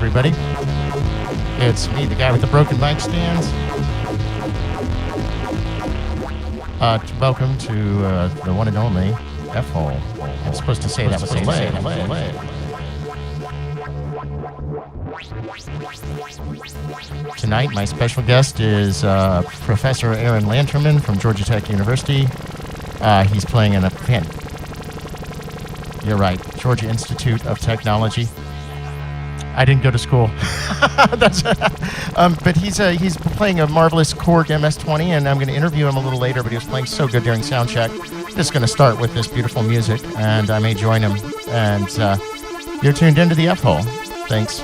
everybody. It's me, the guy with the broken mic stands. Welcome to the one and only F-Hole. I was supposed to say that was LA. Tonight, my special guest is Professor Aaron Lanterman from Georgia Tech University. He's playing in a You're right, Ga Institute of Tevhnology. I didn't go to school. But he's playing a marvelous Korg MS-20, and I'm going to interview him a little later, but he was playing so good during sound check. Just going to start with this beautiful music, and I may join him. And you're tuned into the F-Hole. Thanks.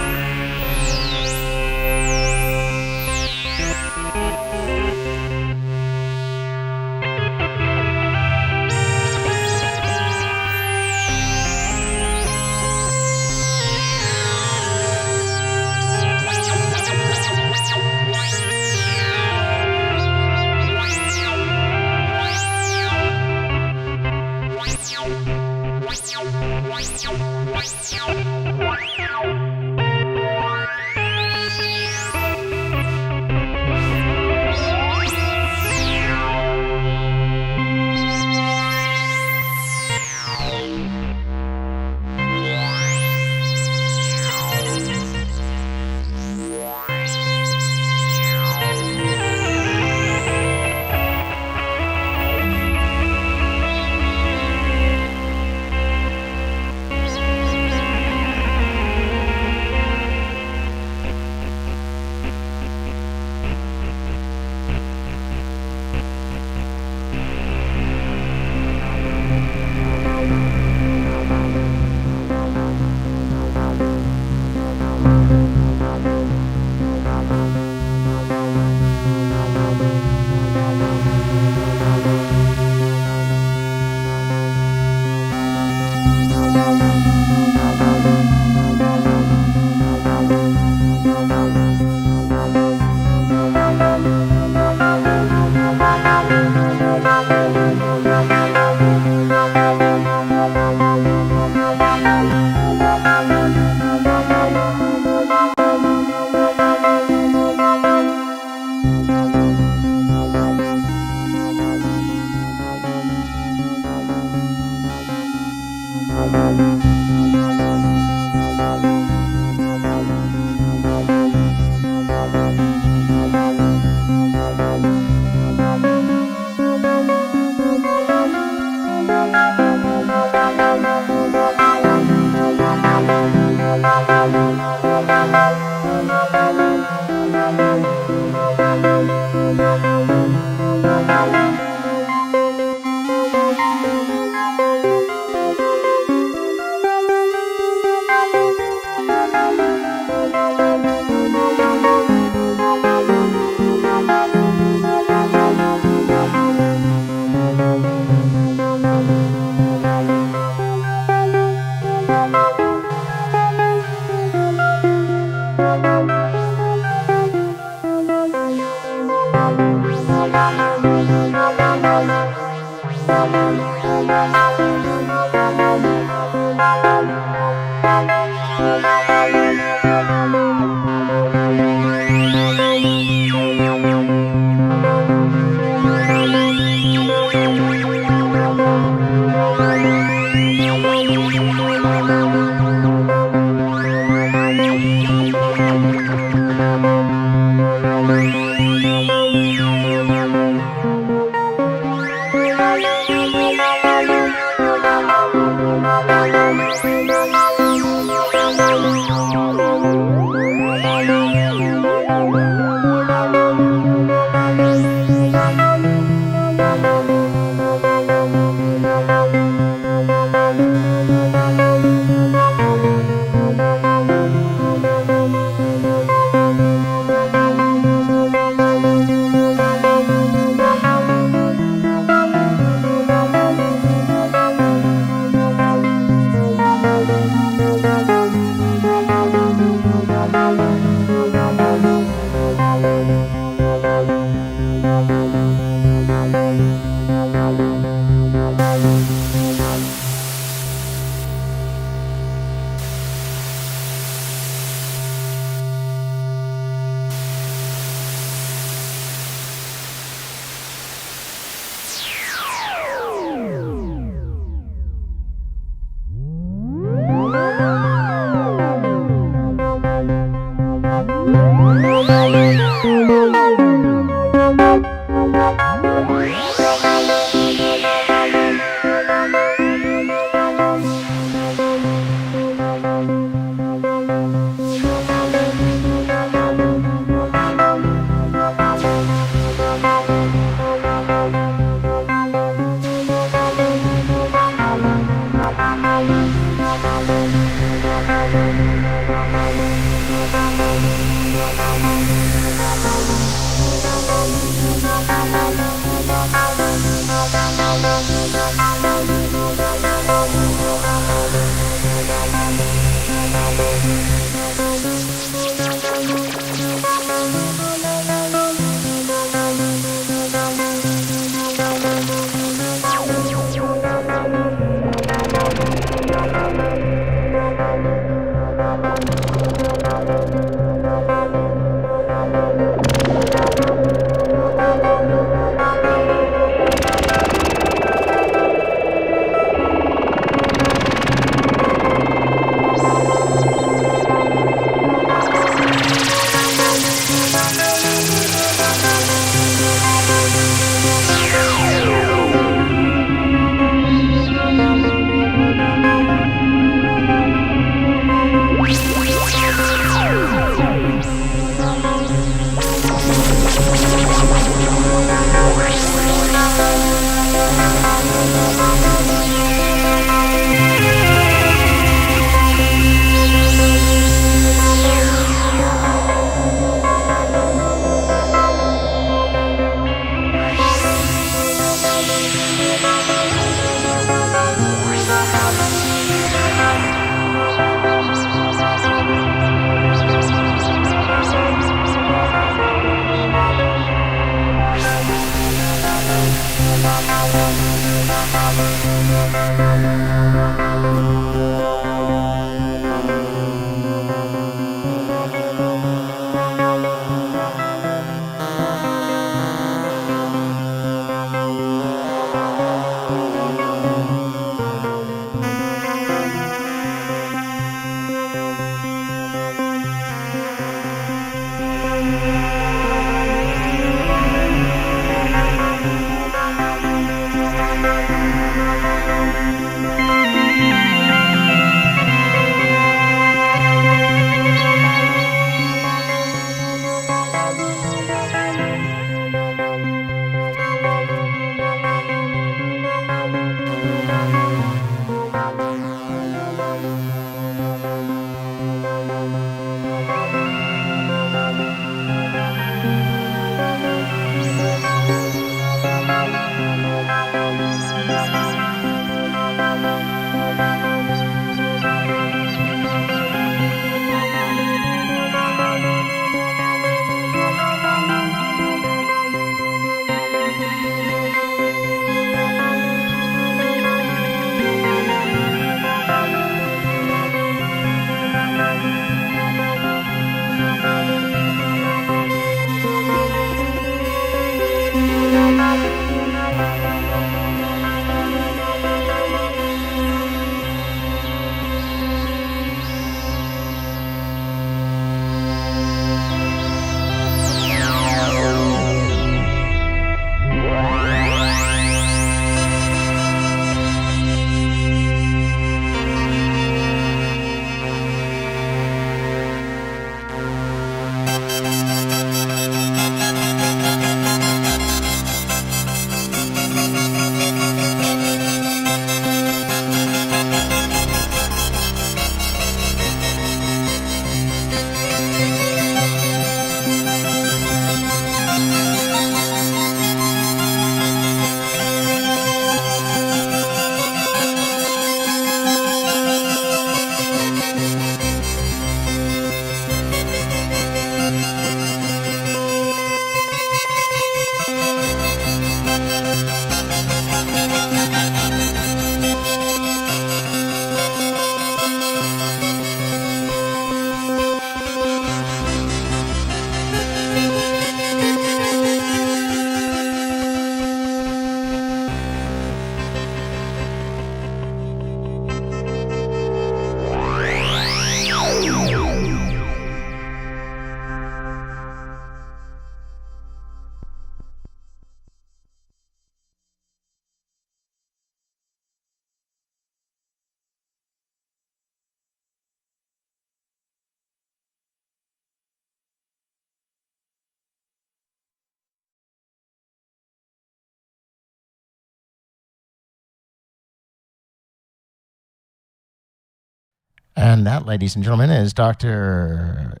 And that, ladies and gentlemen, is Professor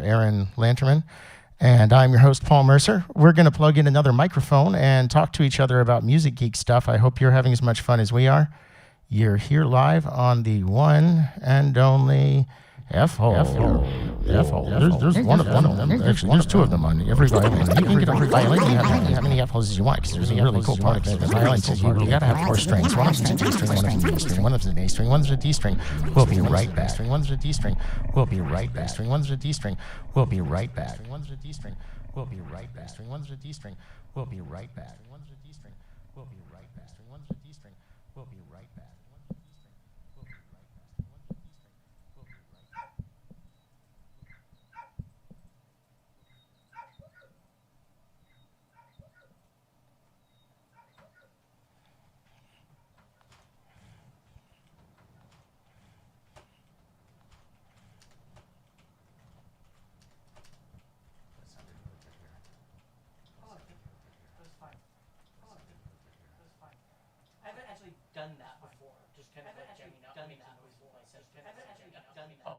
Aaron Lanterman. And I'm your host, Paul Mercer. We're going to plug in another microphone and talk to each other about music geek stuff. I hope you're having as much fun as we are. You're here live on the one and only F-Hole. F-Hole. There's one of them. Actually, there's two of them on every violin. You can get a violin. You have as many F-holes as you want, because there's a really cool part of the violin. You got to have four strings. One of them's a D string, one of them's a B string, one of them's an A string, one of them's a D string. We'll be right back. One of them's a D string. We'll be right back. One of them's a D string. We'll be right back. One of them's a D string. We'll be right back. One of them's a D string. We'll be right back. One of them's a D string. We'll be right back. One of them's a D string. We'll be right back. Done that before, just kind of like jamming out. Done that before. I haven't actually done that.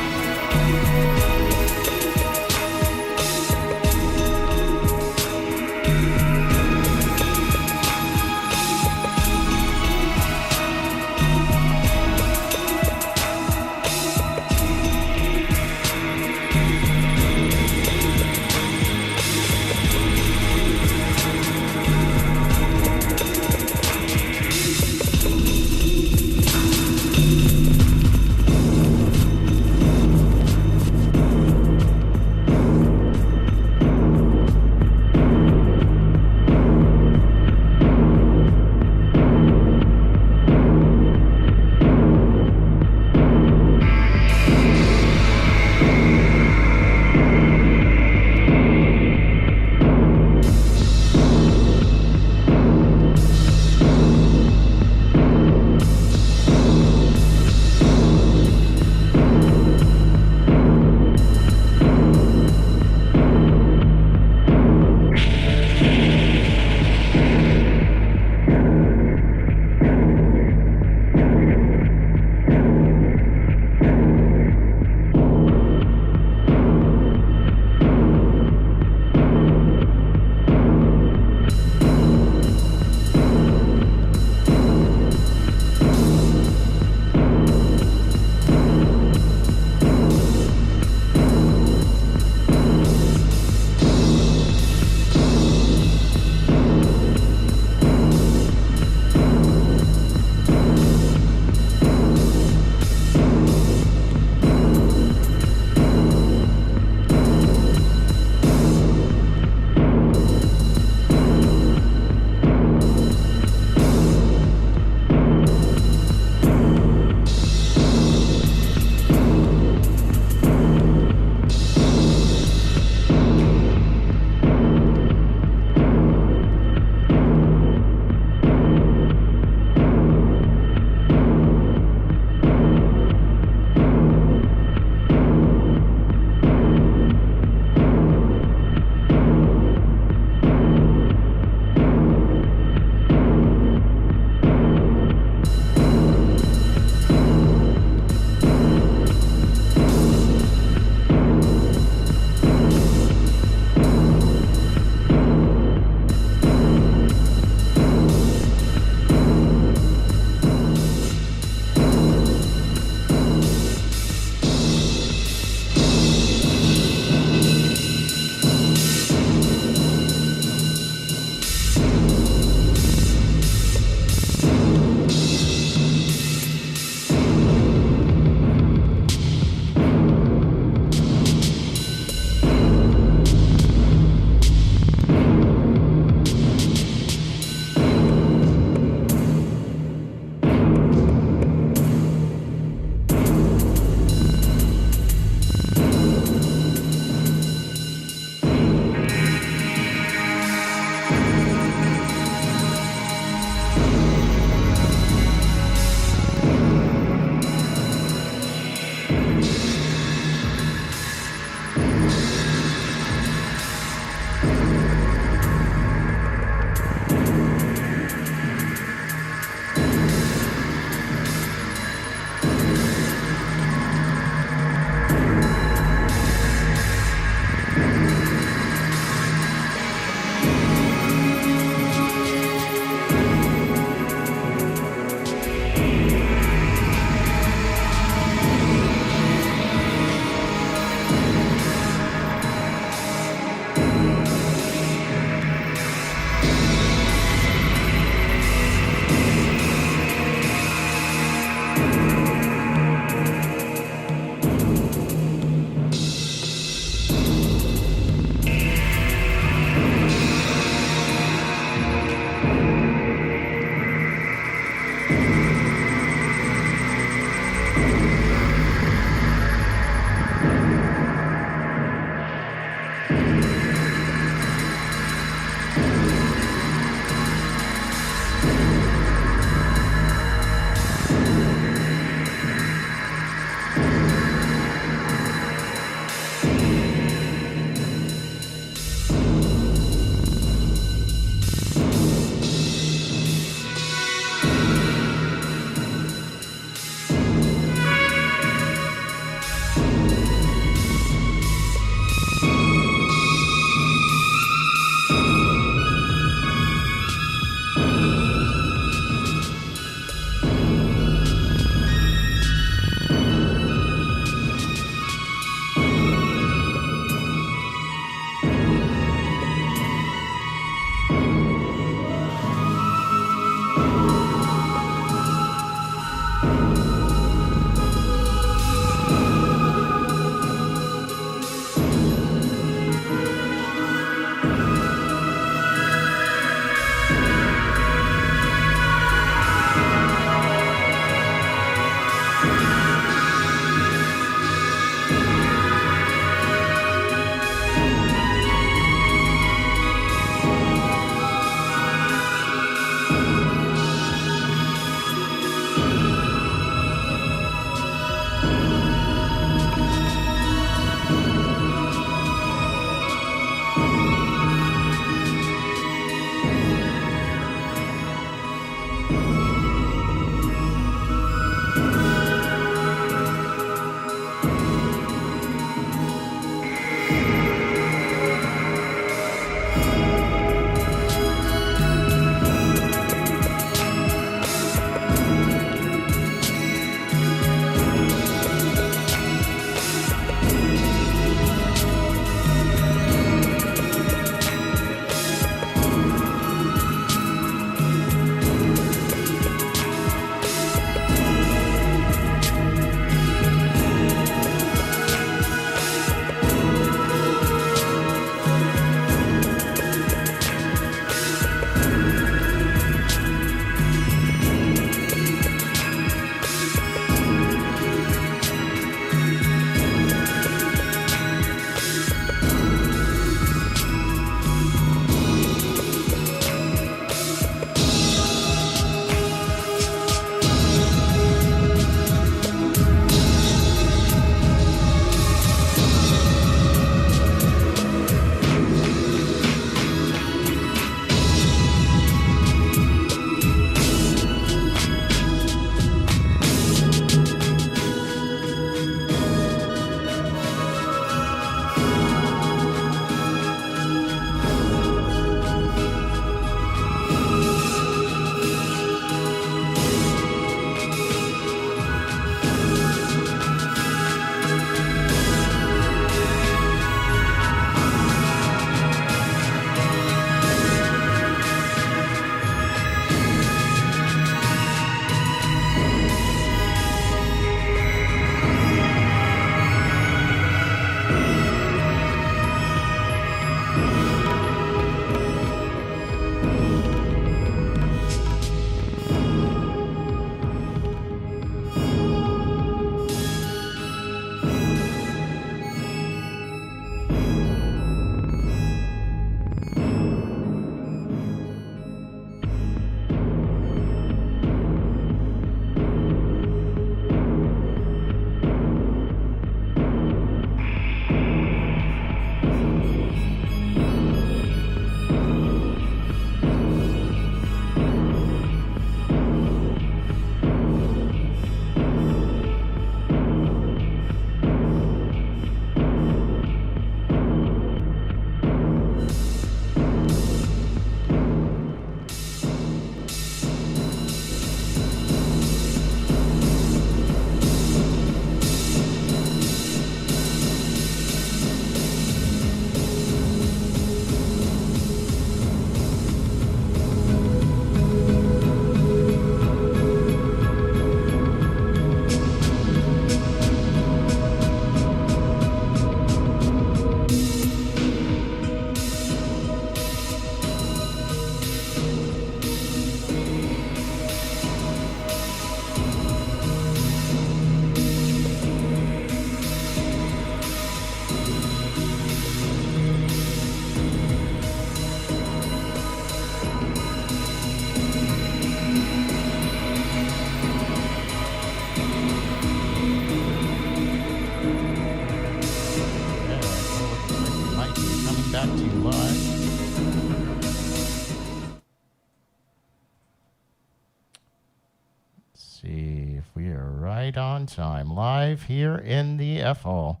see if we are right on time. Live here in the F Hall.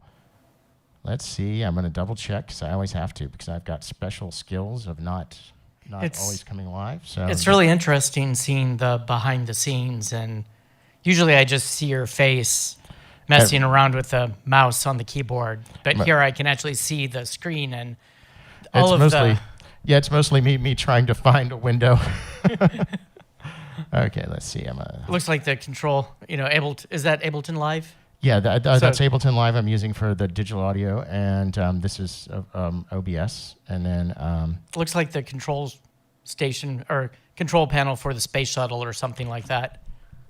Let's see. I'm going to double check because I always have to because I've got special skills of not always coming live. So it's really interesting seeing the behind the scenes, and usually I just see your face messing around with the mouse on the keyboard, but here I can actually see the screen and all of the... Yeah, it's mostly me trying to find a window. Okay, let's see. Looks like the control, is that Ableton Live? Yeah, that's Ableton Live I'm using for the digital audio, and this is OBS, and then... Looks like the control station or control panel for the space shuttle or something like that.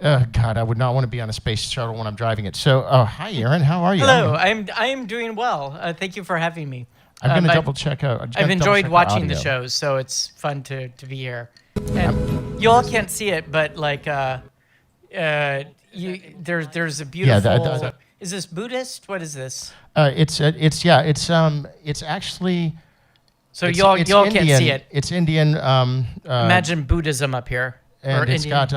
Oh, God, I would not want to be on a space shuttle when I'm driving it. So, hi, Aaron. How are you? Hello, I am doing well. Thank you for having me. I'm going to double check out. I've enjoyed watching the shows, so it's fun to be here. And you all can't see it, but like, there's a beautiful. Is this Buddhist? What is this? It's actually. So y'all can't see it. It's Indian. Imagine Buddhism up here. And it's got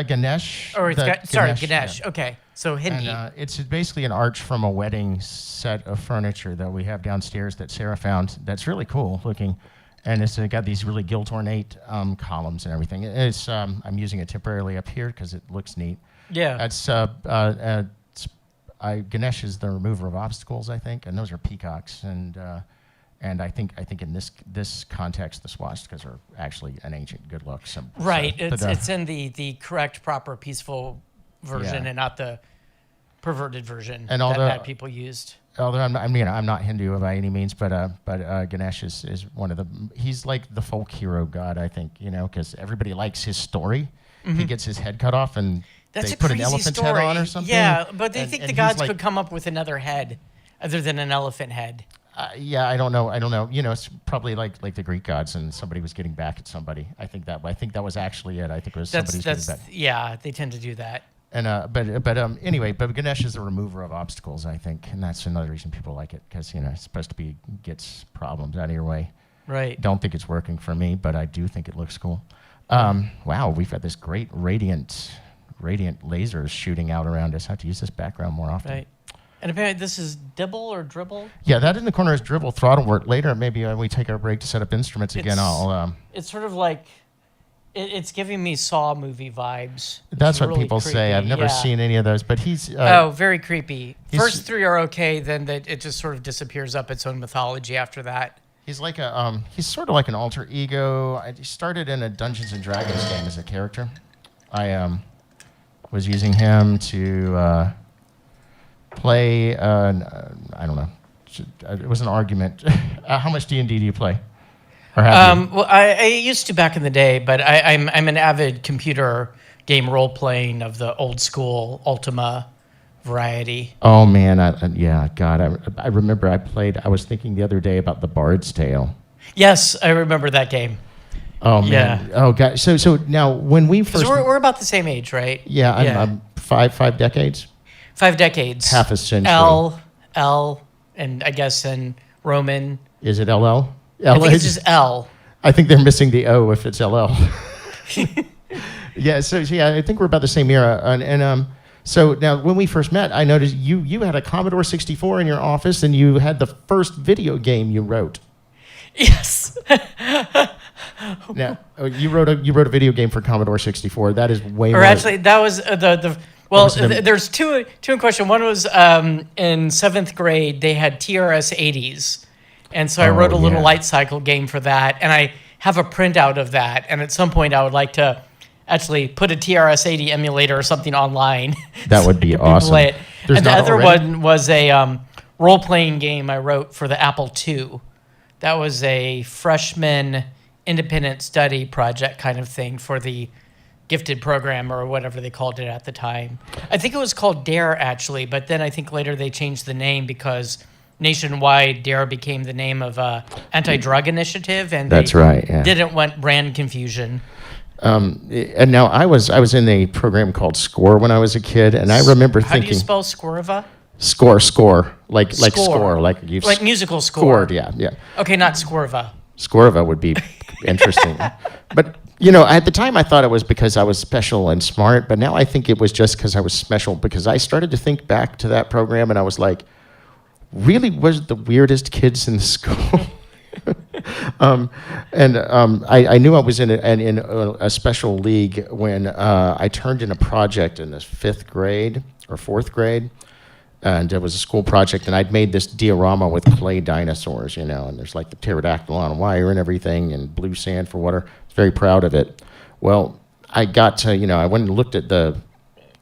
Ganesh. Or it's got Ganesh. Yeah. Okay, so Hindi. And, it's basically an arch from a wedding set of furniture that we have downstairs that Sarah found. That's really cool looking, and it's got these really gilt ornate columns and everything. It's I'm using it temporarily up here because it looks neat. Yeah. That's Ganesh is the remover of obstacles, I think, and those are peacocks and I think in this context, the swastikas are actually an ancient good look. Right. It's in the correct, proper, peaceful version and not the perverted version that people used. Although I'm not Hindu by any means, but Ganesh is one of he's like the folk hero god, I think, because everybody likes his story. Mm-hmm. He gets his head cut off and they put an elephant's head on or something. Yeah, but they think the gods could come up with another head other than an elephant head. Yeah, I don't know. It's probably like the Greek gods, and somebody was getting back at somebody. I think that was actually it. I think it was somebody's getting back. Yeah, they tend to do that. And anyway, Ganesh is the remover of obstacles, I think, and that's another reason people like it because it's supposed to gets problems out of your way. Right. Don't think it's working for me, but I do think it looks cool. Wow, we've got this great radiant lasers shooting out around us. I have to use this background more often. Right. And apparently this is dibble or dribble? Yeah, that in the corner is dribble. Throttle work. Later, maybe when we take our break to set up instruments again, I'll... It's sort of like... It's giving me Saw movie vibes. That's what really people creepy. Say. I've never seen any of those, but he's... very creepy. First three are okay, then it just sort of disappears up its own mythology after that. He's like he's sort of like an alter ego. He started in a Dungeons & Dragons game as a character. I was using him to... play, I don't know. It was an argument. How much D&D do you play? Or have you? Well, I used to back in the day, but I'm an avid computer game role playing of the old school Ultima variety. Oh man, God, I remember I was thinking the other day about the Bard's Tale. Yes, I remember that game. Oh man. Yeah. Oh God. So now when we first, we're about the same age, right? Yeah, I'm 5 decades. 5 decades. Half a century. L, and I guess in Roman. Is it LL? I think it's just L. I think they're missing the O if it's LL. Yeah, I think we're about the same era. And so now when we first met, I noticed you had a Commodore 64 in your office and you had the first video game you wrote. Yes. Now, you wrote a video game for Commodore 64. That is way more. Or actually, that was there's two in question. One was in 7th grade, they had TRS-80s. And so I wrote a little light cycle game for that. And I have a printout of that. And at some point, I would like to actually put a TRS-80 emulator or something online. That would be awesome. Play it. And the other one was a role-playing game I wrote for the Apple II. That was a freshman independent study project kind of thing for the gifted program or whatever they called it at the time. I think it was called DARE actually, but then I think later they changed the name because nationwide DARE became the name of a anti-drug initiative, and that's right. Yeah. Didn't want brand confusion. And now I was in a program called SCORE when I was a kid, and I remember thinking. How do you spell Scoreva? Score, like score, like you've like musical score. Scored, yeah. Okay, not Scoreva. Scorva would be interesting. But, you know, at the time I thought it was because I was special and smart, but now I think it was just because I was special, because I started to think back to that program and I was like, really was the weirdest kids in the school. I knew I was in a special league when I turned in a project in the 5th grade or 4th grade. And it was a school project, and I'd made this diorama with clay dinosaurs, you know, and there's like the pterodactyl on wire and everything, and blue sand for water. I was very proud of it. Well, I got to, you know, I went and looked at the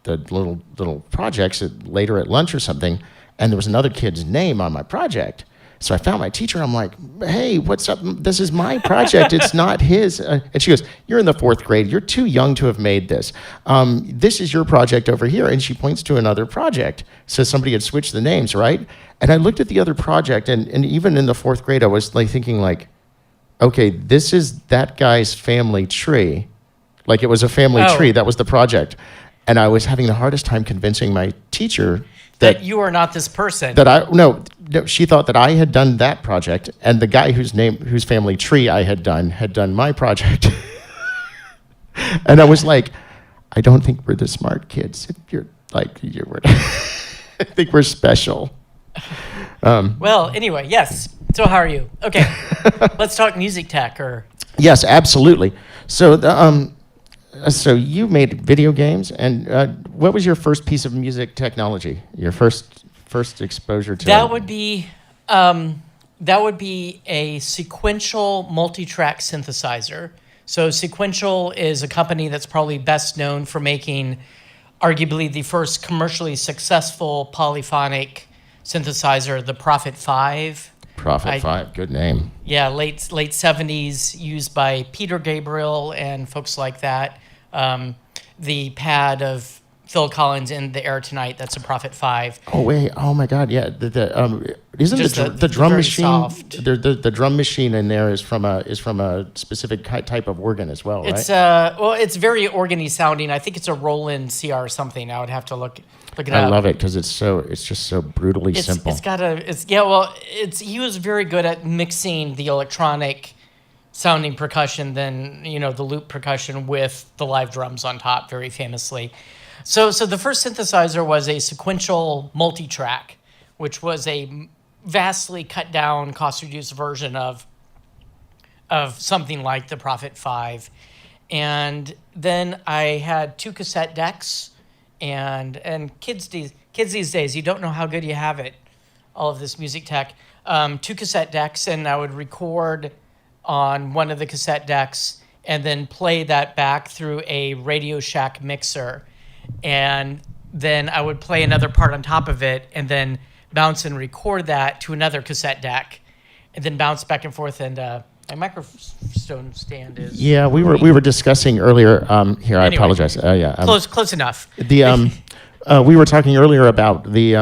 little projects later at lunch or something, and there was another kid's name on my project. So I found my teacher. I'm like, hey, what's up? This is my project. It's not his. And she goes, you're in the 4th grade. You're too young to have made this. This is your project over here. And she points to another project. So somebody had switched the names, right? And I looked at the other project. And even in the 4th grade, I was like thinking like, okay, this is that guy's family tree. Like it was a family tree. That was the project. And I was having the hardest time convincing my teacher that you are not this person. No, she thought that I had done that project, and the guy whose family tree I had done my project. And I was like, I don't think we're the smart kids. You're like, I think we're special. Well, anyway, yes. So how are you? Okay, let's talk music tech. Yes, absolutely. So so you made video games, and what was your first piece of music technology? Your first exposure to that would be a sequential multi-track synthesizer. So Sequential is a company that's probably best known for making arguably the first commercially successful polyphonic synthesizer, the Prophet 5. Prophet 5, good name. Yeah, late 70s, used by Peter Gabriel and folks like that. The pad of Phil Collins in The Air Tonight, that's a Prophet 5. Oh wait, oh my God, yeah. Isn't the drum machine soft. The drum machine in there is from a specific type of organ as well, right? It's very organy sounding. I think it's a Roland CR something. I would have to look it up. I love it because it's just so brutally simple. He was very good at mixing the electronic sounding percussion, then the loop percussion with the live drums on top, very famously. So the first synthesizer was a sequential multi-track, which was a vastly cut down, cost reduced version of something like the Prophet 5. And then I had 2 cassette decks, and kids these days, you don't know how good you have it, all of this music tech. 2 cassette decks, and I would record on one of the cassette decks and then play that back through a Radio Shack mixer. And then I would play another part on top of it and then bounce and record that to another cassette deck and then bounce back and forth. And my microphone stand is... Yeah, we were discussing earlier, here, I apologize. Close enough. We were talking earlier about the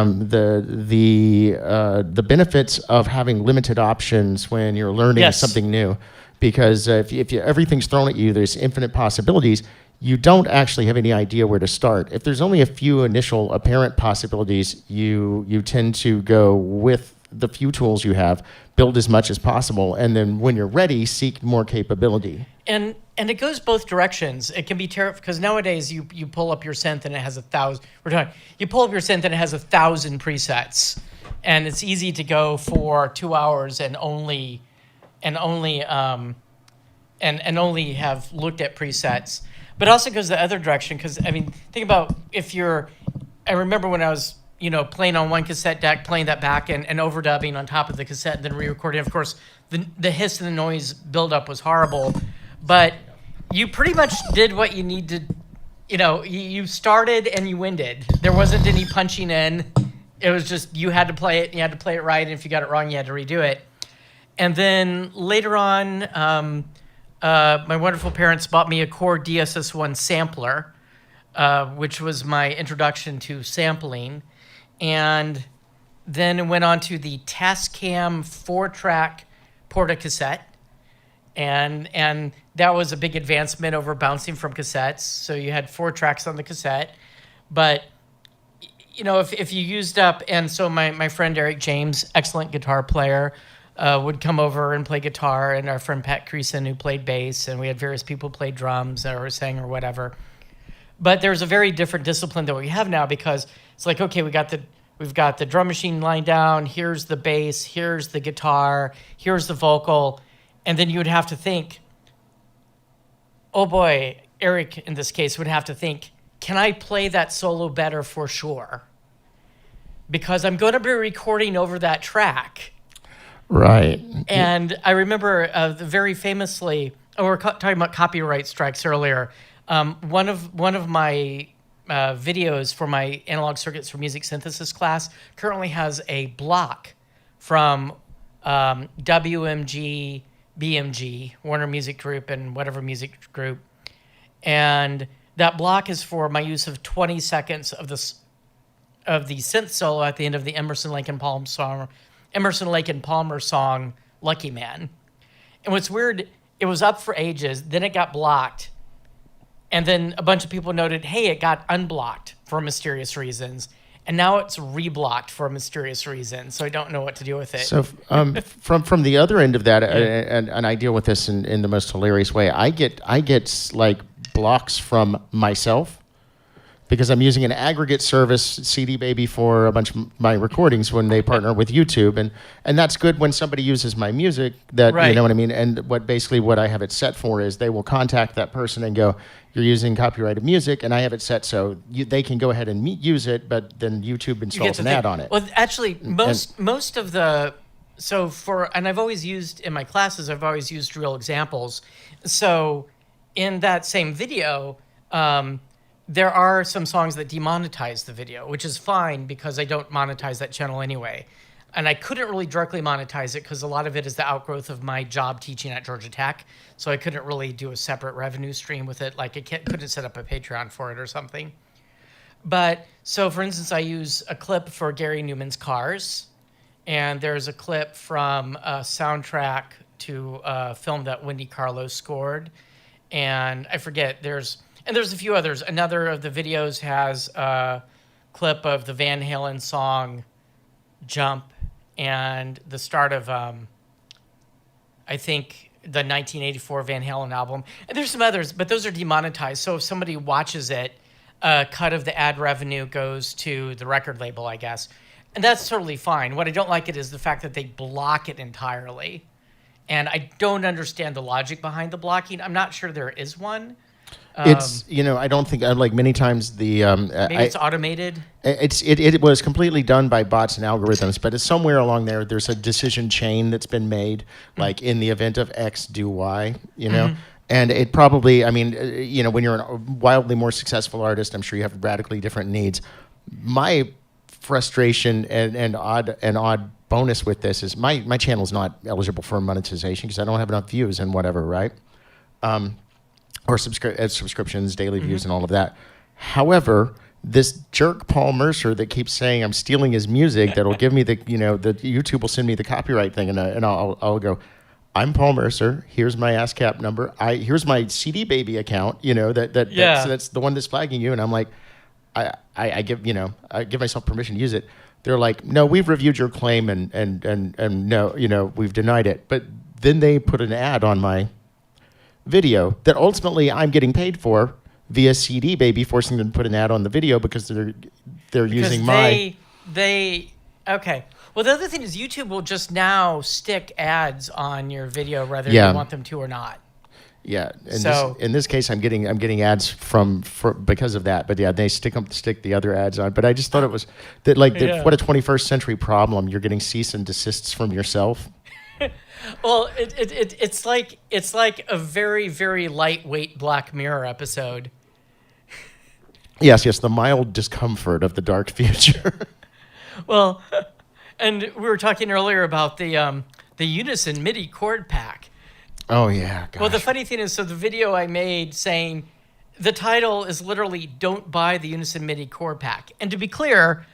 benefits of having limited options when you're learning something new, because if everything's thrown at you, there's infinite possibilities. You don't actually have any idea where to start. If there's only a few initial apparent possibilities, you tend to go with the few tools you have, build as much as possible, and then when you're ready, seek more capability. And it goes both directions. It can be terrible because nowadays you pull up your synth and it has 1,000. You pull up your synth and it has 1,000 presets, and it's easy to go for 2 hours and only have looked at presets. But it also goes the other direction because think about I remember when I was playing on one cassette deck, playing that back and overdubbing on top of the cassette and then re-recording. Of course, the hiss and the noise buildup was horrible. But you pretty much did what you need to, you started and you ended. There wasn't any punching in. It was just you had to play it, and you had to play it right, and if you got it wrong, you had to redo it. And then later on, my wonderful parents bought me a Korg DSS-1 sampler, which was my introduction to sampling. And then it went on to the Tascam 4-track Portacassette. And that was a big advancement over bouncing from cassettes. So you had 4 tracks on the cassette. But, if you used up... And so my friend Eric James, excellent guitar player, would come over and play guitar, and our friend Pat Creason who played bass, and we had various people who played drums or sang or whatever. But there's a very different discipline that we have now, because it's like, okay, we've got the drum machine lying down, here's the bass, here's the guitar, here's the vocal, and then you would have to think, oh boy, Eric in this case would have to think, can I play that solo better for sure? Because I'm going to be recording over that track. Right. And I remember very famously, we were talking about copyright strikes earlier. One of my videos for my analog circuits for music synthesis class currently has a block from WMG, BMG, Warner Music Group, and whatever music group. And that block is for my use of 20 seconds of the synth solo at the end of the Emerson, Lake and Palmer song, Lucky Man. And what's weird, it was up for ages, then it got blocked. And then a bunch of people noted, hey, it got unblocked for mysterious reasons. And now it's reblocked for a mysterious reason. So I don't know what to do with it. So from the other end of that, and I deal with this in the most hilarious way, I get like blocks from myself, because I'm using an aggregate service, CD Baby, for a bunch of my recordings when they partner with YouTube, and that's good when somebody uses my music. That right. You know what I mean. And what I have it set for is they will contact that person and go, "You're using copyrighted music," and I have it set so they can go ahead and use it, but then YouTube installs an ad on it. Well, actually, most of the and I've always used in my classes, I've always used real examples. So in that same video, there are some songs that demonetize the video, which is fine because I don't monetize that channel anyway. And I couldn't really directly monetize it because a lot of it is the outgrowth of my job teaching at Georgia Tech. So I couldn't really do a separate revenue stream with it. Like I couldn't set up a Patreon for it or something. But so for instance, I use a clip for Gary Newman's Cars. And there's a clip from a soundtrack to a film that Wendy Carlos scored. And I forget, there's a few others. Another of the videos has a clip of the Van Halen song Jump and the start of, I think, the 1984 Van Halen album. And there's some others, but those are demonetized. So if somebody watches it, a cut of the ad revenue goes to the record label, I guess. And that's totally fine. What I don't like is the fact that they block it entirely. And I don't understand the logic behind the blocking. I'm not sure there is one. It's, I don't think, like many times maybe it's automated. It was completely done by bots and algorithms, but it's somewhere along there's a decision chain that's been made, like in the event of X, do Y, Mm-hmm. And it probably, when you're a wildly more successful artist, I'm sure you have radically different needs. My frustration and odd bonus with this is my channel's not eligible for monetization because I don't have enough views and whatever, right? Or subscriptions, daily views, and all of that. However, this jerk Paul Mercer that keeps saying I'm stealing his music, that'll give me the YouTube will send me the copyright thing, and I'll go, I'm Paul Mercer. Here's my ASCAP number. Here's my CD Baby account. That's the one that's flagging you, and I'm like, I give myself permission to use it. They're like, no, we've reviewed your claim, and no, we've denied it. But then they put an ad on my video that ultimately I'm getting paid for via CD Baby, forcing them to put an ad on the video because they're using my... Okay. Well, the other thing is YouTube will just now stick ads on your video whether you want them to or not. Yeah. In this case, I'm getting ads because of that. But yeah, they stick the other ads on. But I just thought it was what a 21st century problem. You're getting cease and desists from yourself. Well, it's like a very, very lightweight Black Mirror episode. Yes, the mild discomfort of the dark future. Well, and we were talking earlier about the Unison MIDI chord pack. Oh yeah. Gosh. Well, the funny thing is, so the video I made saying the title is literally "Don't buy the Unison MIDI chord pack." And to be clear,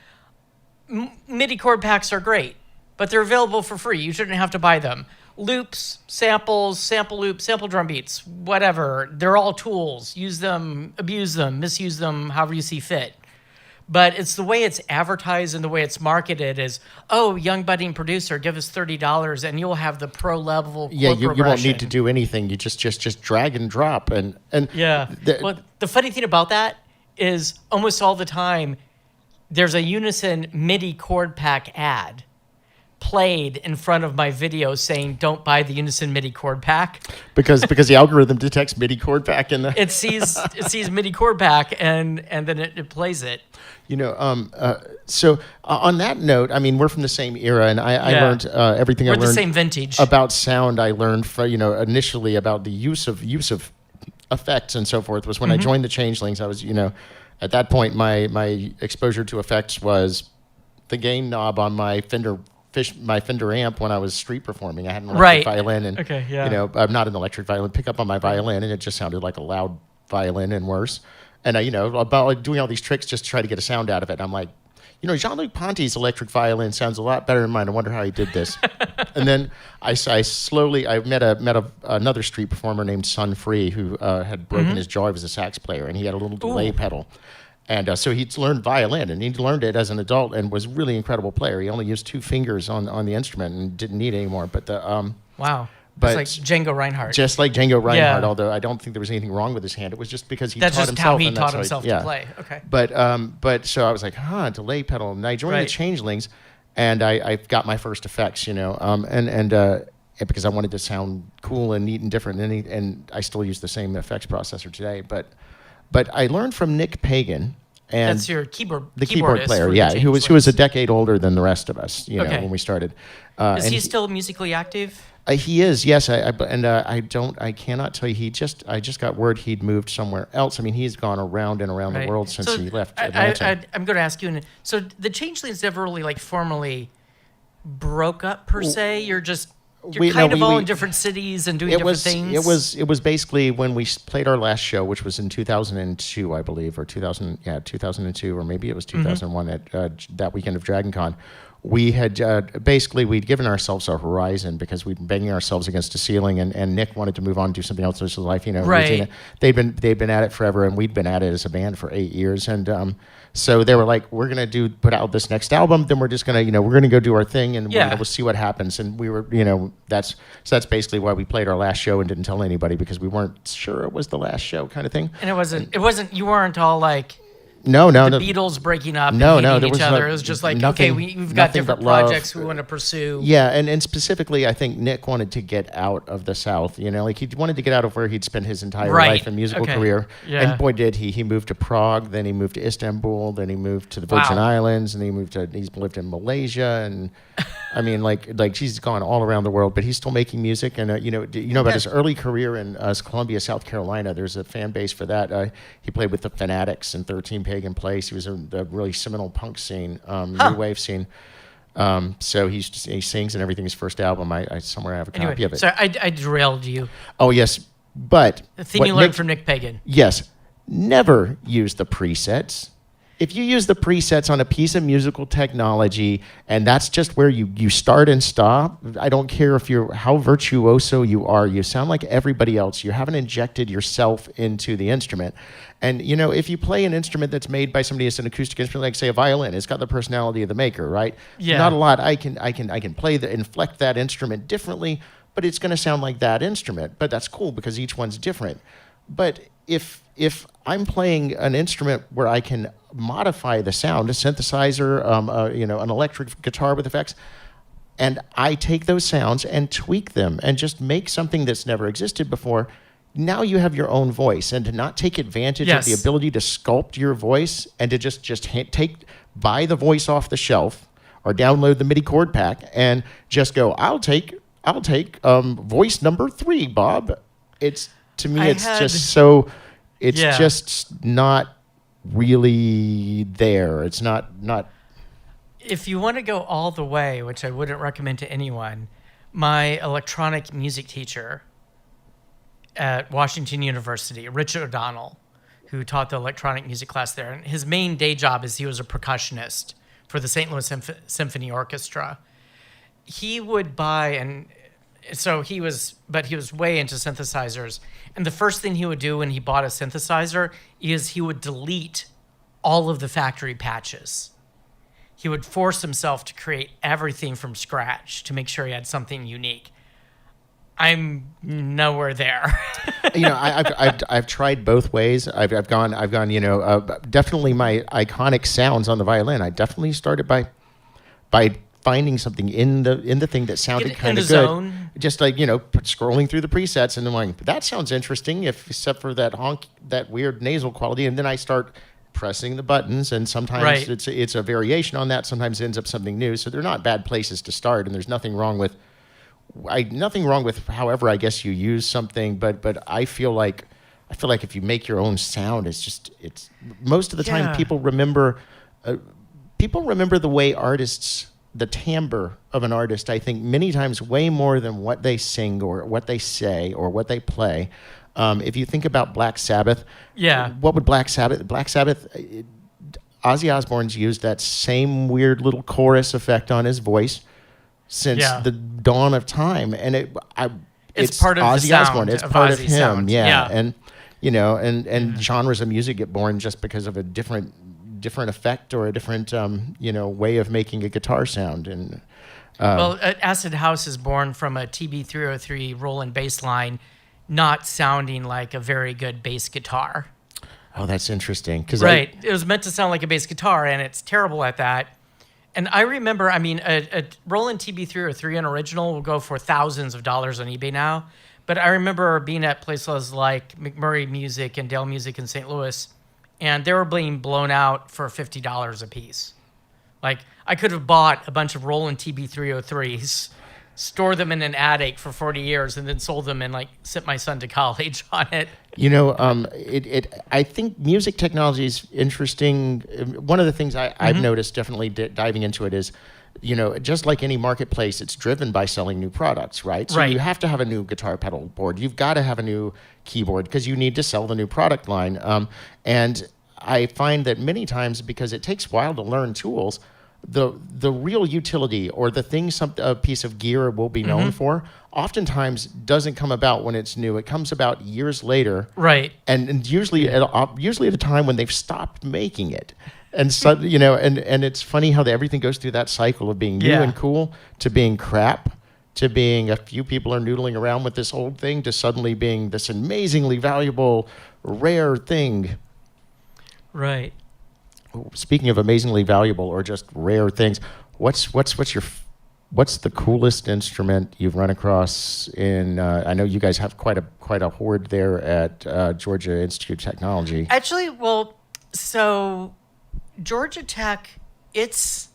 MIDI chord packs are great, but they're available for free. You shouldn't have to buy them. Loops, samples, sample loops, sample drum beats, whatever. They're all tools. Use them, abuse them, misuse them, however you see fit. But it's the way it's advertised and the way it's marketed is, oh, young budding producer, give us $30 and you'll have the pro level. Yeah, you won't need to do anything. You just drag and drop and yeah. Well, the funny thing about that is almost all the time there's a Unison MIDI chord pack ad played in front of my video saying, "Don't buy the Unison MIDI chord pack," because the algorithm detects MIDI chord pack in the. It sees MIDI chord pack and then it plays it. So on that note, I mean, we're from the same era, and I learned everything We're I learned the same vintage about sound. I learned initially about the use of effects and so forth was when I joined the Changelings. I was at that point my exposure to effects was the gain knob on my Fender amp when I was street performing. I had an electric violin, and I'm not an electric violin. Pick up on my violin, and it just sounded like a loud violin and worse. And about doing all these tricks just to try to get a sound out of it. And I'm like, Jean-Luc Ponty's electric violin sounds a lot better than mine. I wonder how he did this. And then I met another street performer named Sun Free who had broken his jaw. He was a sax player, and he had a little delay pedal. And so he'd learned violin, and he learned it as an adult and was a really incredible player. He only used 2 fingers on the instrument and didn't need any more. But wow. But just like Django Reinhardt. Just like Django Reinhardt, although I don't think there was anything wrong with his hand. It was just because he taught himself. That's just how he taught himself to play. Okay. But so I was like, delay pedal. And I joined the Changelings, and I got my first effects, because I wanted to sound cool and neat and different. And I still use the same effects processor today. But I learned from Nick Pagan. And that's your keyboard player, who was a decade older than the rest of us, when we started. Is he still musically active? He is, yes. I cannot tell you. I just got word he'd moved somewhere else. I mean, he's gone around and around the world since he left Atlanta. I'm going to ask you. So the Changelings never really formally broke up per se. You're all in different cities and doing different things. It was basically when we played our last show, which was in 2002, I believe, or 2002, or maybe it was 2001 at that weekend of Dragon Con. We had we'd given ourselves a horizon because we'd been banging ourselves against a ceiling, and Nick wanted to move on and do something else in his life. Right. They'd been at it forever, and we'd been at it as a band for 8 years, and so they were like, "We're gonna put out this next album, then we're just gonna we're gonna go do our thing, and we'll see what happens." And we were that's basically why we played our last show and didn't tell anybody because we weren't sure it was the last show kind of thing. And it wasn't you weren't all like. No. The Beatles breaking up and hating each other. It was just like, nothing, we've got different projects we want to pursue. Yeah, and specifically, I think Nick wanted to get out of the South. He wanted to get out of where he'd spent his entire life and musical career. Yeah. And boy, did he. He moved to Prague, then he moved to Istanbul, then he moved to the Virgin Islands, and he's lived in Malaysia, and I mean, like he's gone all around the world, but he's still making music. And about his early career in Columbia, South Carolina. There's a fan base for that. He played with the Fanatics in 13 Pagan Place. He was in the really seminal punk scene, new wave scene. So he sings and everything. His first album, I somewhere have a copy of it. So I derailed you. Oh yes, but the thing you learned from Nick Pagan. Yes, never use the presets. If you use the presets on a piece of musical technology and that's just where you start and stop, I don't care how virtuoso you are, you sound like everybody else. You haven't injected yourself into the instrument. And if you play an instrument that's made by somebody as an acoustic instrument, like say a violin, it's got the personality of the maker, right? Yeah. Not a lot. I can inflect that instrument differently, but it's going to sound like that instrument. But that's cool because each one's different. But if I'm playing an instrument where I can modify the sound, a synthesizer, an electric guitar with effects, and I take those sounds and tweak them and just make something that's never existed before, now you have your own voice. And to not take advantage of the ability to sculpt your voice and to just buy the voice off the shelf or download the MIDI chord pack and just go, I'll take voice number 3, Bob. To me, it's just not really there. It's not. If you want to go all the way, which I wouldn't recommend to anyone, my electronic music teacher at Washington University, Richard O'Donnell, who taught the electronic music class there, and his main day job is he was a percussionist for the St. Louis Symphony Orchestra. He would buy he was way into synthesizers. And the first thing he would do when he bought a synthesizer is he would delete all of the factory patches. He would force himself to create everything from scratch to make sure he had something unique. I'm nowhere there. I've tried both ways. I've gone. Definitely my iconic sounds on the violin. I definitely started by finding something in the thing that sounded kind of good. Zone. Just like scrolling through the presets and then going, that sounds interesting, except for that weird nasal quality. And then I start pressing the buttons, and sometimes it's a variation on that. Sometimes it ends up something new. So they're not bad places to start, and there's nothing wrong with however I guess you use something. But I feel like if you make your own sound, it's most of the time people remember the way artists. The timbre of an artist, I think, many times way more than what they sing or what they say or what they play. If you think about Black Sabbath, what would Black Sabbath? Ozzy Osbourne's used that same weird little chorus effect on his voice since the dawn of time, and it's part of Ozzy the sound Osbourne. It's of part Ozzy's of him, sound. and genres of music get born just because of a different effect or a different way of making a guitar sound. And Acid House is born from a TB-303 Roland bass line not sounding like a very good bass guitar. Oh, that's interesting. It was meant to sound like a bass guitar, and it's terrible at that. And I remember, a Roland TB-303, an original, will go for thousands of dollars on eBay now. But I remember being at places like McMurray Music and Dale Music in St. Louis, and they were being blown out for $50 a piece. Like, I could have bought a bunch of Roland TB-303s, stored them in an attic for 40 years, and then sold them and, sent my son to college on it. I think music technology is interesting. One of the things I've noticed definitely diving into it is, just like any marketplace, it's driven by selling new products, right? So you have to have a new guitar pedal board. You've got to have a new keyboard because you need to sell the new product line. And I find that many times, because it takes a while to learn tools, the real utility or the thing a piece of gear will be known for oftentimes doesn't come about when it's new. It comes about years later. Right. And usually at a time when they've stopped making it. And so, and it's funny how everything goes through that cycle of being new and cool to being crap, to being a few people are noodling around with this old thing, to suddenly being this amazingly valuable, rare thing. Right. Speaking of amazingly valuable or just rare things, what's the coolest instrument you've run across in? I know you guys have quite a hoard there at Georgia Institute of Technology. Actually, so Georgia Tech, its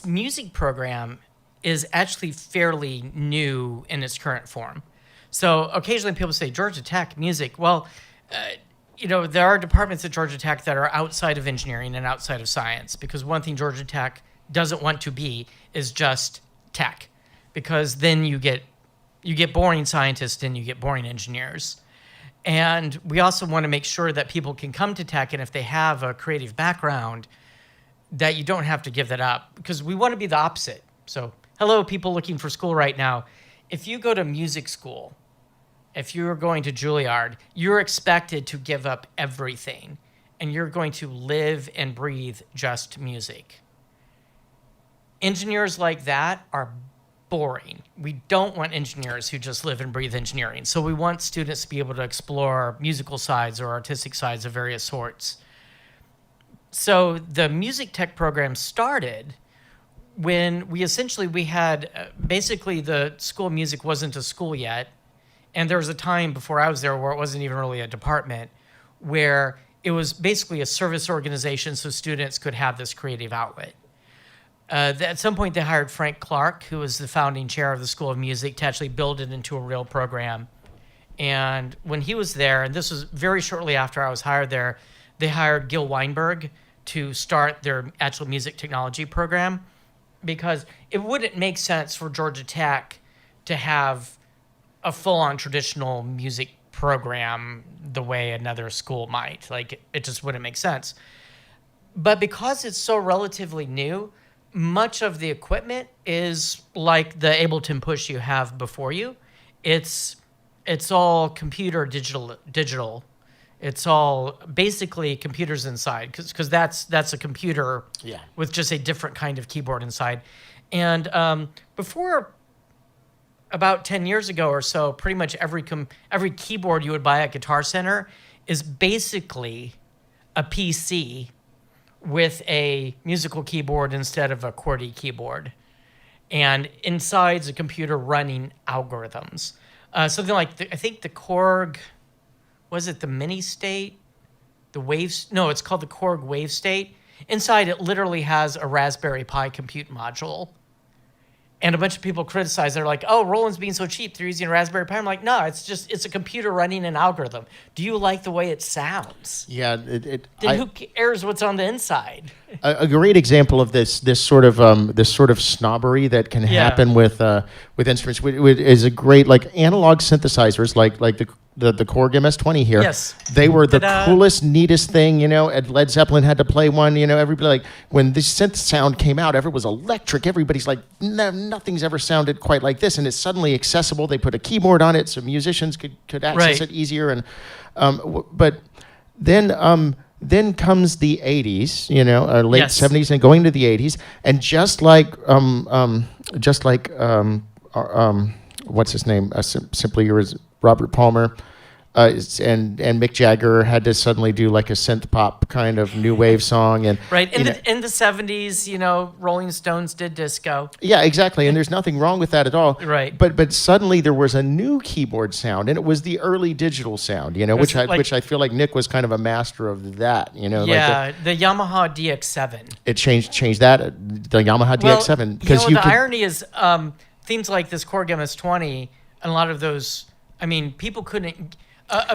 music program is actually fairly new in its current form. So occasionally people say Georgia Tech music. Well, there are departments at Georgia Tech that are outside of engineering and outside of science, because one thing Georgia Tech doesn't want to be is just tech, because then you get boring scientists and you get boring engineers. And we also want to make sure that people can come to tech, and if they have a creative background, that you don't have to give that up, because we want to be the opposite. So, hello, people looking for school right now. If you go to music school, if you're going to Juilliard, you're expected to give up everything, and you're going to live and breathe just music. Engineers like that are boring. We don't want engineers who just live and breathe engineering. So we want students to be able to explore musical sides or artistic sides of various sorts. So the music tech program started when we had basically the School of Music wasn't a school yet. And there was a time before I was there where it wasn't even really a department, where it was basically a service organization so students could have this creative outlet. At some point, they hired Frank Clark, who was the founding chair of the School of Music, to actually build it into a real program. And when he was there, and this was very shortly after I was hired there, they hired Gil Weinberg to start their actual music technology program, because it wouldn't make sense for Georgia Tech to have a full-on traditional music program the way another school might. It just wouldn't make sense. But because it's so relatively new, much of the equipment is like the Ableton Push you have before you. It's all computer digital. It's all basically computers inside, because that's a computer with just a different kind of keyboard inside. And before about 10 years ago or so, pretty much every keyboard you would buy at Guitar Center is basically a PC with a musical keyboard instead of a QWERTY keyboard. And inside's a computer running algorithms. Something like, I think the Korg, was it the Mini State? The Waves? No, it's called the Korg Wave State. Inside, it literally has a Raspberry Pi compute module. And a bunch of people criticize. They're like, oh, Roland's being so cheap. They're using a Raspberry Pi. I'm like, no, it's a computer running an algorithm. Do you like the way it sounds? Yeah. Then who cares what's on the inside? A great example of this sort of snobbery that can happen with instruments is a great, like, analog synthesizers, like the Korg MS-20 here. Yes. They were the coolest, neatest thing, and Led Zeppelin had to play one, everybody, like, when the synth sound came out, everyone was electric. Everybody's like, no, nothing's ever sounded quite like this, and it's suddenly accessible. They put a keyboard on it so musicians could access it easier. And but then comes the 80s, late 70s and going to the 80s, and just like what's his name? Simply Yours, Robert Palmer, and Mick Jagger had to suddenly do like a synth pop kind of new wave song, and in the 70s, Rolling Stones did disco. Yeah, exactly, and there's nothing wrong with that at all. Right. But suddenly there was a new keyboard sound, and it was the early digital sound, which I feel like Nick was kind of a master of that. Yeah, the Yamaha DX7. It changed that the Yamaha DX7 because the irony is things like this Korg MS-20 and a lot of those. I mean, people couldn't.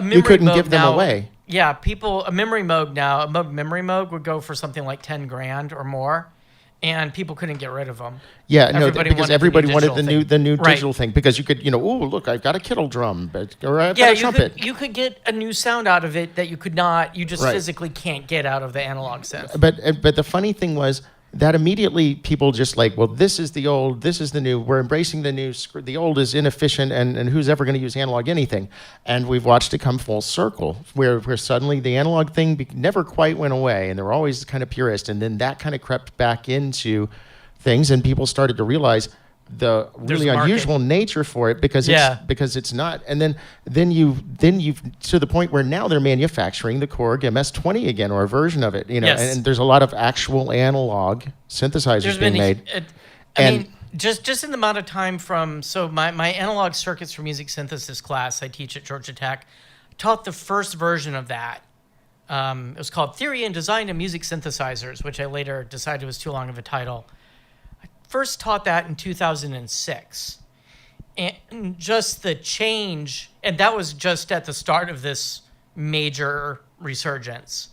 You couldn't give them away. Yeah, a memory mode now. A memory mode would go for something like $10,000 or more, and people couldn't get rid of them. Yeah, because everybody wanted the new right. digital thing, because you could, look, I've got a Kittle drum, or I've got a trumpet. You could get a new sound out of it that you could not. You just physically can't get out of the analog synth. But the funny thing was that immediately people just like, well, this is the old, this is the new. We're embracing the new. The old is inefficient, and who's ever going to use analog anything? And we've watched it come full circle, where suddenly the analog thing never quite went away, and they were always kind of purist, and then that kind of crept back into things, and people started to realize the really unusual nature for it, because it's not. And then you've to the point where now they're manufacturing the Korg MS-20 again, or a version of it, and there's a lot of actual analog synthesizers being made. I mean, just in the amount of time my analog circuits for music synthesis class I teach at Georgia Tech, taught the first version of that. It was called Theory and Design of Music Synthesizers, which I later decided was too long of a title. First taught that in 2006, and just the change, and that was just at the start of this major resurgence,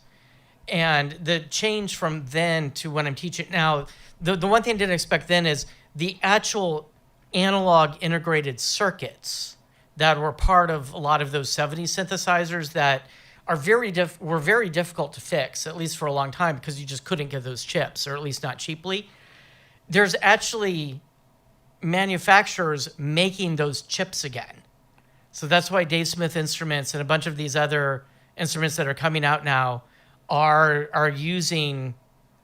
and the change from then to when I'm teaching now, the one thing I didn't expect then is the actual analog integrated circuits that were part of a lot of those 70s synthesizers that are were very difficult to fix, at least for a long time, because you just couldn't get those chips, or at least not cheaply. There's actually manufacturers making those chips again. So that's why Dave Smith Instruments and a bunch of these other instruments that are coming out now are using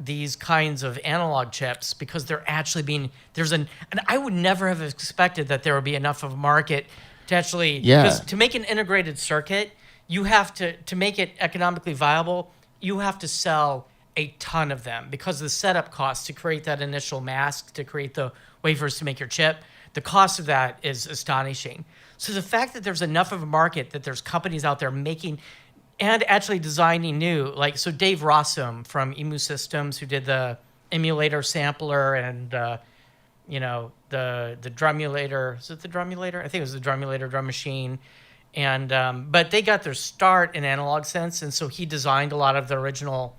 these kinds of analog chips, because they're actually and I would never have expected that there would be enough of a market to actually, because to make an integrated circuit, you have to make it economically viable, you have to sell a ton of them, because the setup costs to create that initial mask, to create the wafers to make your chip, the cost of that is astonishing. So the fact that there's enough of a market, that there's companies out there making and actually designing new, like, so Dave Rossum from Emu Systems, who did the emulator sampler and the drumulator, is it the drumulator? I think it was the drumulator drum machine. And but they got their start in analog sense, and so he designed a lot of the original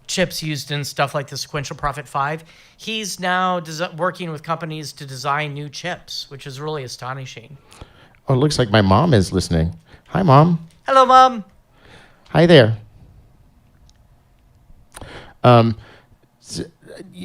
chips used in stuff like the Sequential Prophet 5. He's now working with companies to design new chips, which is really astonishing. Oh, it looks like my mom is listening. Hi, Mom. Hello, Mom. Hi there.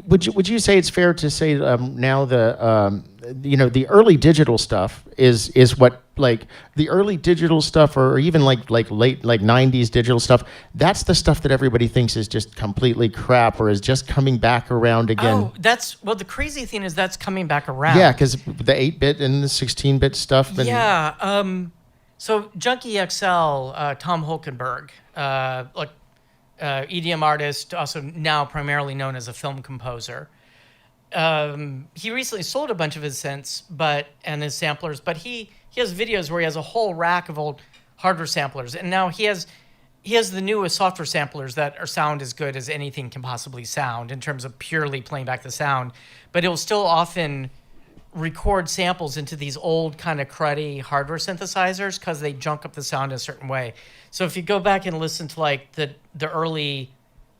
would you say it's fair to say now the early digital stuff is what, like, the early digital stuff, or even like late 90s digital stuff, that's the stuff that everybody thinks is just completely crap or is just coming back around again? Oh, the crazy thing is that's coming back around. Yeah, because the 8-bit and the 16-bit stuff. And yeah. So Junkie XL, Tom Holkenberg, EDM artist, also now primarily known as a film composer. He recently sold a bunch of his synths and his samplers, but he has videos where he has a whole rack of old hardware samplers, and now he has the newest software samplers that sound as good as anything can possibly sound in terms of purely playing back the sound, but he'll still often record samples into these old kind of cruddy hardware synthesizers because they junk up the sound in a certain way. So if you go back and listen to like the early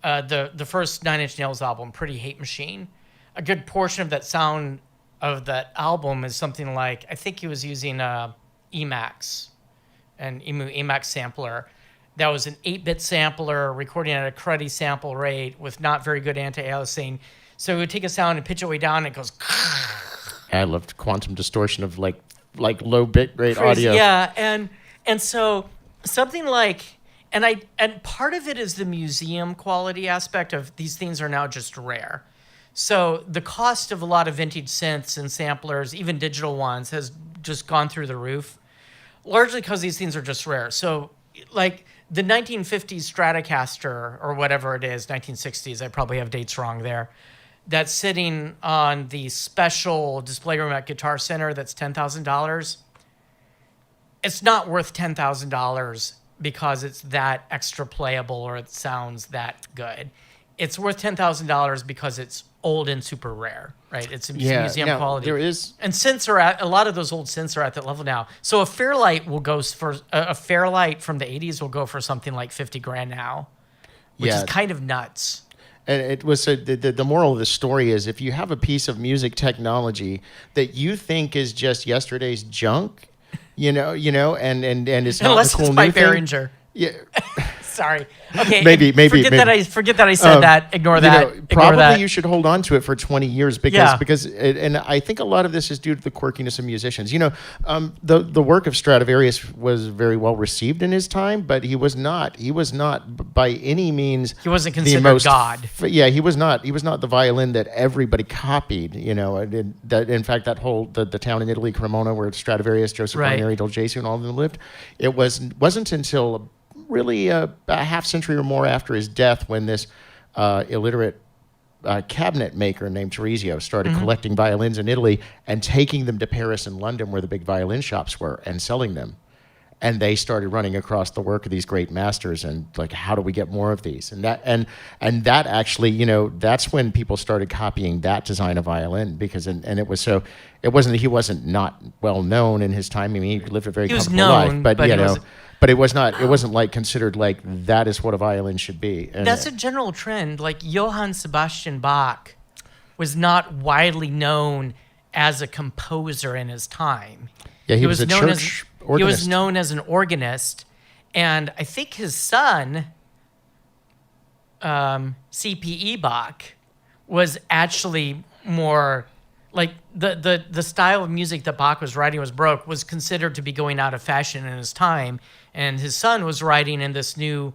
the first Nine Inch Nails album, Pretty Hate Machine, a good portion of that sound of that album is something like, I think he was using Emax, an Emax sampler. That was an 8-bit sampler recording at a cruddy sample rate with not very good anti-aliasing. So he would take a sound and pitch it way down, and it goes. I loved quantum distortion of like low bit rate audio. Yeah, and so something like, and part of it is the museum quality aspect of these things are now just rare. So the cost of a lot of vintage synths and samplers, even digital ones, has just gone through the roof, largely because these things are just rare. So like the 1950s Stratocaster or whatever it is, 1960s, I probably have dates wrong there, that's sitting on the special display room at Guitar Center that's $10,000. It's not worth $10,000 because it's that extra playable or it sounds that good. It's worth $10,000 because it's old and super rare, right? It's museum quality. There is, and synths are a lot of those old synths are at that level now. So a Fairlight will go for a Fairlight from the 80s will go for something like $50,000 now, which is kind of nuts. And it was the moral of the story is, if you have a piece of music technology that you think is just yesterday's junk, and it's not unless the cool it's by new thing. Behringer. Yeah. Sorry. Okay. Maybe. Forget that I said that. Ignore that. Probably you should hold on to it for 20 years because and I think a lot of this is due to the quirkiness of musicians. The work of Stradivarius was very well received in his time, but he was not by any means. He wasn't considered God. Yeah, he was not the violin that everybody copied. That in fact that whole the town in Italy, Cremona, where Stradivarius, Joseph Ranieri, Del Gesù, and all of them lived. It wasn't until really a half century or more after his death when this illiterate cabinet maker named Teresio started collecting violins in Italy and taking them to Paris and London, where the big violin shops were, and selling them. And they started running across the work of these great masters and like, how do we get more of these? And that actually, that's when people started copying that design of violin, because it wasn't that he wasn't not well known in his time. I mean, he lived a very comfortable life, but it wasn't like considered like that is what a violin should be. And that's a general trend. Like Johann Sebastian Bach was not widely known as a composer in his time. Yeah, he was a church organist. He was known as an organist, and I think his son, CPE Bach, was actually more like the style of music that Bach was writing was Baroque, was considered to be going out of fashion in his time, and his son was writing in this new,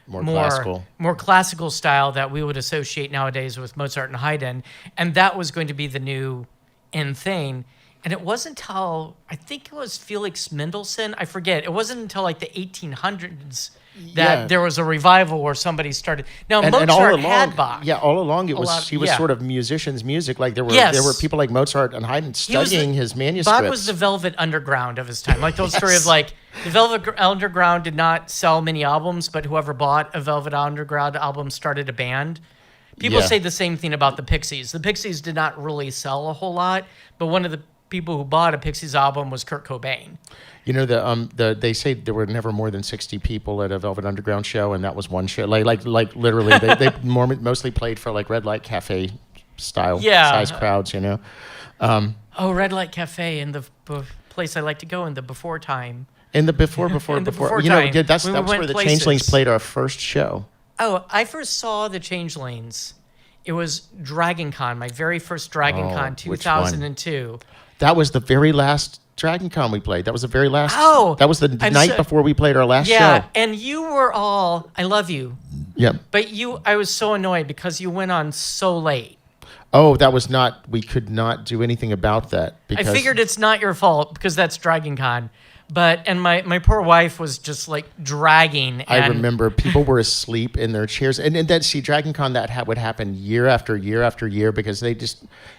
more classical style that we would associate nowadays with Mozart and Haydn, and that was going to be the new in thing. And it wasn't until, I think it was Felix Mendelssohn, I forget, it wasn't until like the 1800s that there was a revival where somebody started. Now, Mozart had Bach. Yeah, all along he was sort of musician's music. Like there were people like Mozart and Haydn studying his manuscripts. Bach was the Velvet Underground of his time. Like the story of like, the Velvet Underground did not sell many albums, but whoever bought a Velvet Underground album started a band. People say the same thing about the Pixies. The Pixies did not really sell a whole lot, but one of the people who bought a Pixies album was Kurt Cobain. They say there were never more than 60 people at a Velvet Underground show, and that was one show. Like literally, they mostly played for like Red Light Cafe style size crowds. Red Light Cafe in the place I like to go in the before time. In the before. Time. That's where the Changelings played our first show. Oh, I first saw the Changelings. It was Dragon Con, my very first Dragon Con, which one? 2002. That was the very last Dragon Con we played. That was the very last. Oh, that was the night before we played our last show. Yeah, and you were all, I love you. Yep. But I was so annoyed because you went on so late. Oh, that was not, we could not do anything about that. Because I figured it's not your fault because that's Dragon Con. And my poor wife was just like dragging. I remember people were asleep in their chairs. And then, see, Dragon Con, would happen year after year after year because there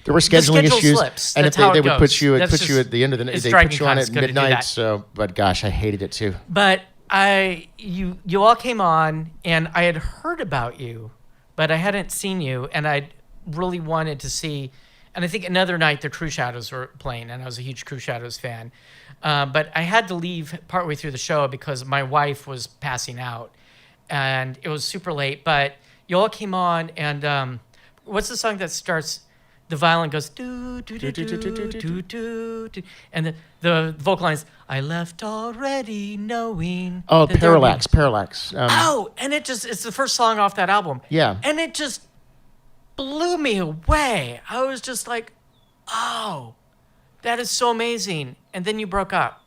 were scheduling issues. Slips. And That's if how they it would goes. put you at the end of the night, they put you on at midnight. So, but gosh, I hated it too. But you all came on and I had heard about you, but I hadn't seen you. And I really wanted to see, and I think another night the True Shadows were playing and I was a huge True Shadows fan. But I had to leave partway through the show because my wife was passing out, and it was super late. But you all came on, and what's the song that starts? The violin goes do do do do do do do, and the vocal line is "I left already knowing." Oh, Parallax. And it's the first song off that album. Yeah, and it just blew me away. I was just like, oh. That is so amazing. And then you broke up.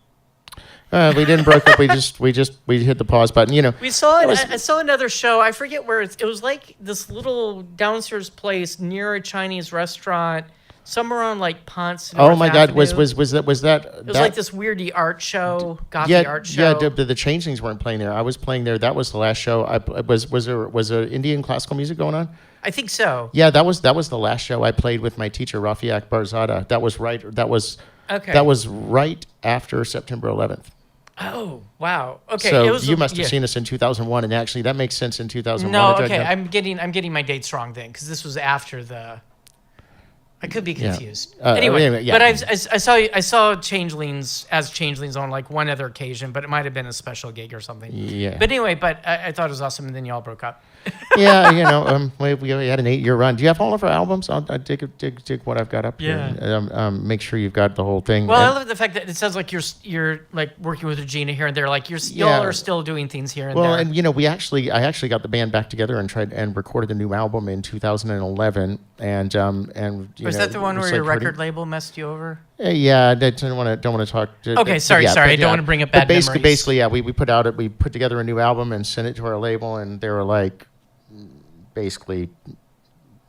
We didn't break up. We hit the pause button. You know. We saw it. I saw another show. I forget where it was like this little downstairs place near a Chinese restaurant, somewhere on like Ponce. Oh my God! Was that? It was like this weirdy art show, gothy art show. Yeah. The Changelings weren't playing there. I was playing there. That was the last show. Was there Indian classical music going on? I think so. Yeah, that was the last show I played with my teacher Rafiak Barzada. That was right after September 11th. Oh, wow. Okay. So you must have seen us in 2001, and actually that makes sense in 2001. No, okay. I'm getting my dates wrong then, because this was after the. I could be confused. Yeah. Anyway, yeah. But I saw Changelings as Changelings on like one other occasion, but it might have been a special gig or something. Yeah. But anyway, I thought it was awesome, and then y'all broke up. Yeah, we had an 8-year run. Do you have all of our albums? I'll dig what I've got up here. Make sure you've got the whole thing. Well, I love the fact that it sounds like you're like working with Regina here and there. Like y'all are still doing things here and there. Well, and I actually got the band back together and tried and recorded a new album in 2011. And was that the one where your record label messed you over? Yeah, I don't want to talk. Okay, sorry. I don't want to bring up bad memories. Basically, yeah, we put together a new album and sent it to our label, and they were like, basically,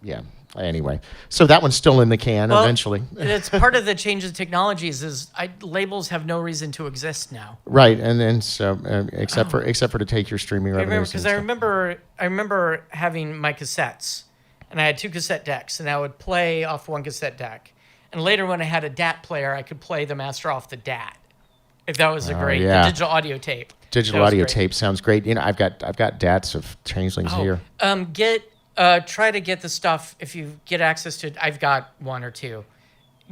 yeah. Anyway, so that one's still in the can. Eventually, it's part of the change of technologies. Labels have no reason to exist now. Right, and then so except for to take your streaming revenues. I remember having my cassettes, and I had 2 cassette decks, and I would play off one cassette deck. And later, when I had a DAT player, I could play the master off the DAT. If that was the digital audio tape. Digital audio tape sounds great. I've got DATs of Changelings here. Try to get the stuff if you get access to it. I've got 1 or 2.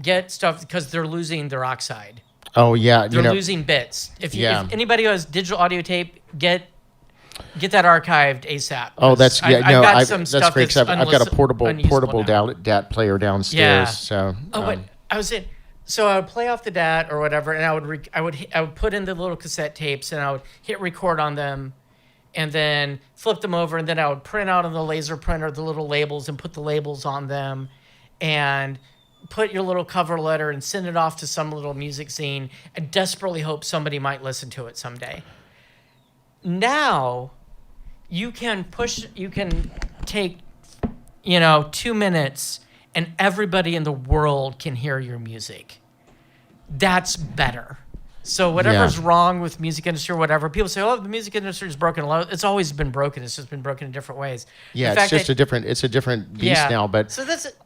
Get stuff because they're losing their oxide. Oh yeah, they're losing bits. If anybody who has digital audio tape, get that archived ASAP. Oh, that's I've got some that's stuff great. I've got a portable DAT player downstairs. Yeah. So. But I was in. So I would play off the DAT or whatever, and I would put in the little cassette tapes, and I would hit record on them, and then flip them over, and then I would print out on the laser printer the little labels and put the labels on them, and put your little cover letter and send it off to some little music zine, and desperately hope somebody might listen to it someday. Now, you can take, 2 minutes, and everybody in the world can hear your music. That's better. So whatever's wrong with music industry or whatever, people say, "Oh, the music industry is broken." It's always been broken. It's just been broken in different ways. Yeah, it's a different beast now. But so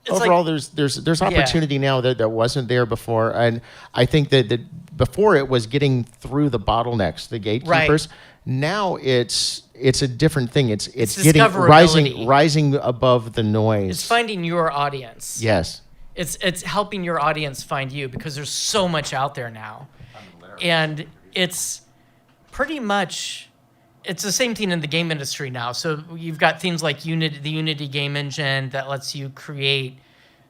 overall, there's opportunity now that wasn't there before, and I think that before it was getting through the bottlenecks, the gatekeepers. Right. Now it's a different thing. It's getting rising above the noise. It's finding your audience. Yes. It's helping your audience find you because there's so much out there now. And it's pretty much, it's the same thing in the game industry now. So you've got things like the Unity game engine that lets you create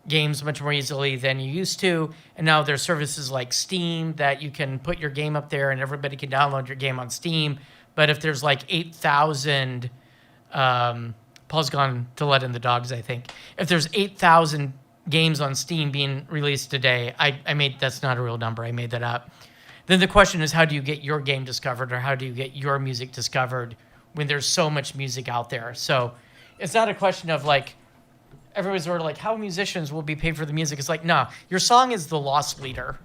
games much more easily than you used to. And now there's services like Steam that you can put your game up there and everybody can download your game on Steam. But if there's like 8,000 Paul's gone to let in the dogs, I think. If there's 8,000 games on Steam being released today, that's not a real number, I made that up. Then the question is, how do you get your game discovered, or how do you get your music discovered when there's so much music out there? So it's not a question of like, everyone's sort of like, how musicians will be paid for the music. It's like, nah, your song is the loss leader.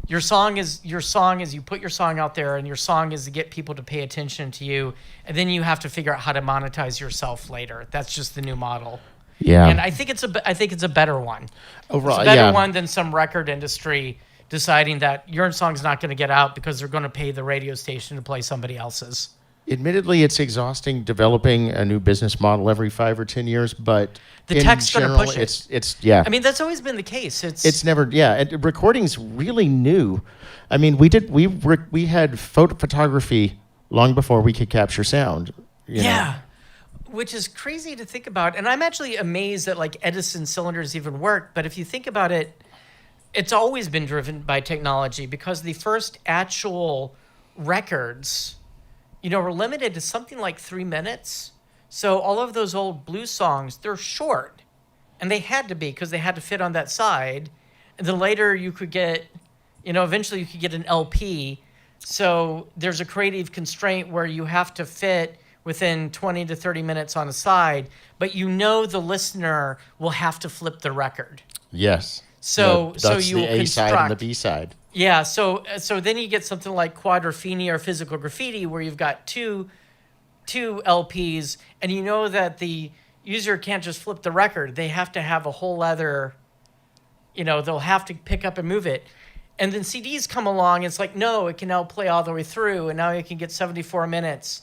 Your song is you put your song out there, and your song is to get people to pay attention to you, and then you have to figure out how to monetize yourself later. That's just the new model. Yeah. And I think it's a better one. Overall, it's a better one than some record industry deciding that your song's not going to get out because they're going to pay the radio station to play somebody else's. Admittedly, it's exhausting developing a new business model every 5 or 10 years, but the tech's going to push it. It's yeah. I mean, that's always been the case. It's never recording's really new. I mean, we had photography long before we could capture sound. You know? Which is crazy to think about. And I'm actually amazed that like Edison cylinders even work. But if you think about it, it's always been driven by technology, because the first actual records, were limited to something like 3 minutes. So all of those old blues songs, they're short. And they had to be, because they had to fit on that side. And then later you could get, eventually you could get an LP. So there's a creative constraint where you have to fit within 20 to 30 minutes on a side, but the listener will have to flip the record. Yes. So that's you the A side and the B side. Yeah, so then you get something like Quadrophenia or Physical Graffiti, where you've got two LPs, and that the user can't just flip the record. They have to have a whole other, they'll have to pick up and move it. And then CDs come along, and it's like, no, it can now play all the way through, and now you can get 74 minutes.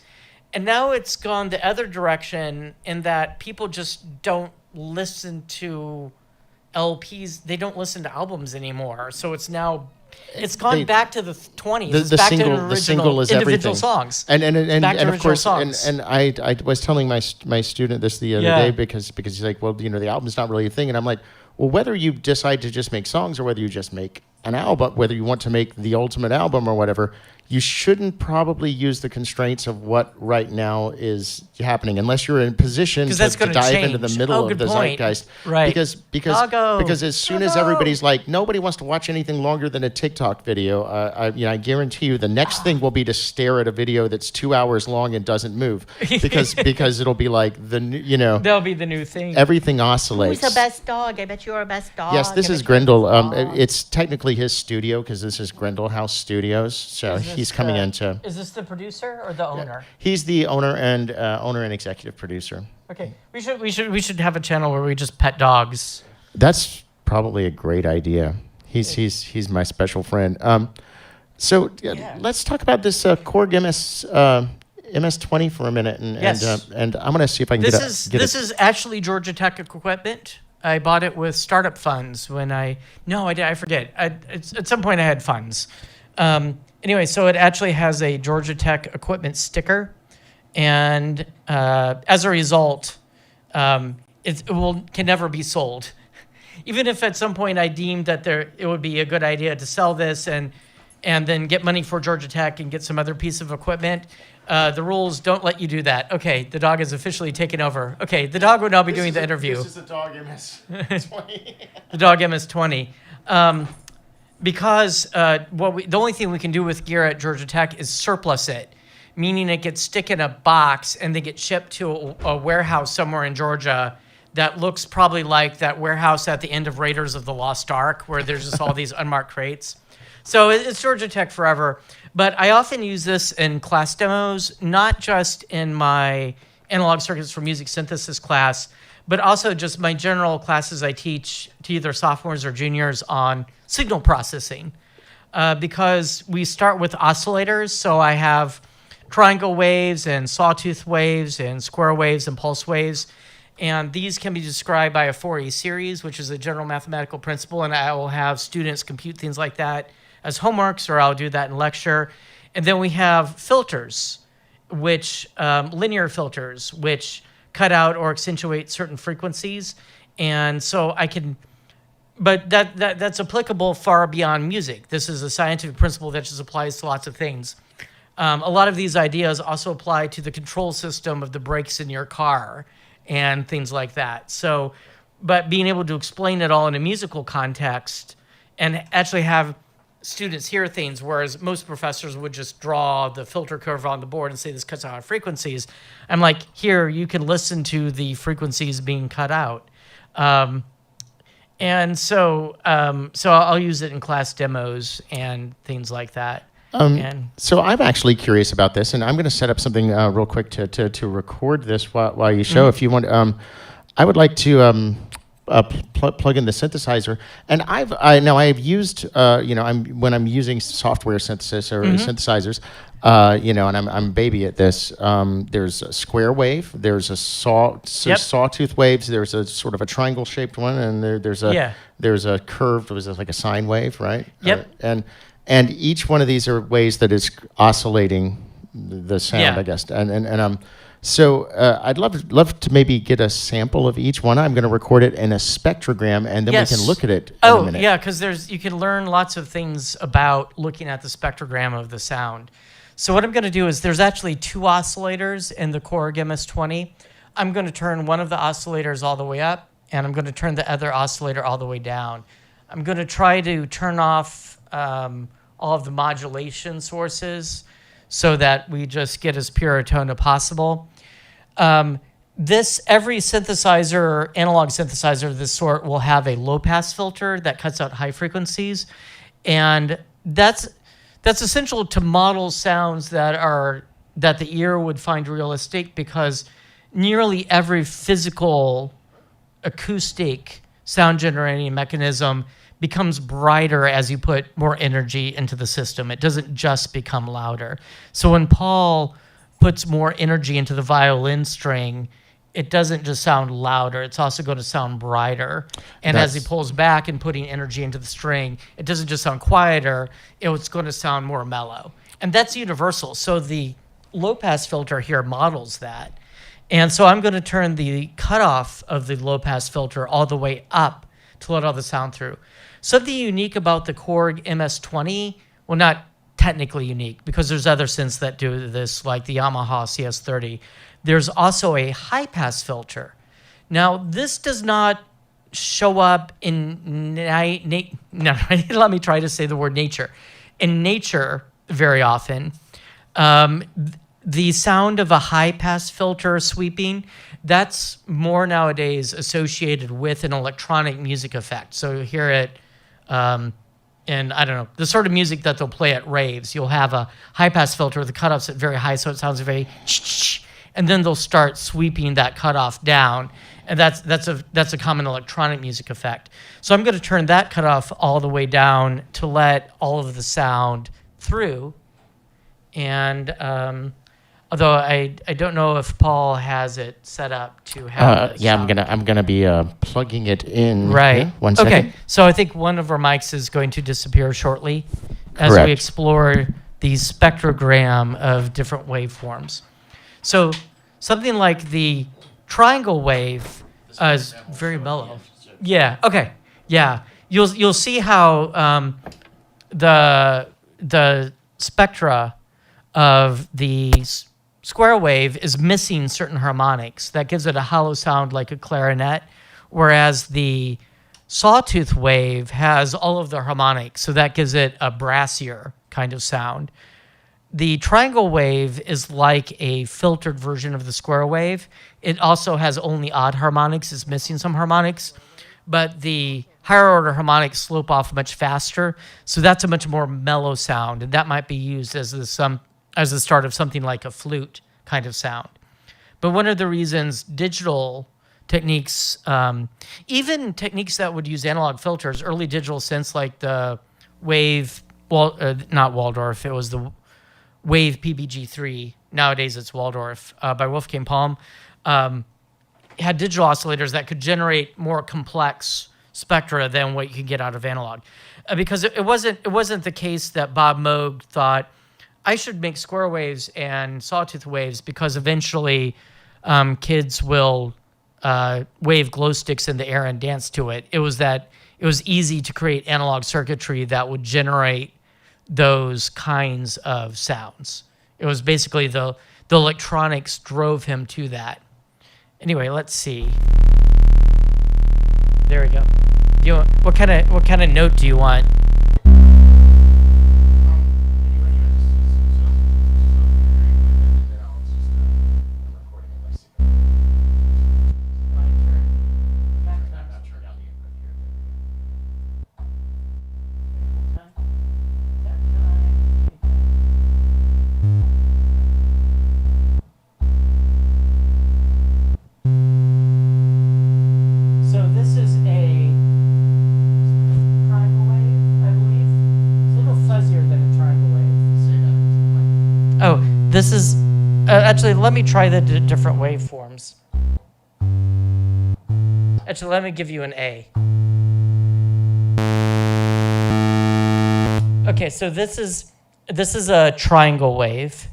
And now it's gone the other direction in that people just don't listen to LPs. They don't listen to albums anymore. So it's gone back to the 20s. The single is individual everything. Songs. And of course, songs. and I was telling my student this the other day because he's like, well, the album's not really a thing. And I'm like, well, whether you decide to just make songs or whether you just make an album, whether you want to make the ultimate album or whatever, you shouldn't probably use the constraints of what right now is happening, unless you're in position to dive into the middle of the zeitgeist. Right. Because as soon as everybody's like, nobody wants to watch anything longer than a TikTok video, I guarantee you the next thing will be to stare at a video that's 2 hours long and doesn't move, because it'll be like That'll be the new thing. Everything oscillates. Who's the best dog? I bet you're a best dog. Yes, this is Grindel. It's technically his studio, because this is Grindel House Studios. So he's coming into. Is this the producer or the owner? He's the owner and executive producer. Okay, we should have a channel where we just pet dogs. That's probably a great idea. He's my special friend. So let's talk about this Korg MS-20 for a minute, and I'm gonna see if I can get This is actually Georgia Tech equipment. I bought it with startup funds I forget. At some point I had funds. Anyway, so it actually has a Georgia Tech equipment sticker, and as a result, it can never be sold. Even if at some point I deemed that it would be a good idea to sell this and then get money for Georgia Tech and get some other piece of equipment, the rules don't let you do that. Okay, the dog is officially taken over. Okay, the dog would now be doing the interview. This is the dog MS-20. The dog MS-20. Because the only thing we can do with gear at Georgia Tech is surplus it, meaning it gets stick in a box and they get shipped to a warehouse somewhere in Georgia that looks probably like that warehouse at the end of Raiders of the Lost Ark, where there's just all these unmarked crates. So it's Georgia Tech forever. But I often use this in class demos, not just in my analog circuits for music synthesis class, but also just my general classes I teach to either sophomores or juniors on signal processing. Because we start with oscillators, so I have triangle waves and sawtooth waves and square waves and pulse waves. And these can be described by a Fourier series, which is a general mathematical principle, and I will have students compute things like that as homeworks, or I'll do that in lecture. And then we have filters, which linear filters, which cut out or accentuate certain frequencies. And so I can, but that's applicable far beyond music. This is a scientific principle that just applies to lots of things. A lot of these ideas also apply to the control system of the brakes in your car and things like that. So, but being able to explain it all in a musical context and actually have students hear things, whereas most professors would just draw the filter curve on the board and say this cuts out frequencies. I'm like, here, you can listen to the frequencies being cut out. And so I'll use it in class demos and things like that. So I'm actually curious about this, and I'm going to set up something real quick to record this while you show. If you want, I would like to plug in the synthesizer, and I've used when I'm using software synthesizers, and I'm baby at this. There's a square wave, there's a sawtooth waves, there's a sort of a triangle shaped one, and there's a curved, was it like a sine wave, right? Yep. And each one of these are ways that is oscillating the sound, I guess. So I'd love to maybe get a sample of each one. I'm going to record it in a spectrogram, and then we can look at it in a minute. Yeah, because you can learn lots of things about looking at the spectrogram of the sound. So what I'm going to do is there's actually 2 oscillators in the Korg MS-20. I'm going to turn one of the oscillators all the way up, and I'm going to turn the other oscillator all the way down. I'm going to try to turn off all of the modulation sources so that we just get as pure a tone as possible. Every synthesizer or analog synthesizer of this sort will have a low-pass filter that cuts out high frequencies, and that's essential to model sounds that the ear would find realistic, because nearly every physical acoustic sound generating mechanism becomes brighter as you put more energy into the system. It doesn't just become louder. So when Paul puts more energy into the violin string, it doesn't just sound louder, it's also going to sound brighter. And as he pulls back and putting energy into the string, it doesn't just sound quieter, it's going to sound more mellow. And that's universal. So the low-pass filter here models that. And so I'm going to turn the cutoff of the low-pass filter all the way up to let all the sound through. Something unique about the Korg MS-20, well, not technically unique, because there's other synths that do this, like the Yamaha CS30. There's also a high-pass filter. Now, this does not show up in let me try to say the word nature. In nature, very often, the sound of a high-pass filter sweeping, that's more nowadays associated with an electronic music effect. So you hear it, and I don't know, the sort of music that they'll play at raves. You'll have a high-pass filter, the cutoff's at very high, so it sounds very and then they'll start sweeping that cutoff down, and that's a common electronic music effect. So I'm going to turn that cutoff all the way down to let all of the sound through, and although I don't know if Paul has it set up to have. I'm gonna be plugging it in. Right. 1 second. Okay. So I think one of our mics is going to disappear shortly, as Correct. we explore the spectrogram of different waveforms. So something like the triangle wave is very mellow. Yeah. Okay. Yeah. You'll see how the spectra of the square wave is missing certain harmonics. That gives it a hollow sound like a clarinet, whereas the sawtooth wave has all of the harmonics, so that gives it a brassier kind of sound. The triangle wave is like a filtered version of the square wave. It also has only odd harmonics. It's missing some harmonics, but the higher order harmonics slope off much faster, so that's a much more mellow sound, and that might be used as the start of something like a flute kind of sound. But one of the reasons digital techniques, even techniques that would use analog filters, early digital synths like the Wave, not Waldorf, it was the Wave PBG3, nowadays it's Waldorf, by Wolfgang Palm, had digital oscillators that could generate more complex spectra than what you could get out of analog. Because it wasn't the case that Bob Moog thought, I should make square waves and sawtooth waves because eventually kids will wave glow sticks in the air and dance to it. It was easy to create analog circuitry that would generate those kinds of sounds. It was basically the electronics drove him to that. Anyway, let's see. There we go. What kind of note do you want? This is, actually, let me try the different waveforms. Actually, let me give you an A. Okay, so this is a triangle wave.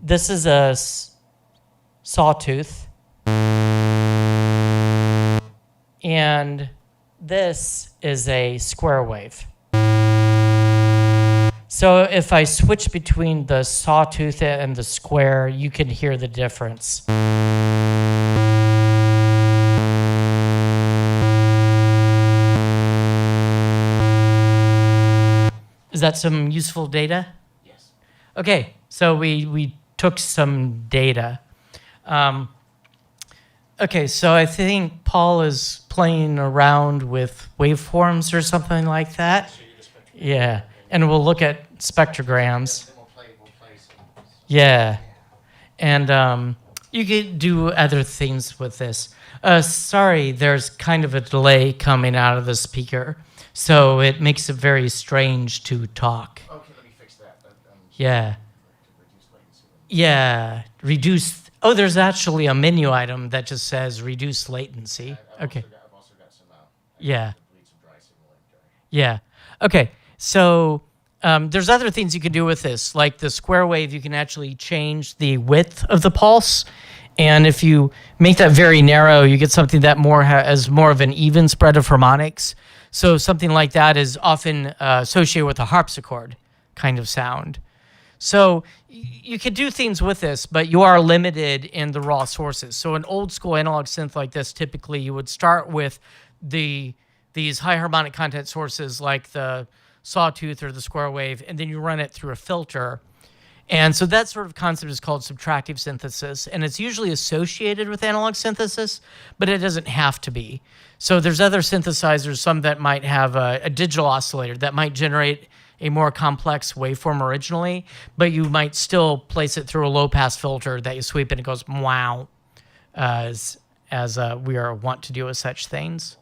This is a sawtooth. And this is a square wave. So if I switch between the sawtooth and the square, you can hear the difference. Is that some useful data? Yes. Okay, so we took some data. Okay, so I think Paul is playing around with waveforms or something like that. Yeah. And we'll look at spectrograms. Yeah. And you could do other things with this. Sorry, there's kind of a delay coming out of the speaker, so it makes it very strange to talk. Okay, let me fix that. Yeah. Yeah, reduce. Oh, there's actually a menu item that just says reduce latency. Okay. I've also got some. Yeah. Yeah. Okay. So there's other things you can do with this, like the square wave. You can actually change the width of the pulse, and if you make that very narrow, you get something that has more of an even spread of harmonics. So something like that is often associated with a harpsichord kind of sound. So you could do things with this, but you are limited in the raw sources. So an old school analog synth like this, typically you would start with these high harmonic content sources like the sawtooth or the square wave, and then you run it through a filter. And so that sort of concept is called subtractive synthesis, and it's usually associated with analog synthesis, but it doesn't have to be. So there's other synthesizers, some that might have a digital oscillator that might generate a more complex waveform originally, but you might still place it through a low-pass filter that you sweep and it goes wow, as we are wont to do with such things.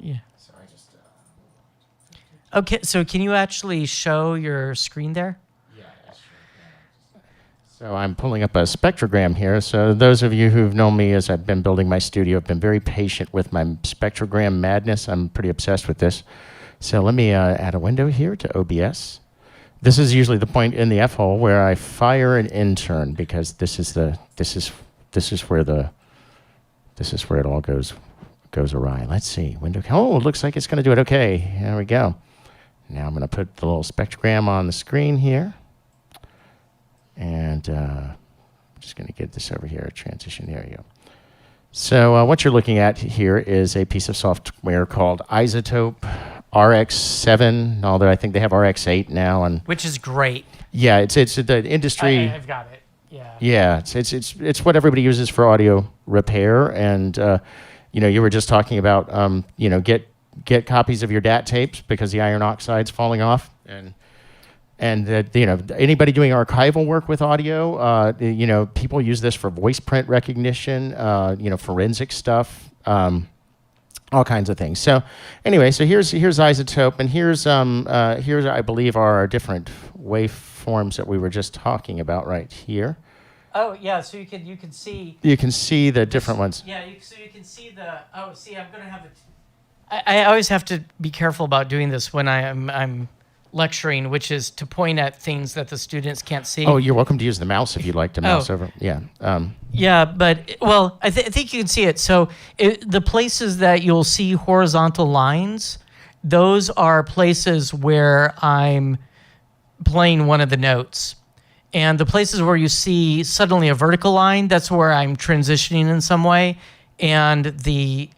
Yeah. So I just. Okay, so can you actually show your screen there? Yeah, sure. So I'm pulling up a spectrogram here. So those of you who've known me as I've been building my studio have been very patient with my spectrogram madness. I'm pretty obsessed with this. So let me add a window here to OBS. This is usually the point in the F-hole where I fire an intern, because this is where it all goes awry. Let's see. Window. Oh, it looks like it's going to do it. Okay, there we go. Now I'm going to put the little spectrogram on the screen here. And I'm just going to get this over here, transition. There you go. So what you're looking at here is a piece of software called Isotope RX7, although I think they have RX8 now. Which is great. Yeah, it's the industry. I've got it. Yeah. Yeah, it's what everybody uses for audio repair. And you were just talking about get copies of your DAT tapes because the iron oxide's falling off, and anybody doing archival work with audio, people use this for voice print recognition, forensic stuff, all kinds of things. So anyway, so here's Isotope, and here's I believe our different waveforms that we were just talking about right here. Oh yeah, so you can see. You can see the different ones. Yeah, so you can see I'm gonna have it. I always have to be careful about doing this when I'm lecturing, which is to point at things that the students can't see. Oh, you're welcome to use the mouse if you'd like to mouse over. Yeah. Yeah, but I think you can see it. So the places that you'll see horizontal lines, those are places where I'm playing one of the notes. And the places where you see suddenly a vertical line, that's where I'm transitioning in some way. And the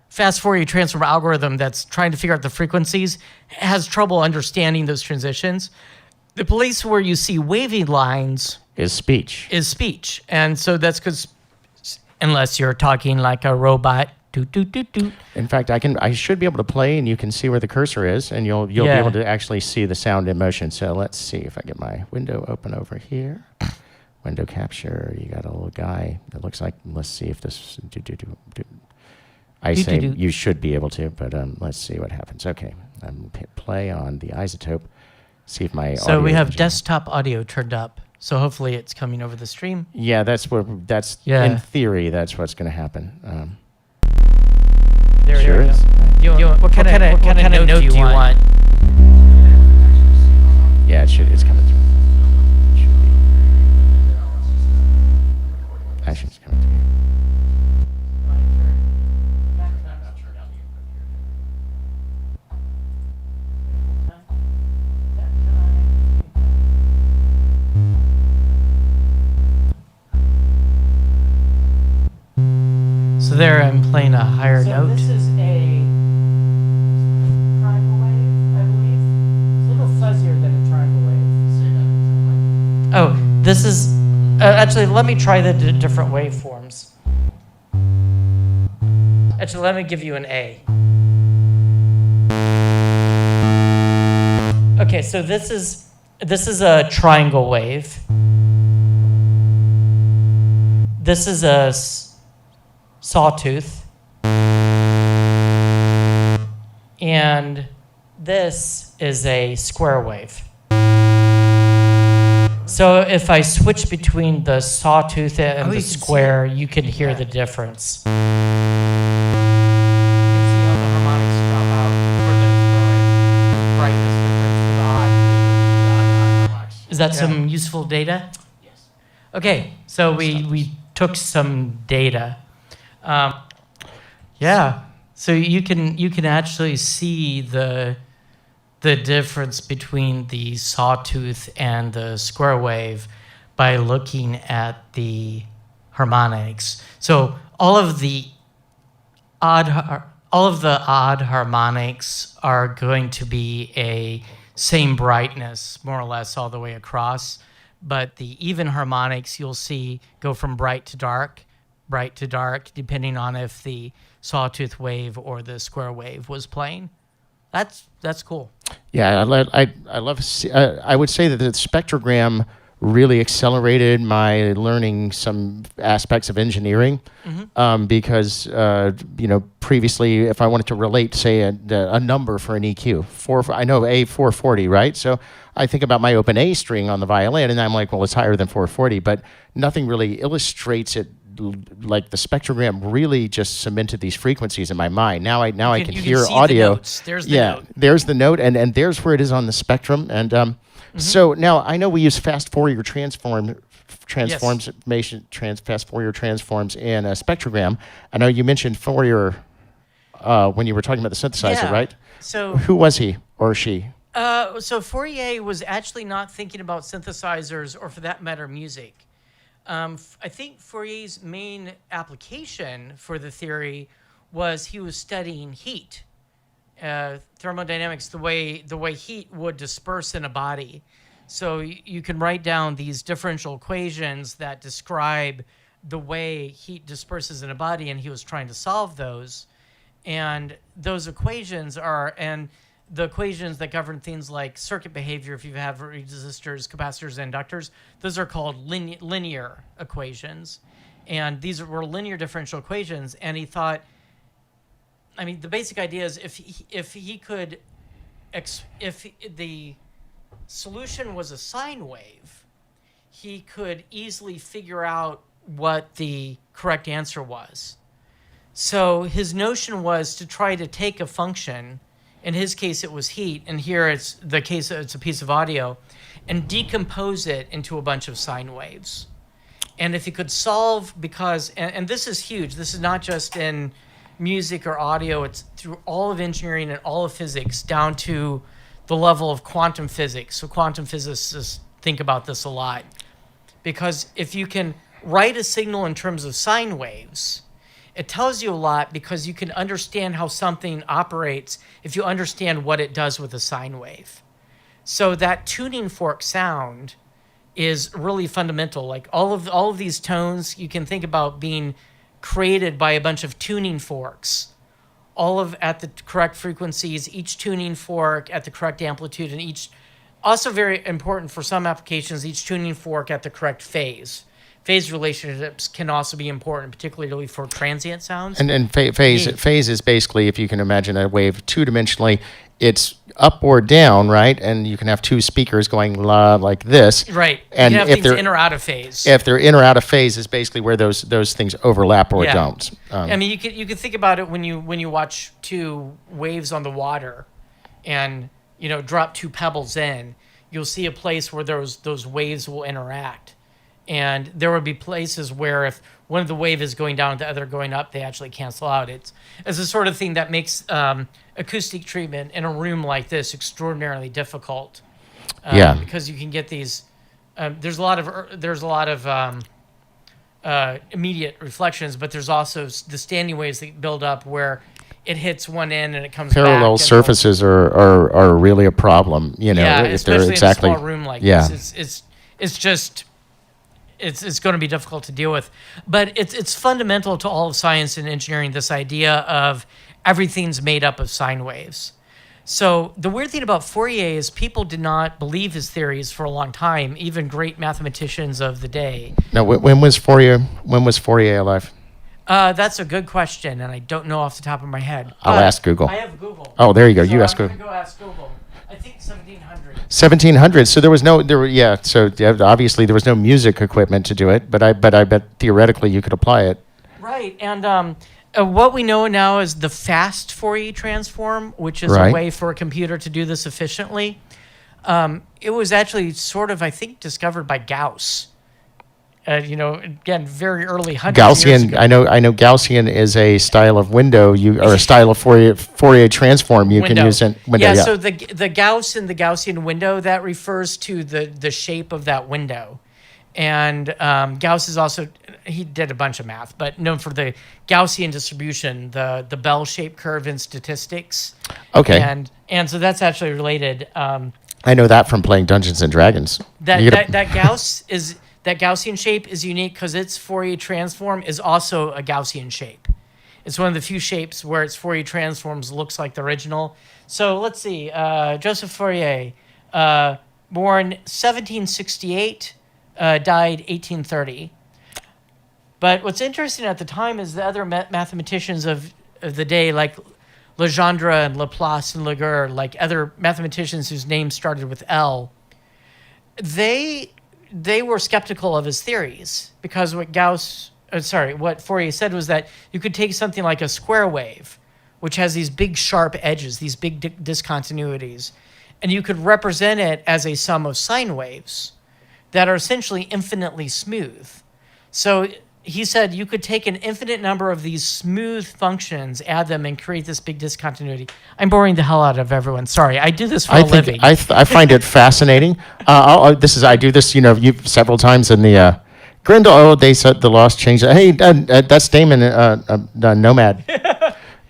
fast Fourier transform algorithm that's trying to figure out the frequencies has trouble understanding those transitions. The place where you see wavy lines Is speech. And so that's because unless you're talking like a robot, doot, doot, doot, doot. In fact, I should be able to play, and you can see where the cursor is, and you'll be able to actually see the sound in motion. So let's see if I get my window open over here. Window capture. You got a little guy that looks like. Let's see if this. You should be able to, but let's see what happens. Okay, I'm hit play on the isotope. See if my. So we have desktop audio turned up. So hopefully it's coming over the stream. Yeah, in theory, that's what's going to happen. There sure we is. What kind of note do you want? Yeah, it's coming through. It should be. Actually, it's coming through. So there I'm playing a higher note. This is a triangle wave, I believe. It's a little fuzzier than a triangle wave. Oh, this is... actually, let me try the different waveforms. Actually, let me give you an A. Okay, so this is a triangle wave. This is a sawtooth, and this is a square wave. So if I switch between the sawtooth and the square, you can hear the difference. You can see how the harmonics drop out for the brightness difference for the odd. Is that some useful data? Yes. Okay, so we took some data. So you can actually see the difference between the sawtooth and the square wave by looking at the harmonics. So all of the odd harmonics are going to be a same brightness, more or less, all the way across. But the even harmonics you'll see go from bright to dark, depending on if the sawtooth wave or the square wave was playing. That's cool. Yeah, I love. I would say that the spectrogram really accelerated my learning some aspects of engineering, because previously, if I wanted to relate, say, a number for an EQ, I know A440, right? So I think about my open A string on the violin, and I'm like, well, it's higher than 440, but nothing really illustrates it. Like the spectrogram really just cemented these frequencies in my mind. Now I can hear audio. There's the note. There's the note, and there's where it is on the spectrum. And so now I know we use fast Fourier transforms fast Fourier transforms in a spectrogram. I know you mentioned Fourier when you were talking about the synthesizer, right? So who was he or she? So Fourier was actually not thinking about synthesizers, or for that matter, music. I think Fourier's main application for the theory was he was studying heat, thermodynamics, the way heat would disperse in a body. So you can write down these differential equations that describe the way heat disperses in a body, and he was trying to solve those. And those equations and the equations that govern things like circuit behavior, if you have resistors, capacitors, and inductors, those are called linear equations. And these were linear differential equations. And he thought, the basic idea is if the solution was a sine wave, he could easily figure out what the correct answer was. So his notion was to try to take a function. In his case, it was heat, and here it's a piece of audio, and decompose it into a bunch of sine waves. And if he could solve, and this is huge, this is not just in music or audio, it's through all of engineering and all of physics, down to the level of quantum physics. So quantum physicists think about this a lot. Because if you can write a signal in terms of sine waves, it tells you a lot because you can understand how something operates if you understand what it does with a sine wave. So that tuning fork sound is really fundamental. Like all of these tones, you can think about being created by a bunch of tuning forks, all of at the correct frequencies, each tuning fork at the correct amplitude, and each, also very important for some applications, each tuning fork at the correct phase. Phase relationships can also be important, particularly for transient sounds. And phase is basically, if you can imagine a wave two-dimensionally, it's up or down, right? And you can have two speakers going la like this. Right. And you can have things in or out of phase. If they're in or out of phase is basically where those things overlap or don't. I mean, you could think about it when you watch two waves on the water, and drop two pebbles in. You'll see a place where those waves will interact. And there would be places where if one of the wave is going down and the other going up, they actually cancel out. It's the sort of thing that makes acoustic treatment in a room like this extraordinarily difficult. Because you can get these. There's a lot of immediate reflections, but there's also the standing waves that build up where it hits one end and it comes back. Parallel surfaces are really a problem. If they're exactly in a small room like this. It's just. It's going to be difficult to deal with, but it's fundamental to all of science and engineering, this idea of everything's made up of sine waves. So the weird thing about Fourier is people did not believe his theories for a long time, even great mathematicians of the day. Now, when was Fourier alive? That's a good question, and I don't know off the top of my head. I'll ask Google. I have Google. Oh, there you go. So You ask I'm Google. going to go ask Google. I think 1700. 1700. So obviously there was no music equipment to do it, but I bet theoretically you could apply it. Right, and what we know now is the fast Fourier transform, which is Right. a way for a computer to do this efficiently. It was actually sort of, I think, discovered by Gauss. Again, very early, hundreds of years ago. Gaussian. I know Gaussian is a style of window or a style of Fourier transform you can use in window. Yeah, so the Gauss and the Gaussian window, that refers to the shape of that window. And Gauss is also, he did a bunch of math, but known for the Gaussian distribution, the bell-shaped curve in statistics. Okay. And so that's actually related. I know that from playing Dungeons and Dragons. That Gaussian shape is unique because its Fourier transform is also a Gaussian shape. It's one of the few shapes where its Fourier transforms looks like the original. So let's see. Joseph Fourier, born 1768, died 1830. But what's interesting at the time is the other mathematicians of the day, like Legendre and Laplace and Laguerre, like other mathematicians whose names started with L, they were skeptical of his theories because what Fourier said was that you could take something like a square wave, which has these big sharp edges, these big discontinuities, and you could represent it as a sum of sine waves that are essentially infinitely smooth. So he said you could take an infinite number of these smooth functions, add them, and create this big discontinuity. I'm boring the hell out of everyone. Sorry, I do this for a living. I find it fascinating. I do this, several times in the Grindel. Oh, they said the lost change. Hey, that's Damon, Nomad.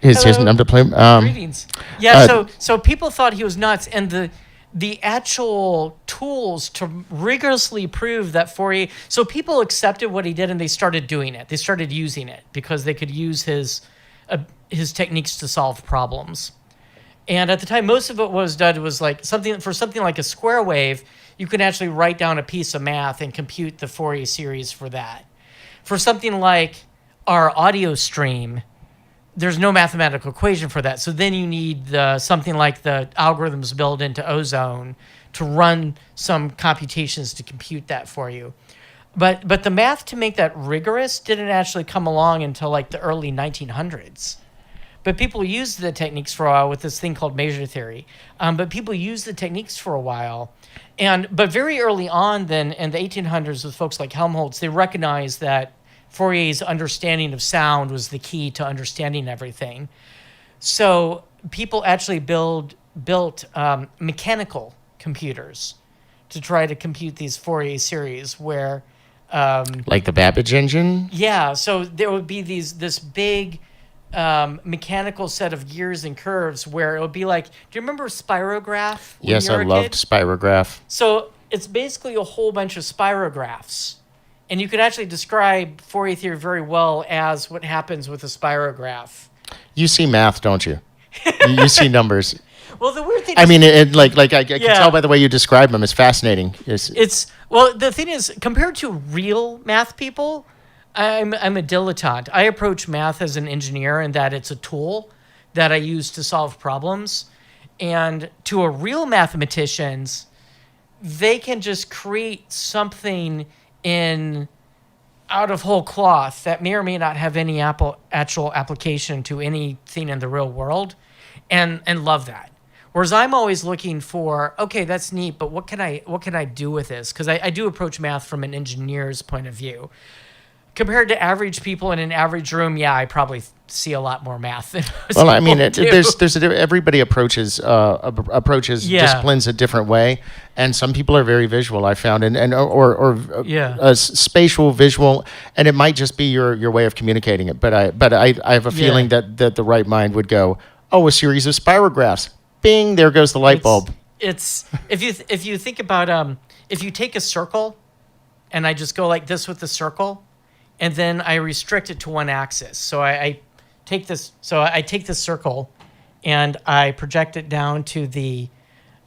His number play. Greetings. Yeah. So people thought he was nuts, and the actual tools to rigorously prove that Fourier... So people accepted what he did and they started doing it. They started using it because they could use his techniques to solve problems. And at the time, most of what was done was like something like a square wave, you could actually write down a piece of math and compute the Fourier series for that. For something like our audio stream, there's no mathematical equation for that. So then you need something like the algorithms built into Ozone to run some computations to compute that for you. But the math to make that rigorous didn't actually come along until like the early 1900s. But people used the techniques for a while with this thing called measure theory. But people used the techniques for a while. But very early on then in the 1800s with folks like Helmholtz, they recognized that Fourier's understanding of sound was the key to understanding everything. So people actually build built mechanical computers to try to compute these Fourier series where... like the Babbage engine? Yeah, so there would be this big mechanical set of gears and curves where it would be like, do you remember spirograph? Yes, I loved spirograph. So it's basically a whole bunch of spirographs. And you could actually describe Fourier theory very well as what happens with a spirograph. You see math, don't you? You see numbers. Well, the weird thing I mean, I can tell by the way you describe them. It's fascinating. Well, the thing is, compared to real math people, I'm a dilettante. I approach math as an engineer in that it's a tool that I use to solve problems. And to a real mathematicians, they can just create something out of whole cloth that may or may not have any actual application to anything in the real world, and love that. Whereas I'm always looking for, okay, that's neat, but what can I do with this? Because I do approach math from an engineer's point of view. Compared to average people in an average room, yeah, I probably see a lot more math than most well, I mean, people do. everybody approaches disciplines a different way, and some people are very visual. I found, spatial, visual, and it might just be your way of communicating it. But I have a feeling that the right mind would go, oh, a series of spirographs, bing, there goes the light bulb. It's if you think about if you take a circle, and I just go like this with the circle. And then I restrict it to one axis. So I take this circle, and I project it down to the.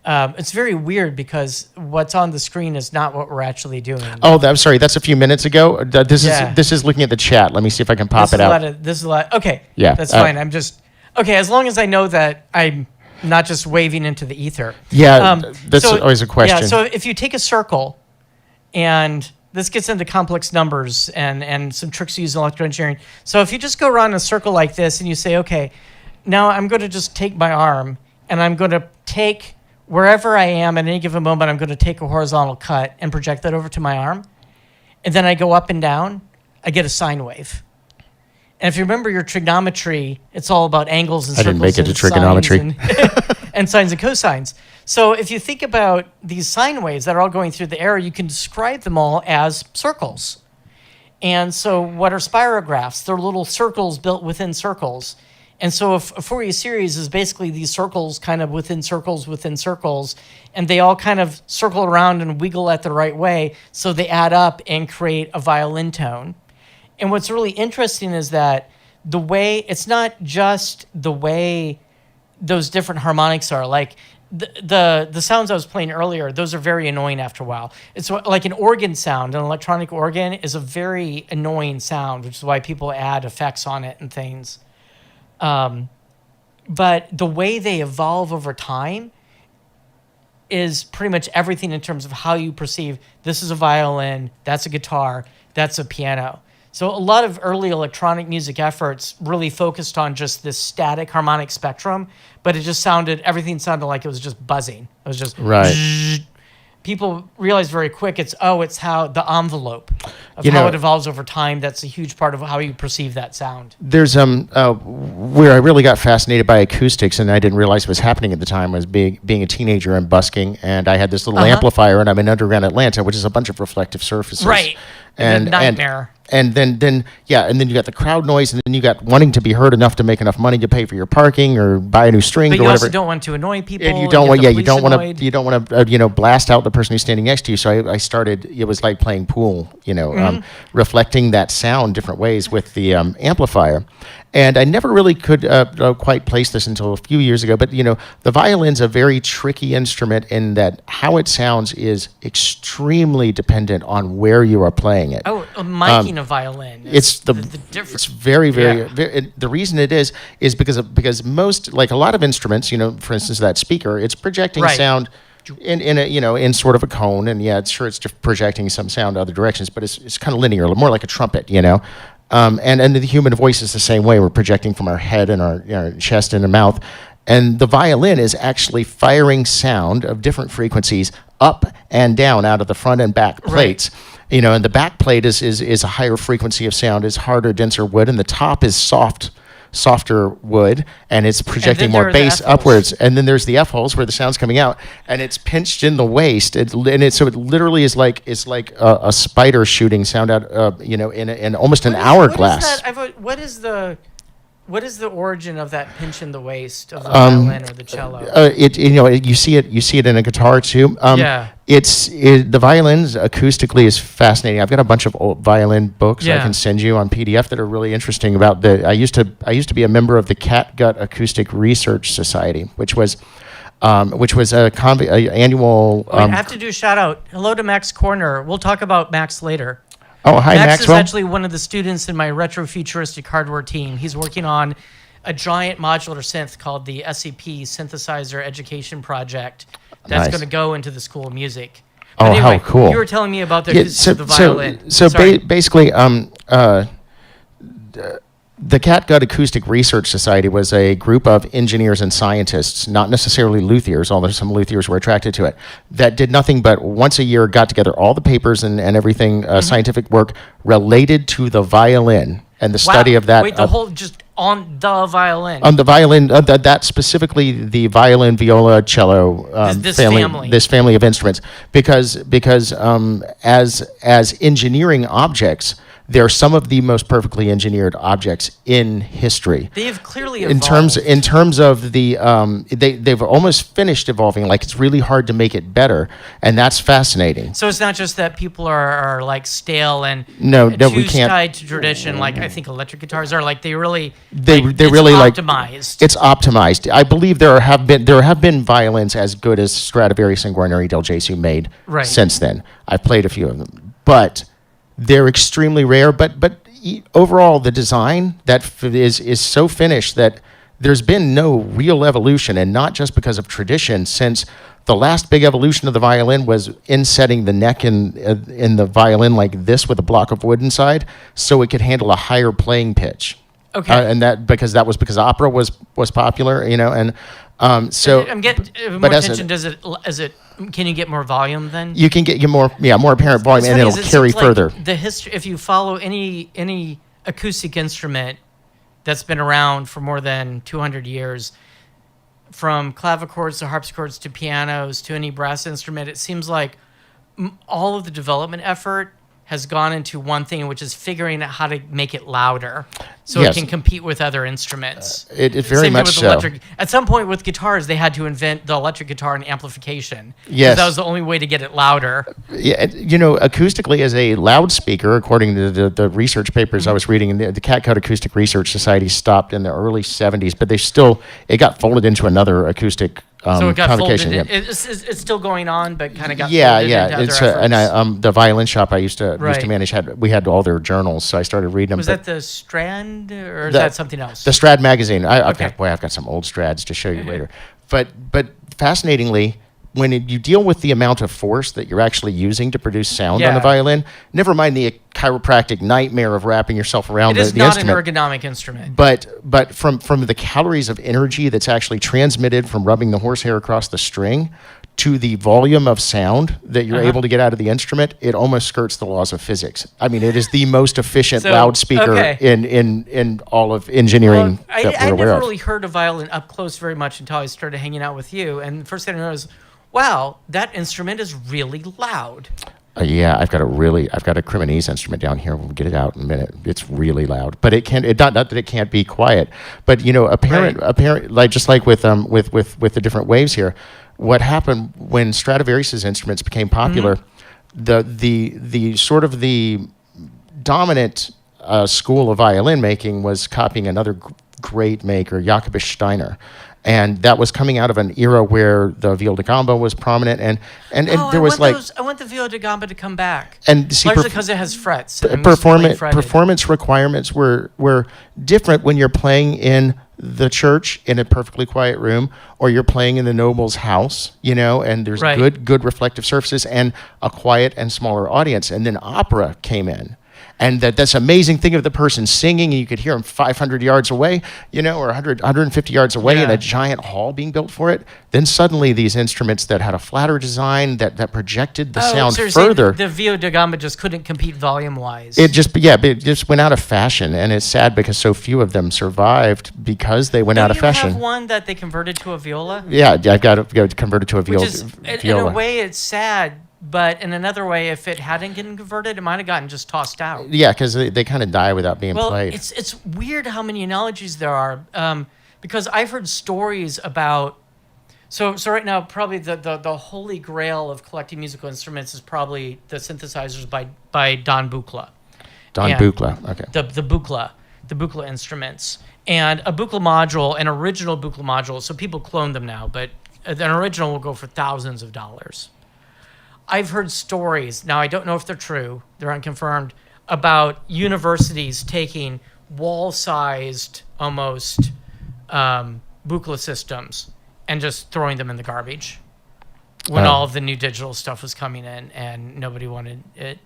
It's very weird because what's on the screen is not what we're actually doing. Oh, I'm sorry. That's a few minutes ago. This is looking at the chat. Let me see if I can pop it out. This is a lot. Okay. Yeah. That's fine. I'm just okay as long as I know that I'm not just waving into the ether. Yeah. That's always a question. Yeah. So if you take a circle, and this gets into complex numbers and some tricks used in electrical engineering. So if you just go around in a circle like this and you say, okay, now I'm going to just take my arm and I'm going to take wherever I am at any given moment, I'm going to take a horizontal cut and project that over to my arm. And then I go up and down, I get a sine wave. And if you remember your trigonometry, it's all about angles and circles. I didn't make it to trigonometry. And sines and cosines. So if you think about these sine waves that are all going through the air, you can describe them all as circles. And so what are spirographs? They're little circles built within circles. And so a Fourier series is basically these circles kind of within circles, and they all kind of circle around and wiggle at the right way, so they add up and create a violin tone. And what's really interesting is that it's not just the way those different harmonics are. Like the sounds I was playing earlier, those are very annoying after a while. It's like an organ sound. An electronic organ is a very annoying sound, which is why people add effects on it and things. But the way they evolve over time is pretty much everything in terms of how you perceive this is a violin, that's a guitar, that's a piano. So a lot of early electronic music efforts really focused on just this static harmonic spectrum, but everything sounded like it was just buzzing. It was just right. Zzz. People realize very quick it's how the envelope of how it evolves over time. That's a huge part of how you perceive that sound. There's where I really got fascinated by acoustics, and I didn't realize it was happening at the time, was being a teenager and busking, and I had this little amplifier, and I'm in underground Atlanta, which is a bunch of reflective surfaces. Right. And nightmare. And then you got the crowd noise, and then you got wanting to be heard enough to make enough money to pay for your parking or buy a new string or whatever. But you also don't want to annoy people. And you don't want to blast out the person who's standing next to you. So I started. It was like playing pool, reflecting that sound different ways with the amplifier. And I never really could quite place this until a few years ago. But, the violin's a very tricky instrument in that how it sounds is extremely dependent on where you are playing it. Oh, miking a violin. It's the difference. It's very, very, the reason it is because most, like a lot of instruments, for instance, that speaker, it's projecting sound in sort of a cone. And it's just projecting some sound other directions, but it's kind of linear, more like a trumpet, and the human voice is the same way. We're projecting from our head and our chest and our mouth. And the violin is actually firing sound of different frequencies up and down out of the front and back plates. Right. And the back plate is a higher frequency of sound, is harder, denser wood, and the top is soft softer wood, and it's projecting more bass upwards. And then there's the F holes where the sound's coming out, and it's pinched in the waist. So it literally is like a spider shooting sound out, in almost an hourglass. What is the origin of that pinch in the waist of the violin or the cello? You see it in a guitar too. The violins acoustically is fascinating. I've got a bunch of old violin books I can send you on PDF that are really interesting about I used to be a member of the Catgut Acoustic Research Society, which was a annual. I have to do a shout out. Hello to Max Corner. We'll talk about Max later. Oh, hi, Max is Maxwell. actually one of the students in my retrofuturistic hardware team. He's working on a giant modular synth called the SEP Synthesizer Education Project that's going to go into the School of Music. But anyway, how cool. You were telling me about the violin. So basically, the Catgut Acoustic Research Society was a group of engineers and scientists, not necessarily luthiers, although some luthiers were attracted to it, that did nothing but once a year got together all the papers and everything, scientific work related to the violin and the study of that. Wait, just on the violin? On the violin, that specifically the violin, viola, cello this family of instruments, because as engineering objects, they're some of the most perfectly engineered objects in history. They have clearly evolved. In terms of the, they've almost finished evolving. Like, it's really hard to make it better, and that's fascinating. So it's not just that people are like stale and we can't. Tied to tradition. Like I think electric guitars are like they really optimized. It's optimized. I believe there have been violins as good as Stradivarius and Guarneri del Gesù made since then. I've played a few of them, but they're extremely rare, but overall the design that is so finished that there's been no real evolution, and not just because of tradition, since the last big evolution of the violin was insetting the neck in the violin like this with a block of wood inside, so it could handle a higher playing pitch. Okay. And because opera was popular, and so I'm getting more attention. Can you get more volume then? You can get more apparent volume, and it'll carry further. The history, if you follow any acoustic instrument that's been around for more than 200 years, from clavichords to harpsichords to pianos to any brass instrument, it seems like all of the development effort has gone into one thing, which is figuring out how to make it louder so it can compete with other instruments. It very much so. Electric. At some point with guitars, they had to invent the electric guitar and amplification. Yes. That was the only way to get it louder. Yeah, acoustically as a loudspeaker, according to the research papers I was reading, the Catgut Acoustic Research Society stopped in the early 70s, but it got folded into another acoustic so it got folded. Yeah. It's still going on, but kind of got folded into other efforts. And the violin shop I used to manage we had all their journals, so I started reading them. Was that the Strand, or is that something else? The Strad magazine. I've got some old Strads to show you later. But fascinatingly, when you deal with the amount of force that you're actually using to produce sound on the violin, never mind the chiropractic nightmare of wrapping yourself around the instrument. It is not an ergonomic instrument. But from the calories of energy that's actually transmitted from rubbing the horsehair across the string to the volume of sound that you're able to get out of the instrument, it almost skirts the laws of physics. I mean, it is the most efficient loudspeaker in all of engineering that we're aware of. I never really heard a violin up close very much until I started hanging out with you. And the first thing I noticed was, wow, that instrument is really loud. I've got a Cremonese instrument down here. We'll get it out in a minute. It's really loud, but not that it can't be quiet. But apparent, like just like with the different waves here, what happened when Stradivarius's instruments became popular, the sort of the dominant school of violin making was copying another great maker, Jacobus Steiner. And that was coming out of an era where the viola da gamba was prominent, and there was I want the viola da gamba to come back. And see, largely because it has frets. Performance requirements were different when you're playing in the church in a perfectly quiet room, or you're playing in the noble's house, and there's good reflective surfaces and a quiet and smaller audience. And then opera came in. And that's amazing thing of the person singing, and you could hear them 500 yards away, or 150 yards away in a giant hall being built for it. Then suddenly these instruments that had a flatter design that projected the sound further. The Vio da Gamba just couldn't compete volume-wise. It just went out of fashion, and it's sad because so few of them survived because they went out of fashion. Do you have one that they converted to a viola? Yeah, I've got it converted to a viola. Which is, in a way, it's sad. But in another way, if it hadn't gotten converted, it might have gotten just tossed out. Yeah, because they kind of die without being played. It's weird how many analogies there are. Because I've heard stories about. So right now, probably the holy grail of collecting musical instruments is probably the synthesizers by Don Buchla. Buchla, okay. The Buchla instruments. And a Buchla module, an original Buchla module, so people clone them now, but an original will go for thousands of dollars. I've heard stories, now I don't know if they're true, they're unconfirmed, about universities taking wall-sized, almost, Buchla systems and just throwing them in the garbage when all of the new digital stuff was coming in and nobody wanted it.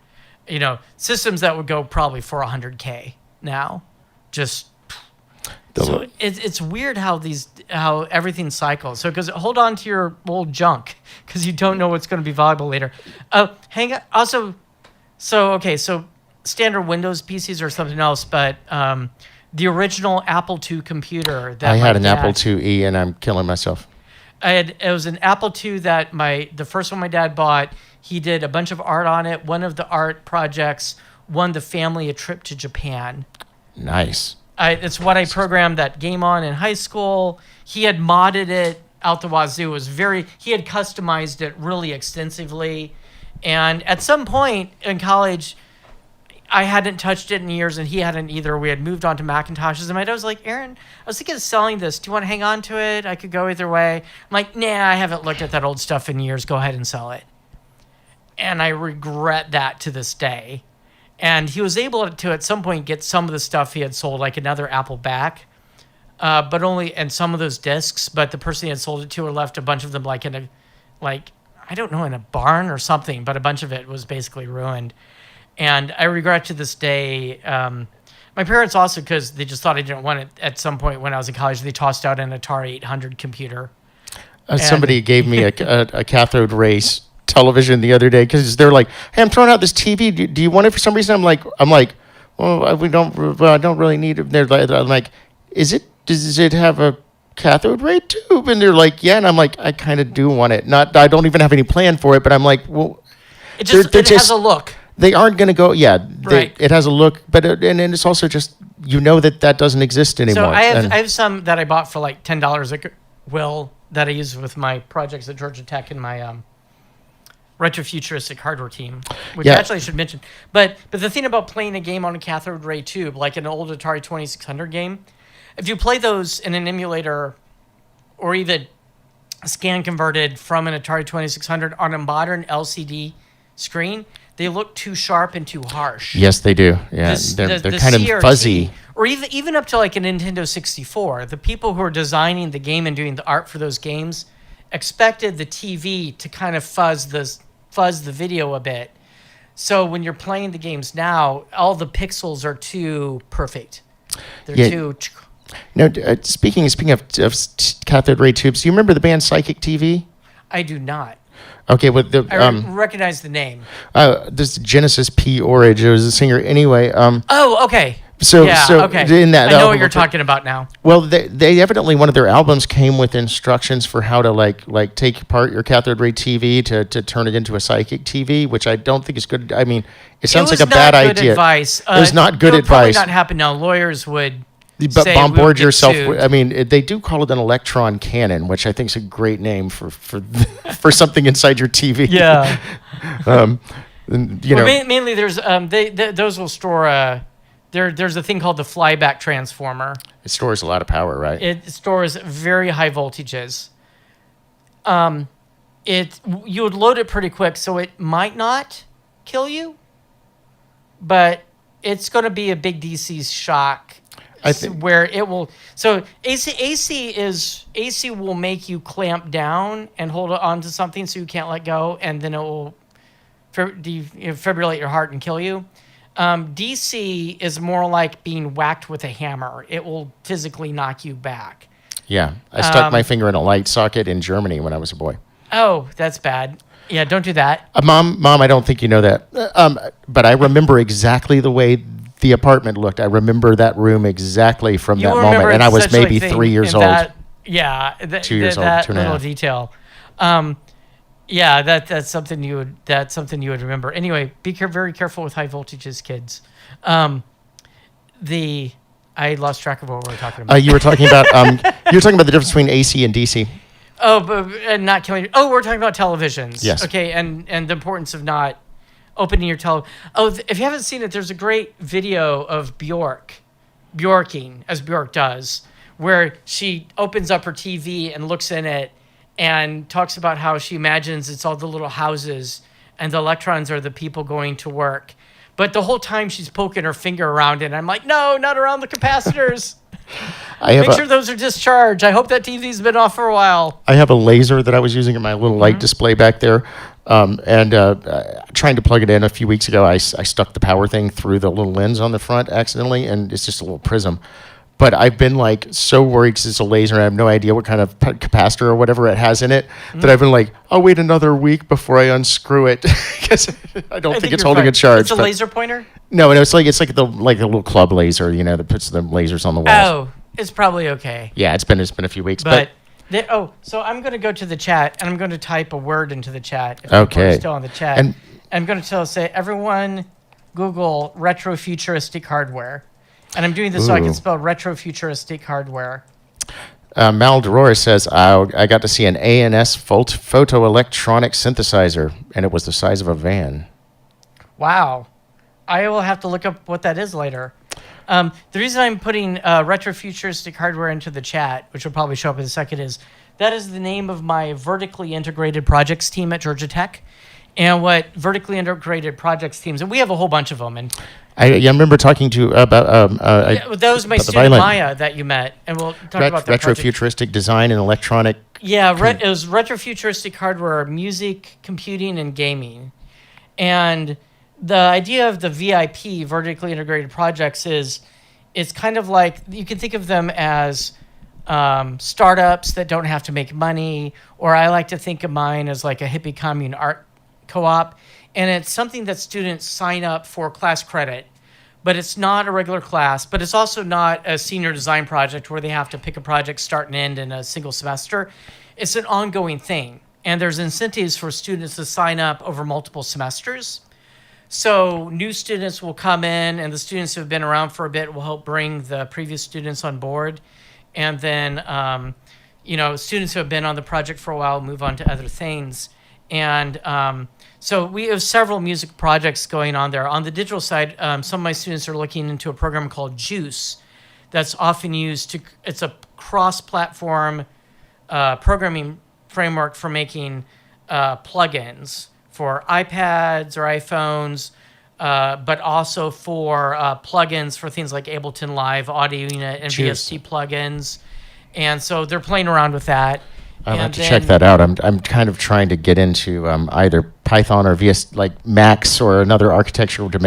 Systems that would go probably for $100K now. Just... So it's weird how everything cycles. So because hold on to your old junk because you don't know what's going to be valuable later. Hang on. Also, so standard Windows PCs or something else, but the original Apple II computer that I had an Apple IIe and I'm killing myself. It was an Apple II that the first one my dad bought. He did a bunch of art on it. One of the art projects won the family a trip to Japan. Nice. It's what I programmed that game on in high school. He had modded it out the wazoo. He had customized it really extensively. And at some point in college, I hadn't touched it in years and he hadn't either. We had moved on to Macintoshes. And my dad was like, Aaron, I was thinking of selling this. Do you want to hang on to it? I could go either way. I'm like, nah, I haven't looked at that old stuff in years. Go ahead and sell it. And I regret that to this day. And he was able to, at some point, get some of the stuff he had sold, like another Apple back, and some of those discs. But the person he had sold it to had left a bunch of them, in a barn or something. But a bunch of it was basically ruined. And I regret to this day. My parents also, because they just thought I didn't want it at some point when I was in college, they tossed out an Atari 800 computer. Somebody gave me a cathode race television the other day because they're like, "Hey, I'm throwing out this TV. Do you want it for some reason?" I'm like, "Well, I don't really need it." I'm like, Does it have a cathode ray tube? And they're like, "Yeah." And I'm like, "I kind of do want it. I don't even have any plan for it, but I'm like, well, it has a look. They aren't going to go. Yeah, right. It has a look, but and it's also just that doesn't exist anymore." So I have some that I bought for like $10 at Will that I use with my projects at Georgia Tech and my retrofuturistic hardware team, which actually I should mention. But the thing about playing a game on a cathode ray tube, like an old Atari 2600 game, if you play those in an emulator or even scan converted from an Atari 2600 on a modern LCD screen, they look too sharp and too harsh. Yes, they do. Yeah, they're kind CRT, of fuzzy. Or even up to like a Nintendo 64. The people who are designing the game and doing the art for those games expected the TV to kind of fuzz the video a bit. So when you're playing the games now, all the pixels are too perfect. They're too... No, speaking of cathode ray tubes, do you remember the band Psychic TV? I do not. Okay, I recognize the name. This Genesis P. Orridge, it was a singer anyway. Okay. Okay. In that I know what you're talking about now. Well, they evidently, one of their albums came with instructions for how to like take apart your cathode ray TV to turn it into a Psychic TV, which I don't think is good. I mean, it sounds like a bad idea. Advice. It was not good advice. Probably not happen now. Lawyers would say bombard yourself. sued. I mean, they do call it an electron cannon, which I think is a great name for something inside your TV. Yeah. Mainly there's those will store there's a thing called the flyback transformer. It stores a lot of power, right? It stores very high voltages. You would load it pretty quick, so it might not kill you, but it's going to be a big DC shock. Where it will, so AC will make you clamp down and hold on to something so you can't let go, and then it will defibrillate your heart and kill you. DC is more like being whacked with a hammer. It will physically knock you back. Yeah, I stuck my finger in a light socket in Germany when I was a boy. Oh, that's bad. Yeah, don't do that. Mom, I don't think you know that. But I remember exactly the way the apartment looked. I remember that room exactly from that moment, and I was maybe 3 years old. 2 years old, that 2.5. little detail. Yeah, that's something you would remember. Anyway, be very careful with high voltages, kids. I lost track of what we were talking about. You were talking about the difference between AC and DC. Oh, but not killing. Oh, we're talking about televisions. Yes. Okay, and the importance of not opening your if you haven't seen it, there's a great video of Bjorking, as Bjork does, where she opens up her TV and looks in it and talks about how she imagines it's all the little houses and the electrons are the people going to work. But the whole time she's poking her finger around it, and I'm like, no, not around the capacitors. Make sure those are discharged. I hope that TV's been off for a while. I have a laser that I was using in my little light display back there. Trying to plug it in a few weeks ago, I stuck the power thing through the little lens on the front accidentally, and it's just a little prism. But I've been like so worried because it's a laser and I have no idea what kind of capacitor or whatever it has in it that I've been like, I'll wait another week before I unscrew it because I don't think it's holding a charge. It's a laser pointer? No, it's like the little club laser, that puts the lasers on the walls. Oh, it's probably okay. Yeah, it's been a few weeks, so I'm going to go to the chat and I'm going to type a word into the chat. If Okay. people are still on the chat. And I'm going to say, everyone Google retrofuturistic hardware. And I'm doing this so I can spell retrofuturistic hardware. Mal Dolores says, I got to see an ANS photoelectronic synthesizer, and it was the size of a van. Wow. I will have to look up what that is later. The reason I'm putting retrofuturistic hardware into the chat, which will probably show up in a second, is that is the name of my vertically integrated projects team at Georgia Tech. And what vertically integrated projects teams, and we have a whole bunch of them. And I remember talking to about that was my student Maya that you met, and we'll talk about that retrofuturistic design and electronic. Yeah, it was retrofuturistic hardware, music, computing, and gaming. And the idea of the VIP, vertically integrated projects, is it's kind of like you can think of them as startups that don't have to make money, or I like to think of mine as like a hippie commune art co-op, and it's something that students sign up for class credit, but it's not a regular class, but it's also not a senior design project where they have to pick a project start and end in a single semester. It's an ongoing thing, and there's incentives for students to sign up over multiple semesters. So new students will come in, and the students who have been around for a bit will help bring the previous students on board, and then students who have been on the project for a while move on to other things. And so we have several music projects going on there. On the digital side, some of my students are looking into a program called Juice that's often used it's a cross-platform programming framework for making plugins for iPads or iPhones, but also for plugins for things like Ableton Live, Audio Unit, and VST plugins. And so they're playing around with that. I'll have to check that out. I'm kind of trying to get into either Python or VS, like Max or another architecture to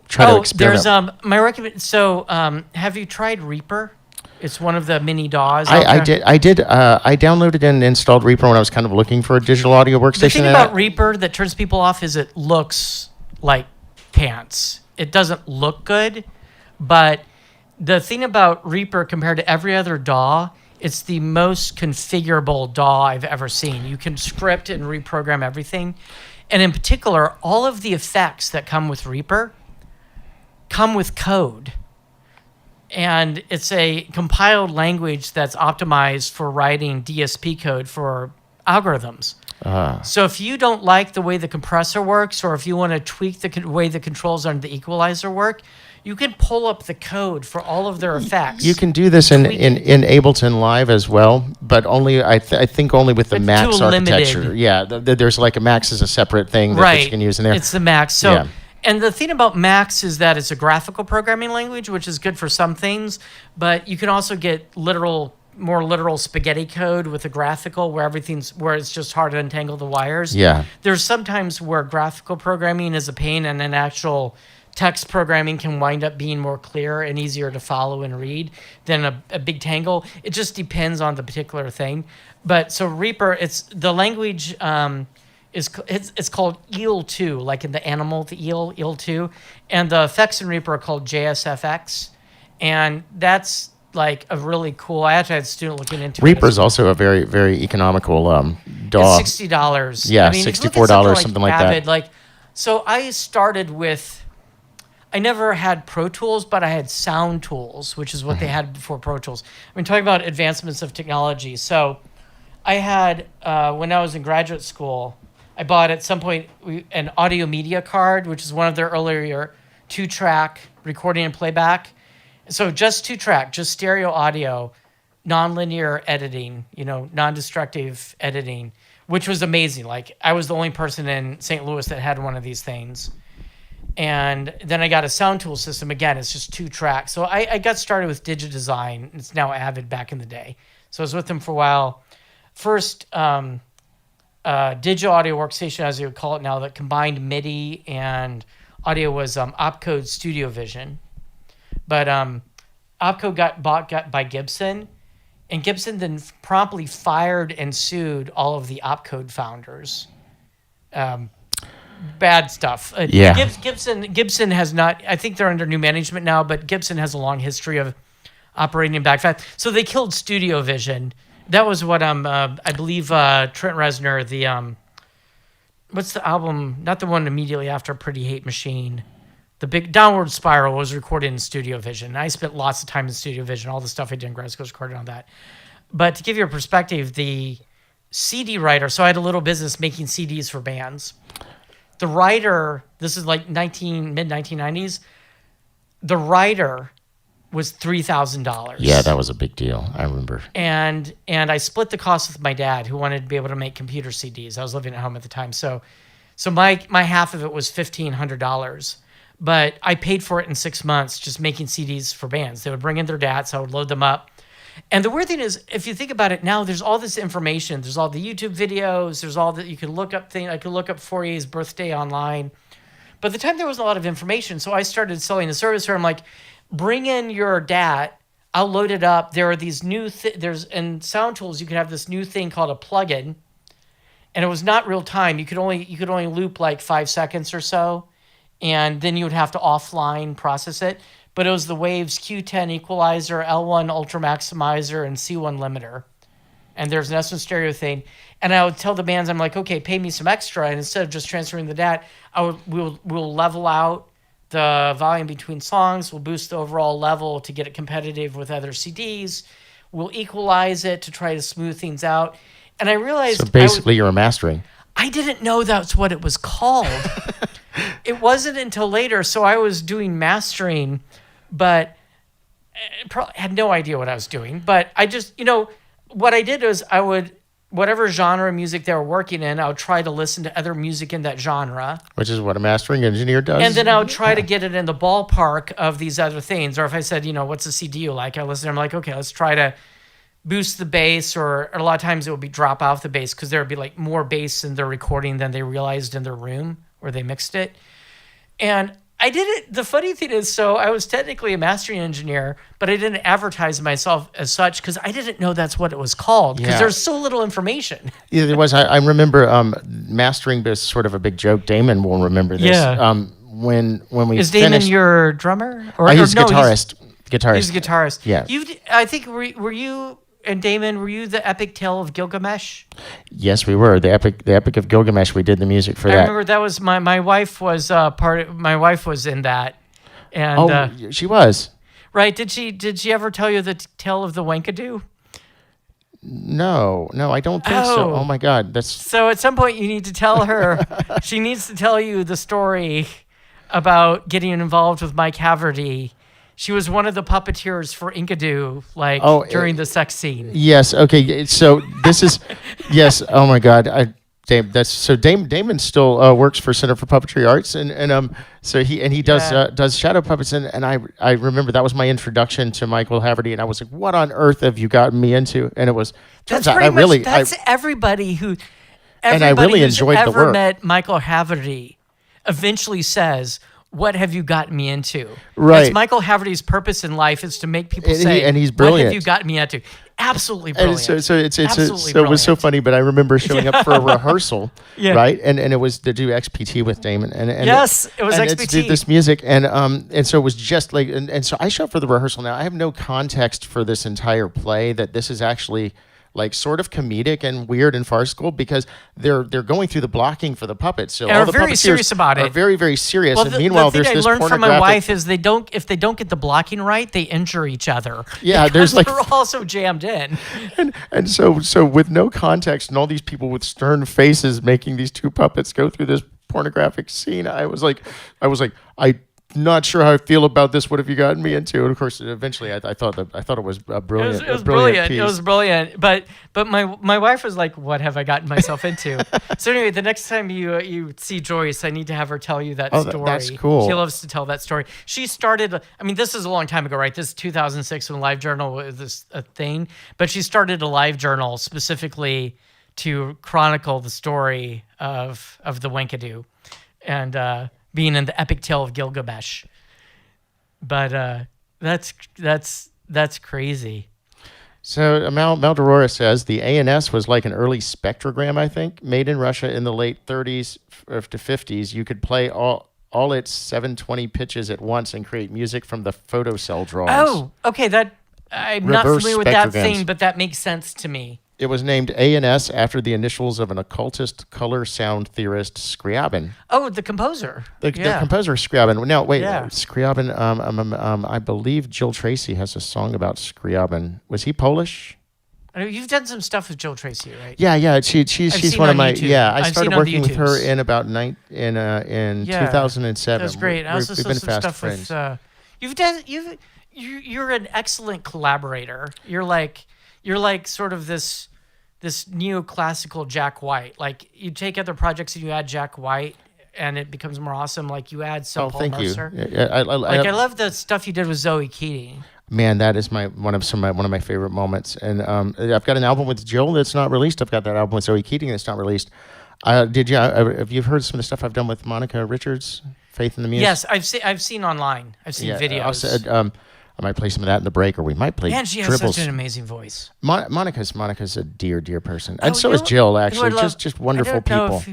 try to experiment. There's my recommend. So have you tried Reaper? It's one of the mini DAWs. I did. I downloaded and installed Reaper when I was kind of looking for a digital audio workstation. The thing about Reaper that turns people off is it looks like pants. It doesn't look good, but the thing about Reaper compared to every other DAW, it's the most configurable DAW I've ever seen. You can script and reprogram everything. And in particular, all of the effects that come with Reaper come with code. And it's a compiled language that's optimized for writing DSP code for algorithms. So if you don't like the way the compressor works, or if you want to tweak the way the controls on the equalizer work, you can pull up the code for all of their effects. You can do this in Ableton Live as well, but only I think only with the Max architecture. Limited. Yeah, there's like a Max is a separate thing that you can use in there. It's the Max. So, and the thing about Max is that it's a graphical programming language, which is good for some things, but you can also get more literal spaghetti code with a graphical where it's just hard to untangle the wires. Yeah. There's sometimes where graphical programming is a pain and an actual text programming can wind up being more clear and easier to follow and read than a big tangle. It just depends on the particular thing. But so Reaper, it's the language it's called EEL2, like in the animal, the EEL2, and the effects in Reaper are called JSFX, and that's like a really cool. I actually had a student looking into Reaper's also a very, very economical DAW. It's $60. Yeah, I mean, $64, something like that. Like, so I started with. I never had Pro Tools, but I had Sound Tools, which is what they had before Pro Tools. I mean, talking about advancements of technology. So I had, when I was in graduate school, I bought at some point an audio media card, which is one of their earlier 2-track recording and playback. So just 2-track, just stereo audio, nonlinear editing, non-destructive editing, which was amazing. Like, I was the only person in St. Louis that had one of these things. And then I got a Sound Tool system. Again, it's just 2-track. So I got started with DigiDesign. It's now Avid back in the day. So I was with them for a while. First digital audio workstation, as you would call it now, that combined MIDI and audio was Opcode Studio Vision. But Opcode got bought by Gibson. And Gibson then promptly fired and sued all of the Opcode founders. Bad stuff. Gibson has not. I think they're under new management now, but Gibson has a long history of operating in backfire. So they killed Studio Vision. That was what I believe Trent Reznor. The what's the album? Not the one immediately after Pretty Hate Machine. The big Downward Spiral was recorded in Studio Vision. And I spent lots of time in Studio Vision. All the stuff I did in grad school was recorded on that. But to give you a perspective, the CD writer. So I had a little business making CDs for bands. The writer, this is like mid 1990s. The writer was $3,000. Yeah, that was a big deal. I remember. And I split the cost with my dad, who wanted to be able to make computer CDs. I was living at home at the time, so my half of it was $1,500. But I paid for it in 6 months, just making CDs for bands. They would bring in their DATs, I would load them up. And the weird thing is, if you think about it now, there's all this information. There's all the YouTube videos. There's all that you can look up things. I could look up Fourier's birthday online. But at the time, there wasn't a lot of information. So I started selling a service where I'm like, bring in your DAT. I'll load it up. There are these new in Sound Tools, you could have this new thing called a plugin. And it was not real time. You could only loop like 5 seconds or so. And then you would have to offline process it. But it was the Waves Q10 equalizer, L1 ultra maximizer, and C1 limiter. And there's an S1 stereo thing. And I would tell the bands, I'm like, okay, pay me some extra. And instead of just transferring the DAT, we'll level out the volume between songs. We'll boost the overall level to get it competitive with other CDs. We'll equalize it to try to smooth things out. And I realized... So basically you're mastering. I didn't know that's what it was called. It wasn't until later. So I was doing mastering... But I had no idea what I was doing. But I just, what I did was whatever genre of music they were working in, I would try to listen to other music in that genre. Which is what a mastering engineer does. And then I would try to get it in the ballpark of these other things. Or if I said, what's a CD you like? I listen, I'm like, okay, let's try to boost the bass. Or a lot of times it would be drop off the bass because there would be like more bass in their recording than they realized in their room where they mixed it. And I did it. The funny thing is, so I was technically a mastering engineer, but I didn't advertise myself as such because I didn't know that's what it was called because there's so little information. Yeah, there was. I remember mastering was sort of a big joke. Damon will remember this. Yeah. When we is finished, Damon your drummer? He's a guitarist. He's a guitarist. Yeah. I think were you and Damon? Were you the Epic Tale of Gilgamesh? Yes, we were the Epic of Gilgamesh. We did the music for that. I remember that was my wife was my wife was in that, and she was right. Did she ever tell you the tale of the Wankadoo? No, I don't think so. Oh my God, that's so. At some point, you need to tell her. She needs to tell you the story about getting involved with Mike Haverty. She was one of the puppeteers for Inkadoo, during the sex scene. Yes. Okay. So this is, yes. Oh my God. Damon still works for Center for Puppetry Arts, and so he does shadow puppets, and I remember that was my introduction to Michael Haverty, and I was like, what on earth have you gotten me into? And it was everybody who's enjoyed the work. Met Michael Haverty eventually says, what have you gotten me into? Right. That's Michael Haverty's purpose in life is to make people say, and he's brilliant. What have you gotten me into? Absolutely brilliant. And so it's Absolutely so it was so brilliant. funny, but I remember showing up for a rehearsal, Yeah. right? And it was to do XPT with Damon. And Yes, it was and XPT. It's to this music, and so it was just like, and so I show up for the rehearsal. Now I have no context for this entire play, that this is actually like sort of comedic and weird and farcical, because they're going through the blocking for the puppets. So And all are the very puppeteers serious about are it. very, very serious. Well, and meanwhile, the there's thing I this learned from my pornographic. wife is if they don't get the blocking right, they injure each other. Yeah, because there's like we're all so jammed in. And so with no context and all these people with stern faces making these two puppets go through this pornographic scene, I was like, I'm not sure how I feel about this. What have you gotten me into? And of course, eventually, I thought it was a brilliant. It was a brilliant. piece. It was brilliant. But my wife was like, "What have I gotten myself into?" So anyway, the next time you see Joyce, I need to have her tell you that story. That's cool. She loves to tell that story. She started. I mean, this is a long time ago, right? This is 2006 when LiveJournal was a thing. But she started a LiveJournal specifically to chronicle the story of the Wankadoo, and being in the epic tale of Gilgamesh. But that's crazy. So Mel Derora says the ANS was like an early spectrogram, I think, made in Russia in the late 30s to 50s. You could play all its 720 pitches at once and create music from the photocell drawings. Oh, okay. I'm not Reverse familiar with that spectrograms. thing, but that makes sense to me. It was named ANS after the initials of an occultist color sound theorist, Scriabin. Oh, the composer. The composer Scriabin. Now, wait, Yeah. Scriabin. I believe Jill Tracy has a song about Scriabin. Was he Polish? I know you've done some stuff with Jill Tracy, right? Yeah. She's seen one of on my. YouTube. Yeah, I I've started seen on working with her YouTubes. in about in Yeah. 2007. That's great. I also We've saw been some fast stuff friends. with. You're an excellent collaborator. You're like sort of this neoclassical Jack White. Like you take other projects and you add Jack White, and it becomes more awesome. Like you add some Paul thank Mercer. you. Yeah, I love the stuff you did with Zoe Keating. Man, that is one of my favorite moments. And I've got an album with Jill that's not released. I've got that album with Zoe Keating that's not released. Have you heard some of the stuff I've done with Monica Richards, Faith in the Muse? Yes, I've seen online. I've seen videos. I might play some of that in the break, or we might play And she has dribbles. such an amazing voice. Monica's a dear person, and Oh, so you is know- Jill. you know Actually, what I love? just wonderful I don't know people.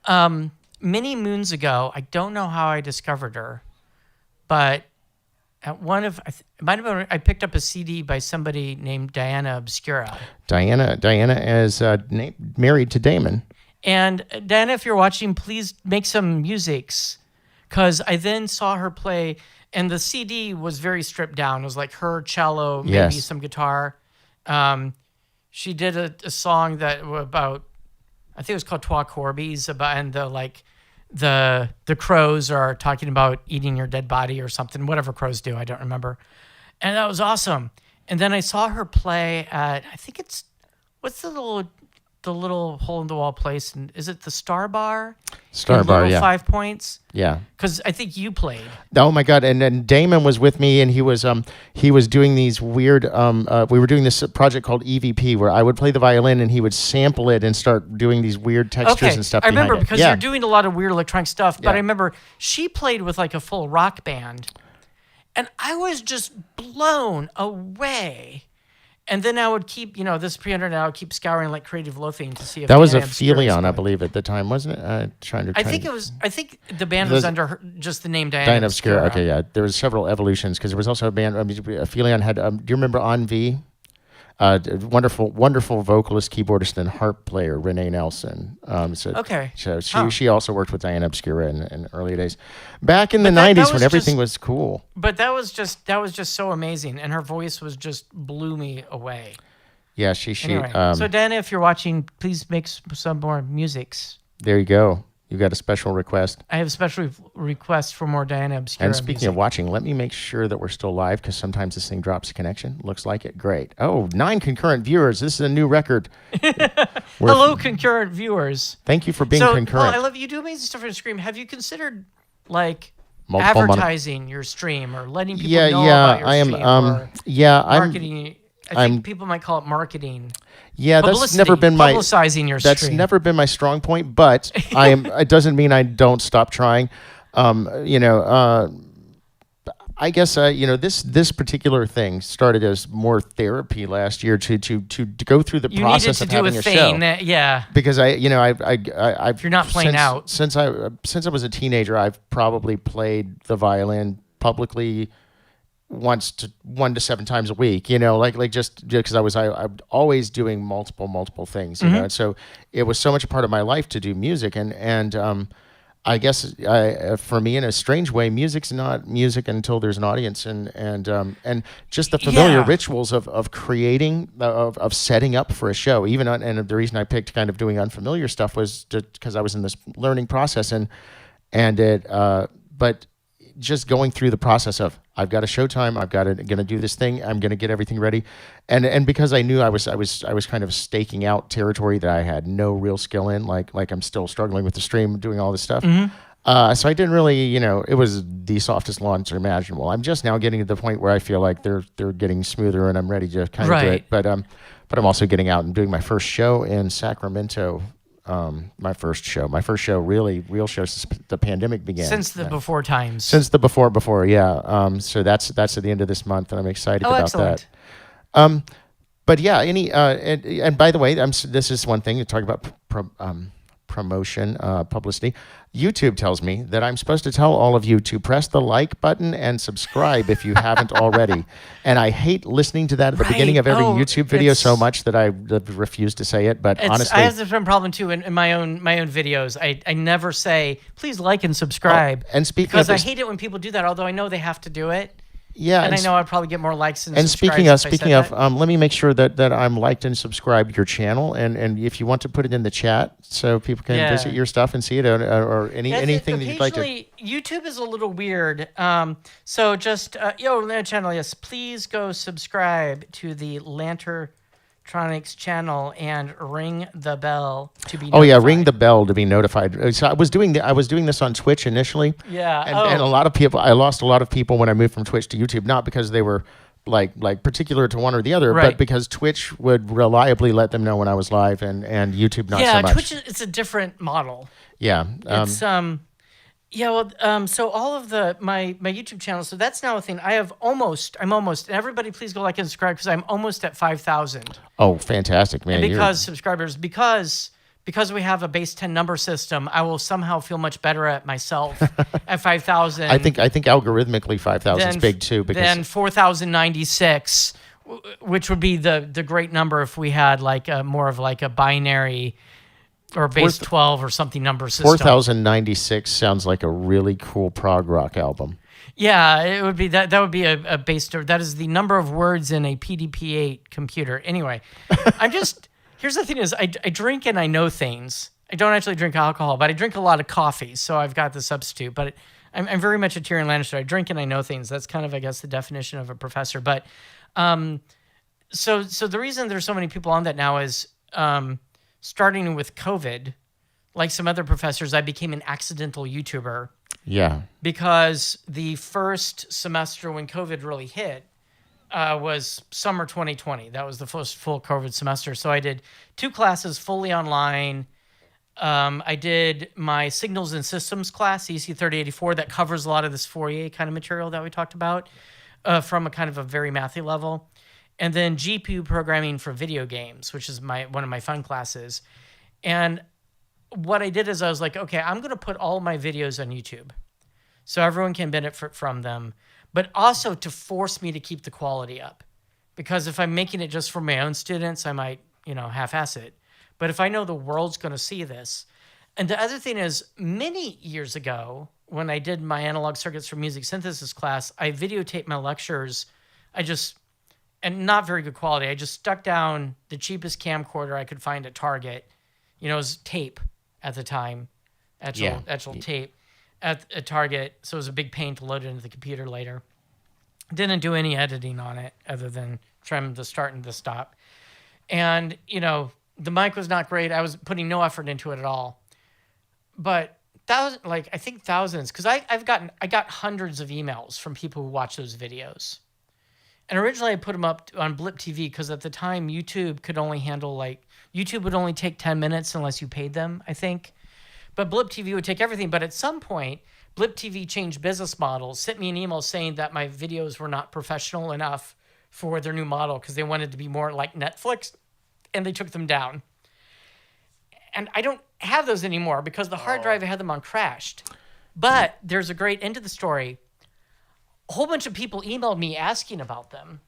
if many moons ago, I don't know how I discovered her, but at one of it might have been I picked up a CD by somebody named Diana Obscura. Diana is married to Damon. And Diana, if you're watching, please make some musics, because I then saw her play, and the CD was very stripped down. It was like her cello, maybe Yes. some guitar. She did a song that about, I think it was called Trois Corbies, about, and the crows are talking about eating your dead body or something, whatever crows do, I don't remember. And that was awesome. And then I saw her play at, I think what's the little hole in the wall place? And is it the Star Bar? Star In Bar, Little yeah. 5 Points? Yeah. Because I think you played. Oh my God! And then Damon was with me, and he was doing these weird. We were doing this project called EVP, where I would play the violin, and he would sample it and start doing these weird textures and stuff. I remember behind it. because Yeah. you're doing a lot of weird electronic stuff. But Yeah. I remember she played with like a full rock band, and I was just blown away. And then I would keep, this pre-internet, I would keep scouring like Creative Loafing to see if That was a Diana Obscura is Philion, I going. believe, at the time, wasn't it? I think the band was under just the name Diana Diana Obscura. Obscura. Okay, yeah. There was several evolutions because there was also a band. Philion had. Do you remember Envy? Wonderful vocalist, keyboardist, and harp player Renee Nelson. Okay. So Huh. she also worked with Diana Obscura in early days, back in the But that '90s was when everything just- was cool. But that was just so amazing, and her voice was just blew me away. Yeah, she. Anyway, so Diana, if you're watching, please make some more musics. There you go. You got a special request. I have a special request for more Diana Obscura And speaking music. of watching, let me make sure that we're still live because sometimes this thing drops connection. Looks like it. Great. Oh, 9 concurrent viewers. This is a new record. Hello, concurrent viewers. Thank you for being So, concurrent. Paul, I love you. Do amazing stuff on your stream. Have you considered like Multiple advertising your stream or letting people Yeah, know yeah, about your I am. stream or I'm. marketing? I think people might call it marketing. Yeah, that's never been my. publicizing your That's stream. never been my strong point, but I am. It doesn't mean I don't stop trying. You know, I guess this particular thing started as more therapy last year to go through the process of having a show. Yeah. Because I've you're not playing out since I was a teenager, I've probably played the violin publicly 1 to 7 times a week. You know, like just because I'm always doing multiple things. You know, and so it was so much a part of my life to do music, and I guess for me, in a strange way, music's not music until there's an audience, and just the familiar rituals of creating, of setting up for a show. And the reason I picked kind of doing unfamiliar stuff was because I was in this learning process, but just going through the process of I've got a showtime, gonna do this thing, I'm gonna get everything ready, and because I knew I was kind of staking out territory that I had no real skill in, like I'm still struggling with the stream, doing all this stuff. So I didn't really, it was the softest launch imaginable. I'm just now getting to the point where I feel like they're getting smoother, and I'm ready to kind of do it. But I'm also getting out and doing my first show in Sacramento. My first show, real show since the pandemic began. Since the before times. Since the before, yeah. So that's at the end of this month, and I'm excited about excellent. that. But yeah, and by the way, this is one thing to talk about promotion, publicity. YouTube tells me that I'm supposed to tell all of you to press the like button and subscribe if you haven't already. And I hate listening to that at the beginning of every YouTube video so much that I refuse to say it. But honestly, I have the same problem too in my own videos. I never say please like and subscribe. And speaking because I hate it when people do that. Although I know they have to do it. Yeah, and I know I'd probably get more likes and speaking of, let me make sure that I'm liked and subscribed your channel, and if you want to put it in the chat so people can visit your stuff and see it, or anything that you'd like to. YouTube is a little weird, so just channel, yes, please go subscribe to the Lantertronics channel and ring the bell to be notified. Oh yeah, ring the bell to be notified. So I was doing this on Twitch initially. Yeah. And a lot of people, I lost a lot of people when I moved from Twitch to YouTube, not because they were like particular to one or the other, but because Twitch would reliably let them know when I was live, and YouTube not so much. Yeah, Twitch it's a different model. Yeah. It's so all of my YouTube channels, so that's now a thing. I'm almost, and everybody please go like and subscribe because I'm almost at 5,000. Oh, fantastic, man. And because we have a base 10 number system, I will somehow feel much better at myself at 5,000. I think algorithmically 5,000 is big too. Then 4,096, which would be the great number if we had like more of like a binary or base 12 or something number system. 4,096 sounds like a really cool prog rock album. Yeah, it would be that would be a base. That is the number of words in a PDP-8 computer. Anyway, here's the thing is I drink and I know things. I don't actually drink alcohol, but I drink a lot of coffee, so I've got the substitute. But I'm very much a Tyrion Lannister. I drink and I know things. That's kind of, I guess, the definition of a professor. But so the reason there's so many people on that now is starting with COVID, like some other professors, I became an accidental YouTuber. Yeah. Because the first semester when COVID really hit was summer 2020. That was the first full COVID semester. So I did 2 classes fully online. I did my Signals and Systems class, EC3084, that covers a lot of this Fourier kind of material that we talked about from a kind of a very mathy level. And then GPU programming for video games, which is one of my fun classes. And what I did is I was like, okay, I'm going to put all my videos on YouTube so everyone can benefit from them, but also to force me to keep the quality up. Because if I'm making it just for my own students, I might, half-ass it. But if I know the world's going to see this. And the other thing is, many years ago, when I did my analog circuits for music synthesis class, I videotaped my lectures. And not very good quality. I just stuck down the cheapest camcorder I could find at Target. It was tape at the time, actual tape at Target. So it was a big pain to load it into the computer later. Didn't do any editing on it other than trim the start and the stop. And, the mic was not great. I was putting no effort into it at all. But I think thousands, because I got hundreds of emails from people who watch those videos. And originally I put them up on Blip TV because at the time YouTube could only handle YouTube would only take 10 minutes unless you paid them, I think. But Blip TV would take everything. But at some point, Blip TV changed business models, sent me an email saying that my videos were not professional enough for their new model because they wanted to be more like Netflix, and they took them down. And I don't have those anymore because the hard drive I had them on crashed. But there's a great end to the story. A whole bunch of people emailed me asking about them.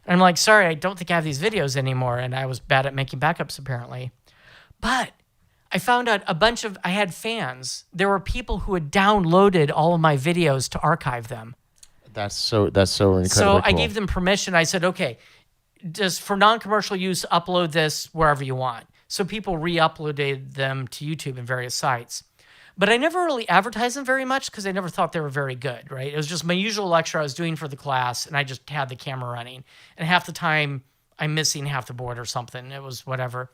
And I'm like, sorry, I don't think I have these videos anymore. And I was bad at making backups, apparently. But I found out I had fans. There were people who had downloaded all of my videos to archive them. That's so incredibly So I cool. gave them permission. I said, okay, just for non-commercial use, upload this wherever you want. So people re-uploaded them to YouTube and various sites. But I never really advertised them very much because I never thought they were very good, right? It was just my usual lecture I was doing for the class, and I just had the camera running. And half the time, I'm missing half the board or something. It was whatever.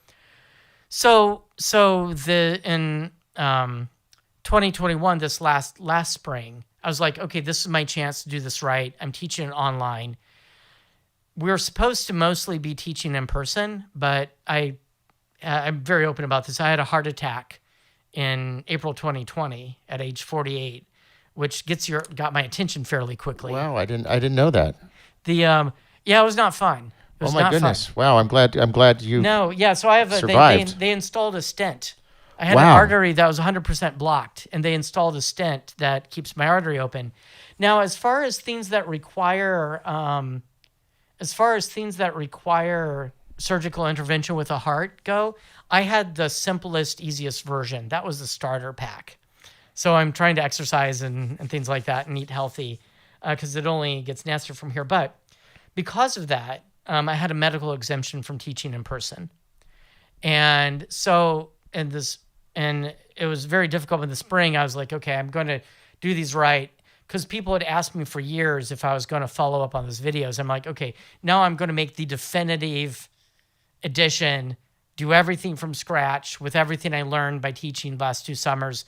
So in 2021, this last spring, I was like, okay, this is my chance to do this right. I'm teaching it online. We're supposed to mostly be teaching in person, but I'm very open about this. I had a heart attack in April 2020 at age 48, which got my attention fairly quickly. Wow, I didn't know that. It was not fun. It was oh my goodness! Fun. Wow, I'm glad you. No, yeah. So I have survived. They installed a stent. I had an artery that was 100% blocked, and they installed a stent that keeps my artery open. Now, as far as things that require surgical intervention with a heart go, I had the simplest, easiest version. That was the starter pack. So I'm trying to exercise and things like that and eat healthy because it only gets nastier from here. But because of that, I had a medical exemption from teaching in person. And so, and it was very difficult in the spring. I was like, okay, I'm going to do these right. Because people had asked me for years if I was going to follow up on those videos. I'm like, okay, now I'm going to make the definitive edition, do everything from scratch with everything I learned by teaching the last 2 summers.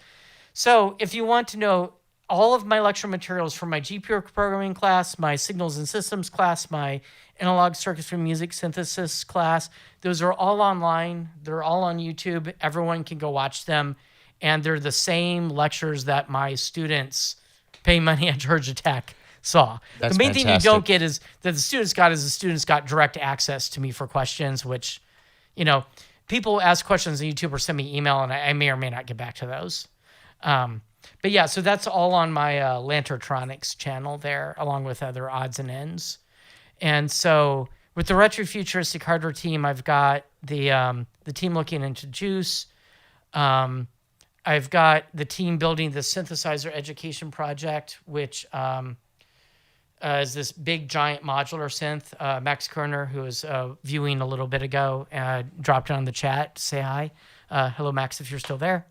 So if you want to know all of my lecture materials from my GPU programming class, my signals and systems class, my analog circuitry music synthesis class, those are all online. They're all on YouTube. Everyone can go watch them. And they're the same lectures that my students paying money at Georgia Tech saw. That's the main thing you fantastic. don't get is that the students got direct access to me for questions, which, people ask questions on YouTube or send me email, and I may or may not get back to those. But yeah, so that's all on my Lantertronics channel there, along with other odds and ends. And so with the retrofuturistic hardware team, I've got the team looking into Juice. I've got the team building the synthesizer education project, which is this big, giant modular synth. Max Kerner, who was viewing a little bit ago, dropped it on the chat to say hi. Hello, Max, if you're still there.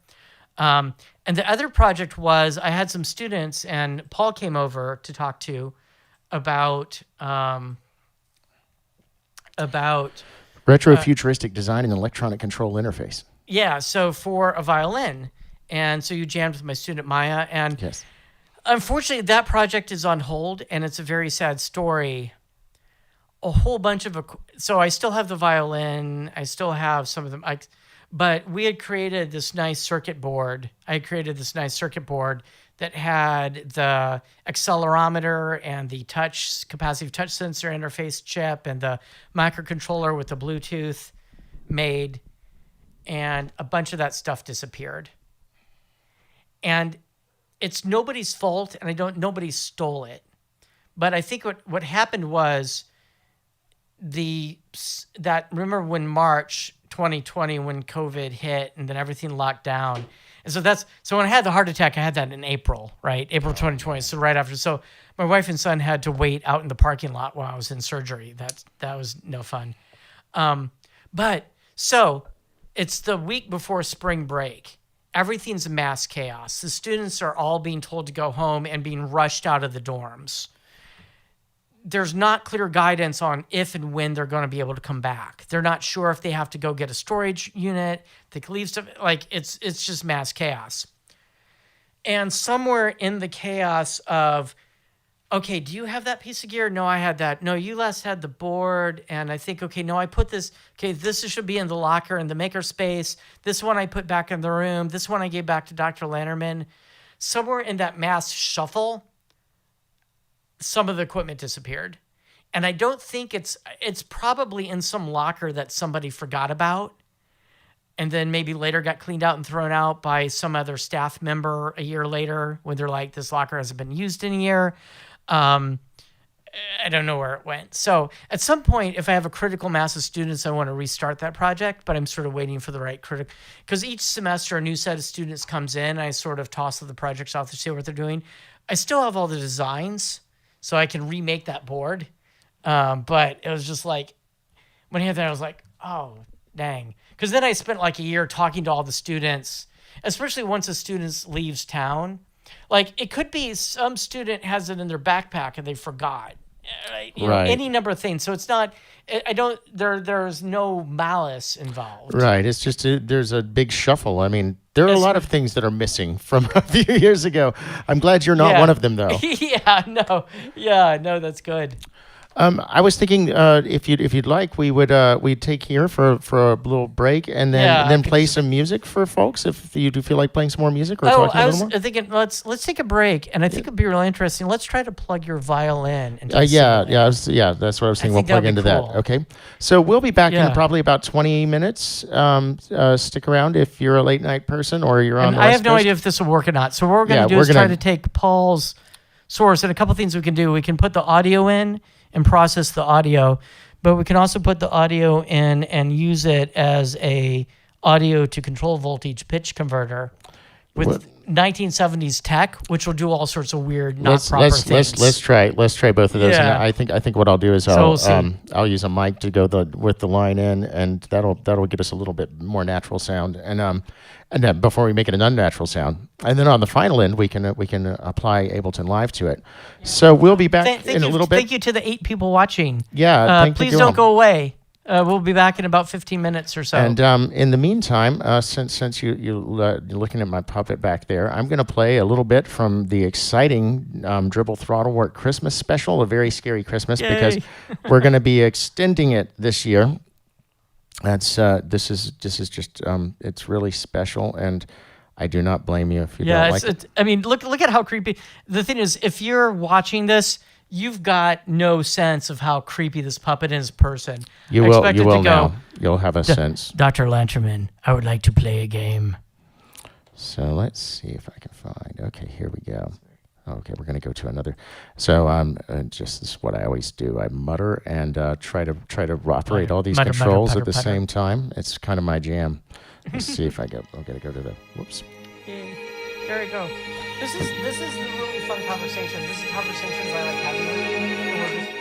And the other project was I had some students, and Paul came over to talk to about retrofuturistic design and electronic control interface. Yeah, so for a violin. And so you jammed with my student Maya, and Yes. unfortunately that project is on hold, and it's a very sad story. A whole bunch of so I still have the violin, I still have some of them, but we had created this nice circuit board. I had created this nice circuit board that had the accelerometer and the capacitive touch sensor interface chip and the microcontroller with the Bluetooth made, and a bunch of that stuff disappeared. And it's nobody's fault, and nobody stole it. But I think what happened was remember when March 2020, when COVID hit and then everything locked down. And so when I had the heart attack, I had that in April, right? April 2020. So right after, so my wife and son had to wait out in the parking lot while I was in surgery. That was no fun. But so it's the week before spring break. Everything's mass chaos. The students are all being told to go home and being rushed out of the dorms. There's not clear guidance on if and when they're going to be able to come back. They're not sure if they have to go get a storage unit. They can leave stuff. Like it's just mass chaos. And somewhere in the chaos of, okay, do you have that piece of gear? No, I had that. No, you last had the board. And I think, okay, no, I put this. Okay, this should be in the locker in the maker space. This one I put back in the room. This one I gave back to Dr. Lanterman. somewhere in that mass shuffle, some of the equipment disappeared. And I don't think it's probably in some locker that somebody forgot about and then maybe later got cleaned out and thrown out by some other staff member a year later when they're like, this locker hasn't been used in a year. I don't know where it went. So at some point, if I have a critical mass of students, I want to restart that project, but I'm sort of waiting for the right critical, because each semester a new set of students comes in. I sort of toss the projects off to see what they're doing. I still have all the designs, so I can remake that board. But it was just like, when I had that, I was like, oh, dang. Because then I spent like a year talking to all the students, especially once a student leaves town. Like, it could be some student has it in their backpack and they forgot. You know, any number of things. So it's not, there's no malice involved. Right. It's just, there's a big shuffle. I mean, there are a lot of things that are missing from a few years ago. I'm glad you're not one of them, though. Yeah, no, that's good. I was thinking, if you'd like, we'd take here for a little break and then play some music for folks. If you do feel like playing some more music or talking a little more. I was thinking let's take a break, and I think it'd be really interesting. Let's try to plug your violin. Into that's what I was thinking. We'll plug into that. Okay, so we'll be back in probably about 20 minutes. Stick around if you're a late night person or you're on. I have no idea if this will work or not. So what we're going to do is try to take Paul's source, and a couple things we can do. We can put the audio in and process the audio, but we can also put the audio in and use it as a audio to control voltage pitch converter with 1970s tech, which will do all sorts of weird, not proper things. Let's try both of those. Yeah. And I think what I'll do is I'll use a mic to go with the line in, and that'll give us a little bit more natural sound, and then before we make it an unnatural sound, and then on the final end we can apply Ableton Live to it. So we'll be back in a little bit. Thank you to the 8 people watching. Yeah, please don't go away. We'll be back in about 15 minutes or so. And in the meantime, since you're looking at my puppet back there, I'm going to play a little bit from the exciting Dribble Throttle Work Christmas special, A Very Scary Christmas, because we're going to be extending it this year. This is just it's really special, and I do not blame you if you don't like it. I mean, look at how creepy. The thing is, if you're watching this, you've got no sense of how creepy this puppet is person. You will now. You'll have a sense. Dr. Lanterman, I would like to play a game. So let's see if I can find. Okay, here we go. Okay, we're going to go to another. So just this is what I always do. I mutter and try to operate all these controls at the same time. It's kind of my jam. Let's see if I go. I'm going to go to the. Whoops. There we go. This is the really fun conversation. This is conversations I like having with you.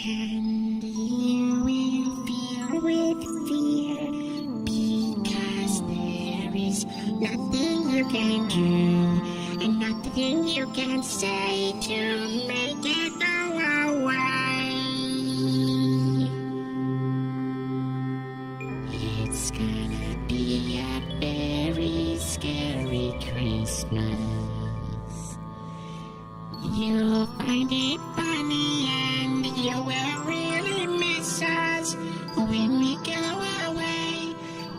And you will feel with fear, because there is nothing you can do, and nothing you can say to make it go away. It's gonna be a very scary Christmas. You'll find it funny and you will really miss us when we go away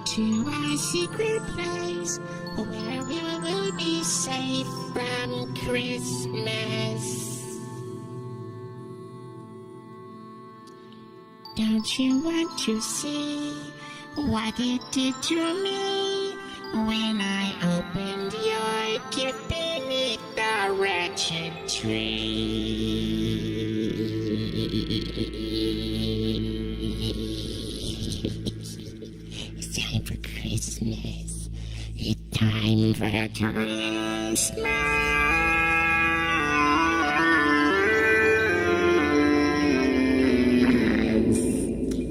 to a secret place where we will be safe from Christmas. Don't you want to see what it did to me when I opened your gift beneath the wretched tree? It's time for Christmas. It's time for Christmas.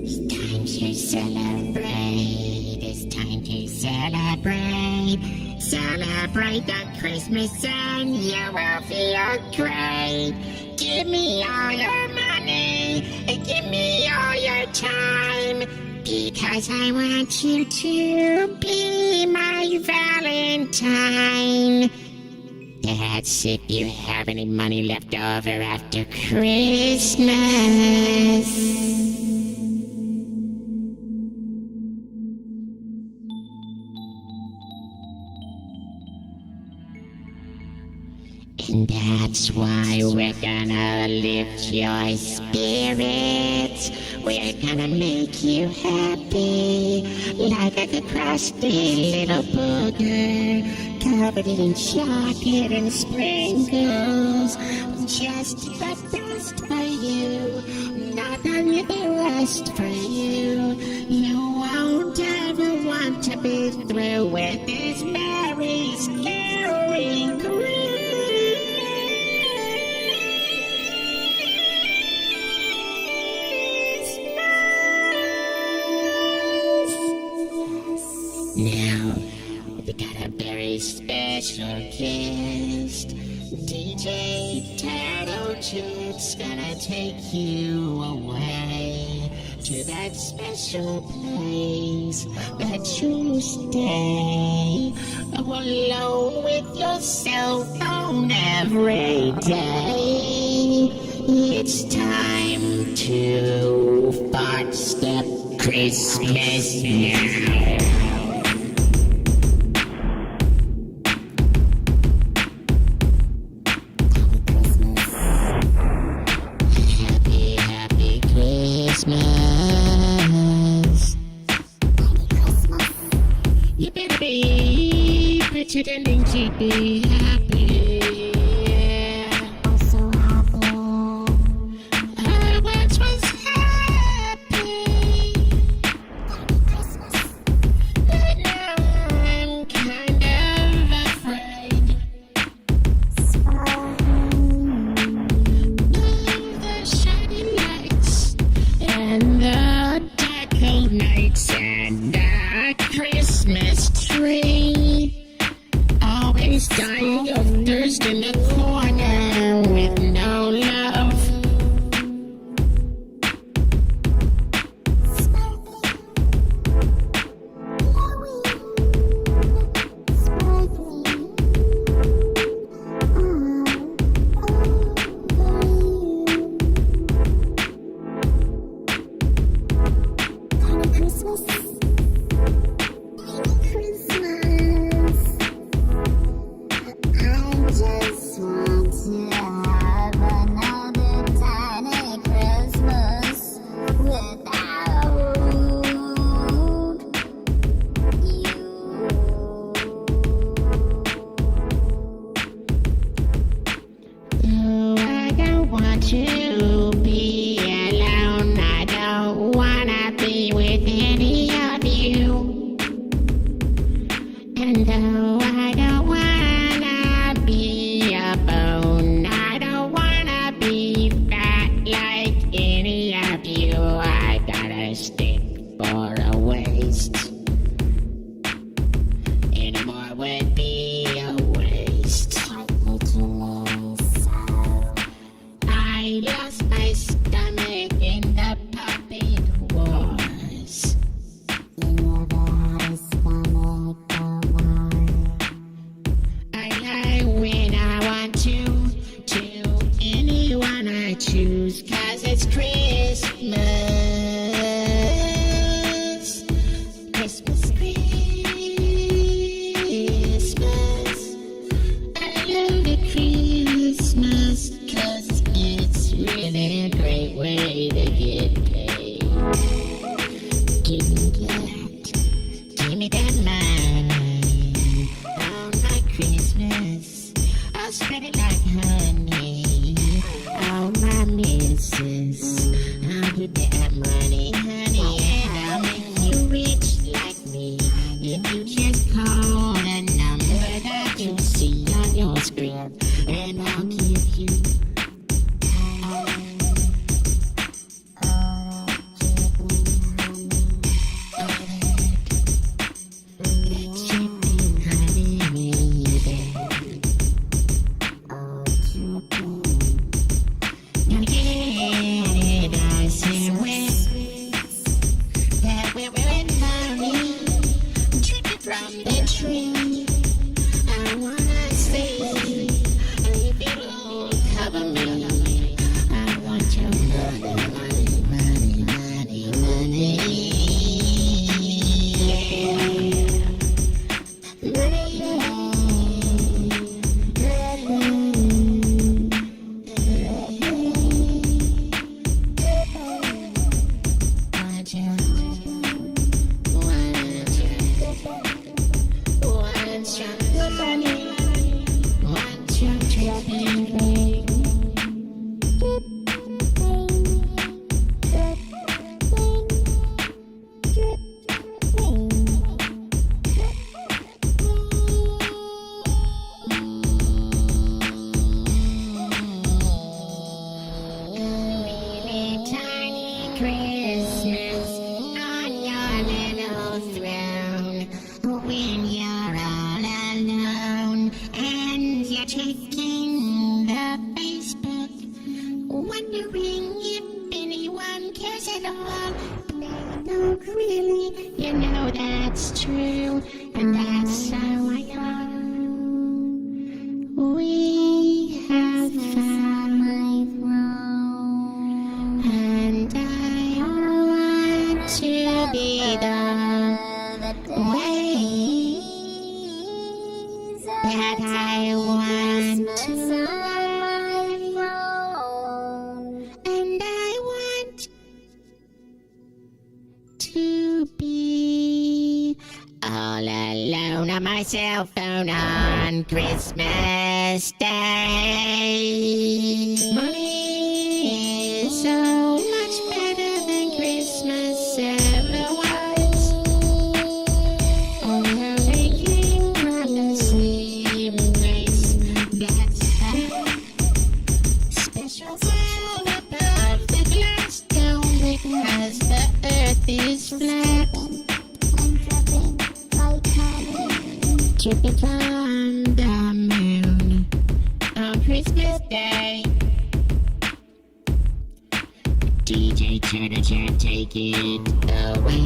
It's time to celebrate. It's time to celebrate. Celebrate the Christmas and you will feel great. Give me all your money, give me all your time, because I want you to be my Valentine. That's if you have any money left over after Christmas. And that's why we're gonna lift your spirits. We're gonna make you happy, like a crusty little booger, covered in chocolate and sprinkles. Just the best for you, not only the rest for you. You won't ever want to be through with this very scary Christmas. Now, we got a very special guest. DJ Turtle Chute's gonna take you away to that special place that you stay alone with your cell phone every day. It's time to fart step Christmas now. Christmas. You better be pretending to be happy. I'm so happy. I once was happy, but now I'm kind of afraid. The shiny lights and the dark cold nights and the Christmas tree always dying of want to be alone. I don't wanna be with any of you. And though I don't wanna be a bone, I don't wanna be fat like any of you. I got a stick for a waist. Any more would be a waste. I lost my stomach in the puppet wars. I lie when I want to anyone I choose, 'cause it's Christmas. Christmas, Christmas. I love the Christmas, 'cause it's really a great way to get paid. Give me that money on my Christmas. I'll spread it like honey. Oh, my missus, I'll give that money, honey, and I'll make you rich like me. If you just call the number that you see on your screen, and I'll give you. From the tree, I wanna stay. If it'll cover me, I want your money, money, money, money, money. Christmas on your little throne when you're all alone and you're checking the Facebook, wondering if anyone cares at all. No, really, you know that's true, and that's how I am. We have found my throne, and I want to be the way that I want to love, and I want to be all alone on my cell phone on Christmas Day. Money is so much better than Christmas ever was. Although they came from the same place, that's how special sound above the glass dome, because the earth is flat. Dripping from the moon on Christmas Day. DJ, turn it, take it away.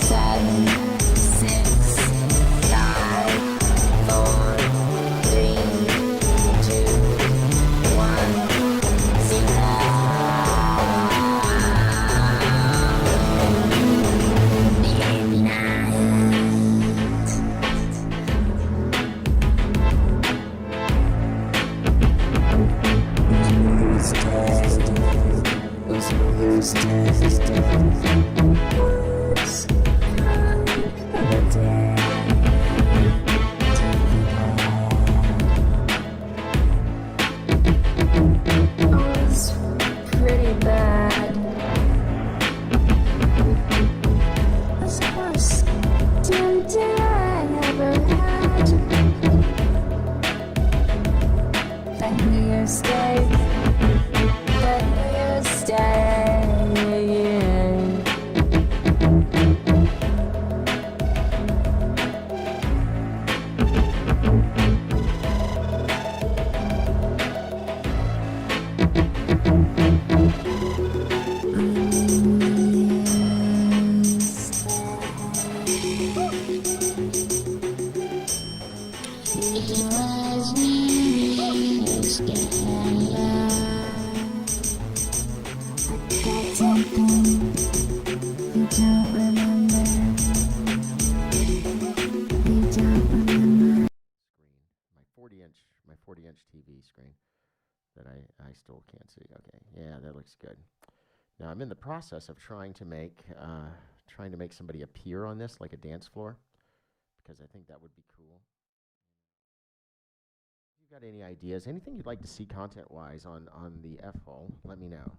Seven, 6, 5, 4, My 40-inch TV screen that I still can't see. Okay, yeah, that looks good. Now I'm in the process of trying to make somebody appear on this like a dance floor, because I think that would be cool. If you've got any ideas, anything you'd like to see content-wise on the F-Hole, let me know.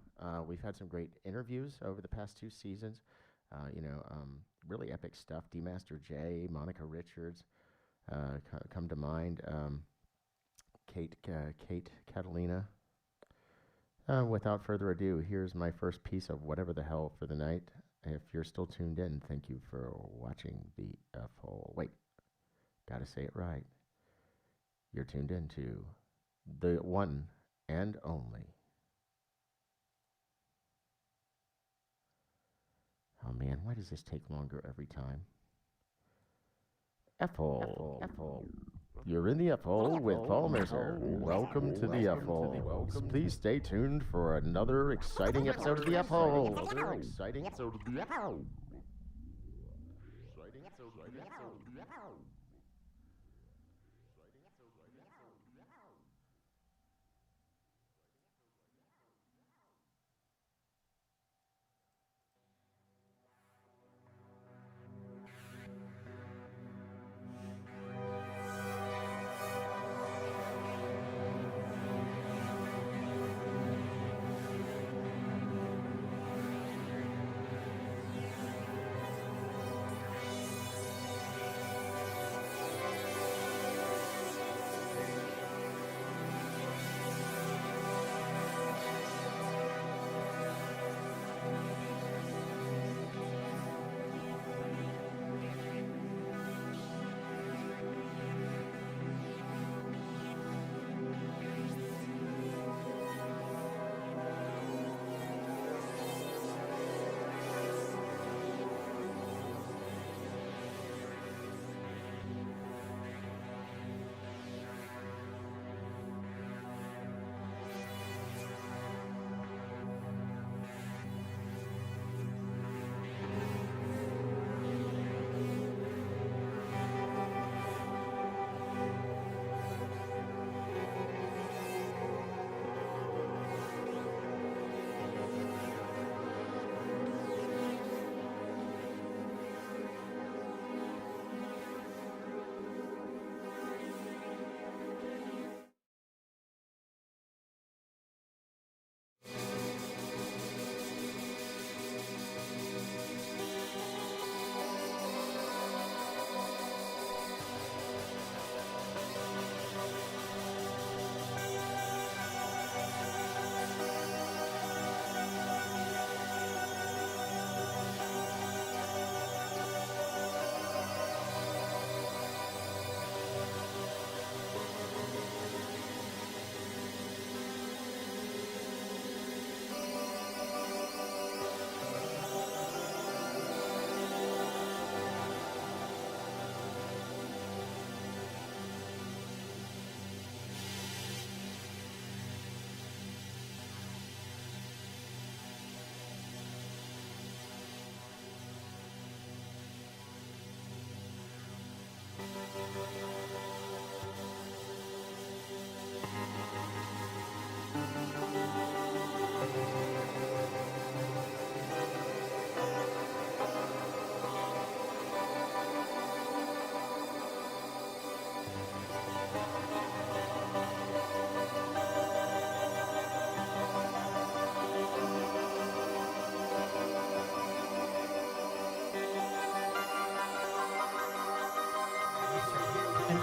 We've had some great interviews over the past 2 seasons. Really epic stuff. D Master J, Monica Richards come to mind. Kate Catalina. Without further ado, here's my first piece of whatever the hell for the night. If you're still tuned in, thank you for watching the F-Hole. Wait, gotta say it right. You're tuned in to the one and only. Oh man, why does this take longer every time? F-Hole. F-Hole. You're in the F-Hole with Paul Mercer. Welcome to the F-Hole. Please stay tuned for another exciting episode of the F-Hole. Another exciting episode of the F-Hole.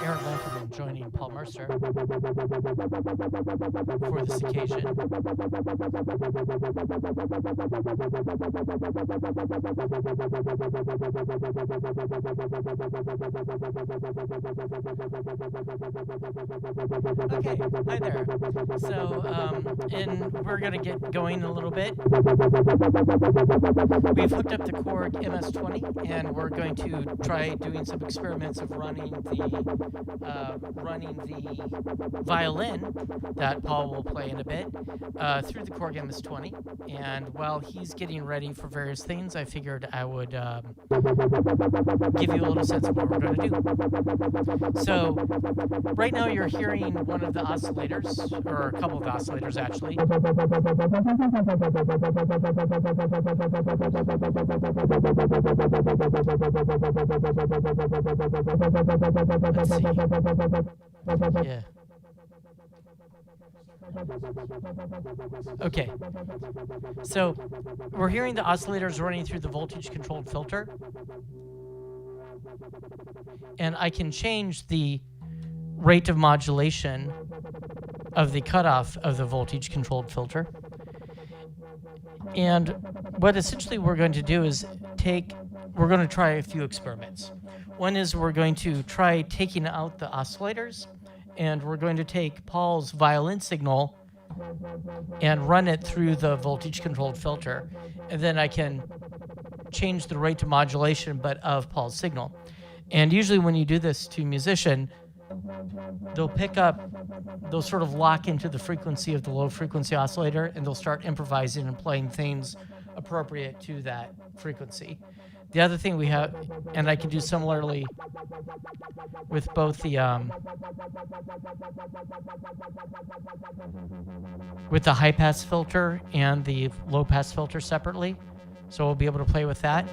Aaron Lanterman joining Paul Mercer for this occasion. Okay, hi there. So, and we're going to get going a little bit. We've hooked up the Korg MS-20, and we're going to try doing some experiments of running the violin that Paul will play in a bit through the Korg MS-20. And while he's getting ready for various things, I figured I would give you a little sense of what we're going to do. So right now you're hearing one of the oscillators, or a couple of oscillators actually. Let's see. Yeah. Okay. So we're hearing the oscillators running through the voltage controlled filter. And I can change the rate of modulation of the cutoff of the voltage controlled filter. And what essentially we're going to do is we're going to try a few experiments. One is we're going to try taking out the oscillators, and we're going to take Paul's violin signal and run it through the voltage controlled filter. And then I can change the rate of modulation, but of Paul's signal. And usually when you do this to a musician, they'll sort of lock into the frequency of the low frequency oscillator, and they'll start improvising and playing things appropriate to that frequency. The other thing we have, and I can do similarly with both the high pass filter and the low pass filter separately. So we'll be able to play with that.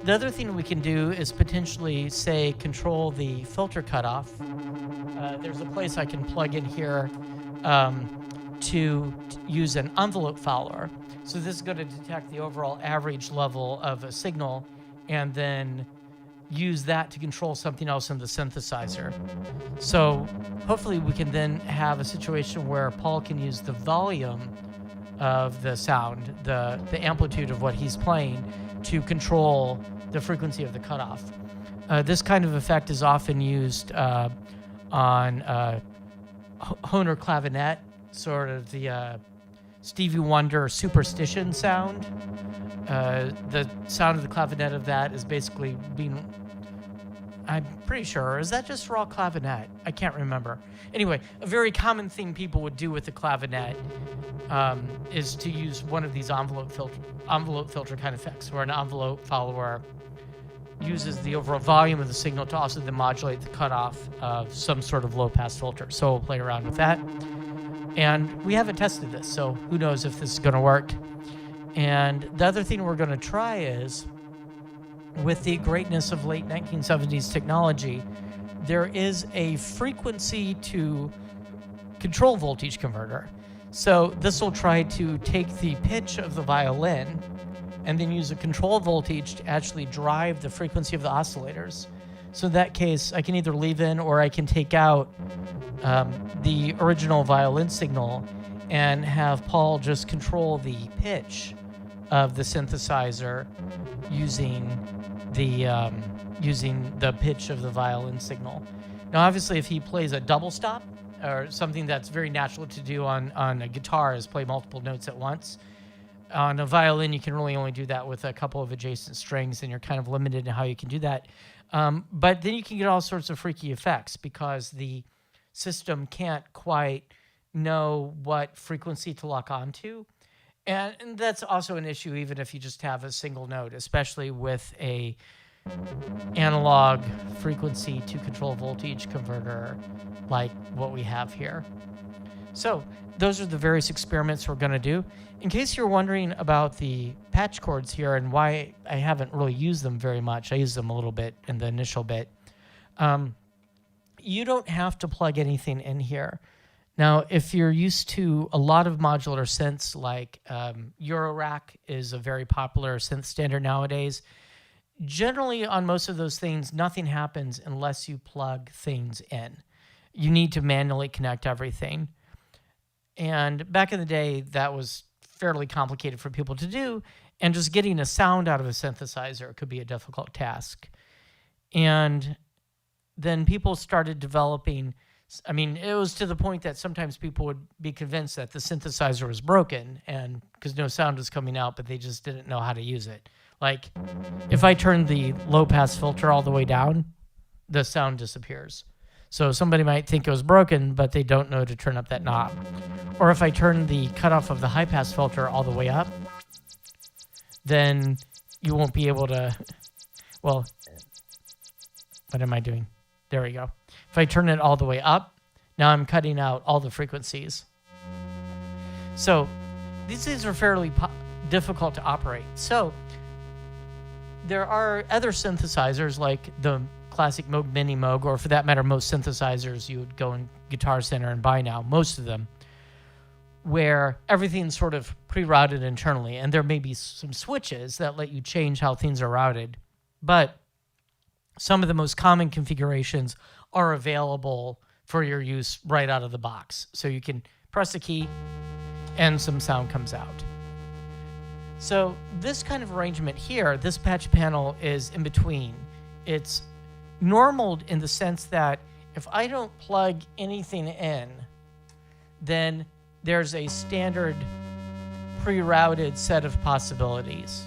The other thing we can do is potentially, say, control the filter cutoff. There's a place I can plug in here to use an envelope follower. So this is going to detect the overall average level of a signal and then use that to control something else in the synthesizer. So hopefully we can then have a situation where Paul can use the volume of the sound, the amplitude of what he's playing, to control the frequency of the cutoff. This kind of effect is often used on Hohner clavinet, sort of the Stevie Wonder Superstition sound. The sound of the clavinet of that is basically being, I'm pretty sure, is that just raw clavinet? I can't remember. Anyway, a very common thing people would do with the clavinet is to use one of these envelope filter kind of effects, where an envelope follower uses the overall volume of the signal to also then modulate the cutoff of some sort of low-pass filter. So we'll play around with that. And we haven't tested this, so who knows if this is going to work. And the other thing we're going to try is, with the greatness of late 1970s technology, there is a frequency to control voltage converter. So this will try to take the pitch of the violin and then use a control voltage to actually drive the frequency of the oscillators. So in that case, I can either leave in or I can take out the original violin signal and have Paul just control the pitch of the synthesizer using the pitch of the violin signal. Now, obviously, if he plays a double stop, or something that's very natural to do on a guitar is play multiple notes at once. On a violin, you can really only do that with a couple of adjacent strings, and you're kind of limited in how you can do that. But then you can get all sorts of freaky effects because the system can't quite know what frequency to lock onto. And that's also an issue even if you just have a single note, especially with a analog frequency to control voltage converter like what we have here. So those are the various experiments we're going to do. In case you're wondering about the patch cords here and why I haven't really used them very much, I used them a little bit in the initial bit. You don't have to plug anything in here. Now, if you're used to a lot of modular synths, like Eurorack is a very popular synth standard nowadays, generally on most of those things, nothing happens unless you plug things in. You need to manually connect everything. And back in the day, that was fairly complicated for people to do, and just getting a sound out of a synthesizer could be a difficult task. And then people started developing, I mean, it was to the point that sometimes people would be convinced that the synthesizer was broken, and because no sound was coming out, but they just didn't know how to use it. Like, if I turn the low-pass filter all the way down, the sound disappears. So somebody might think it was broken, but they don't know to turn up that knob. Or if I turn the cutoff of the high-pass filter all the way up, then you won't be able to, well, what am I doing? There we go. If I turn it all the way up, now I'm cutting out all the frequencies. So these things are fairly difficult to operate. So there are other synthesizers like the classic Moog Mini Moog, or for that matter, most synthesizers you would go in Guitar Center and buy now, most of them, where everything's sort of pre-routed internally, and there may be some switches that let you change how things are routed, but some of the most common configurations are available for your use right out of the box. So you can press a key and some sound comes out. So this kind of arrangement here, this patch panel is in between. It's normal in the sense that if I don't plug anything in, then there's a standard pre-routed set of possibilities.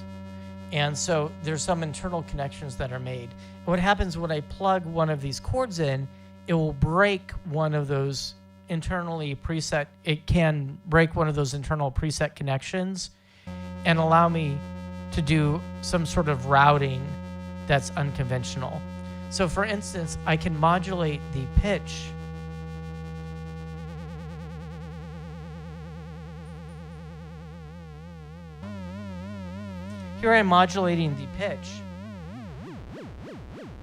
And so there's some internal connections that are made. What happens when I plug one of these chords in, it will break one of those internally preset, it can break one of those internal preset connections and allow me to do some sort of routing that's unconventional. So for instance, I can modulate the pitch Here I'm modulating the pitch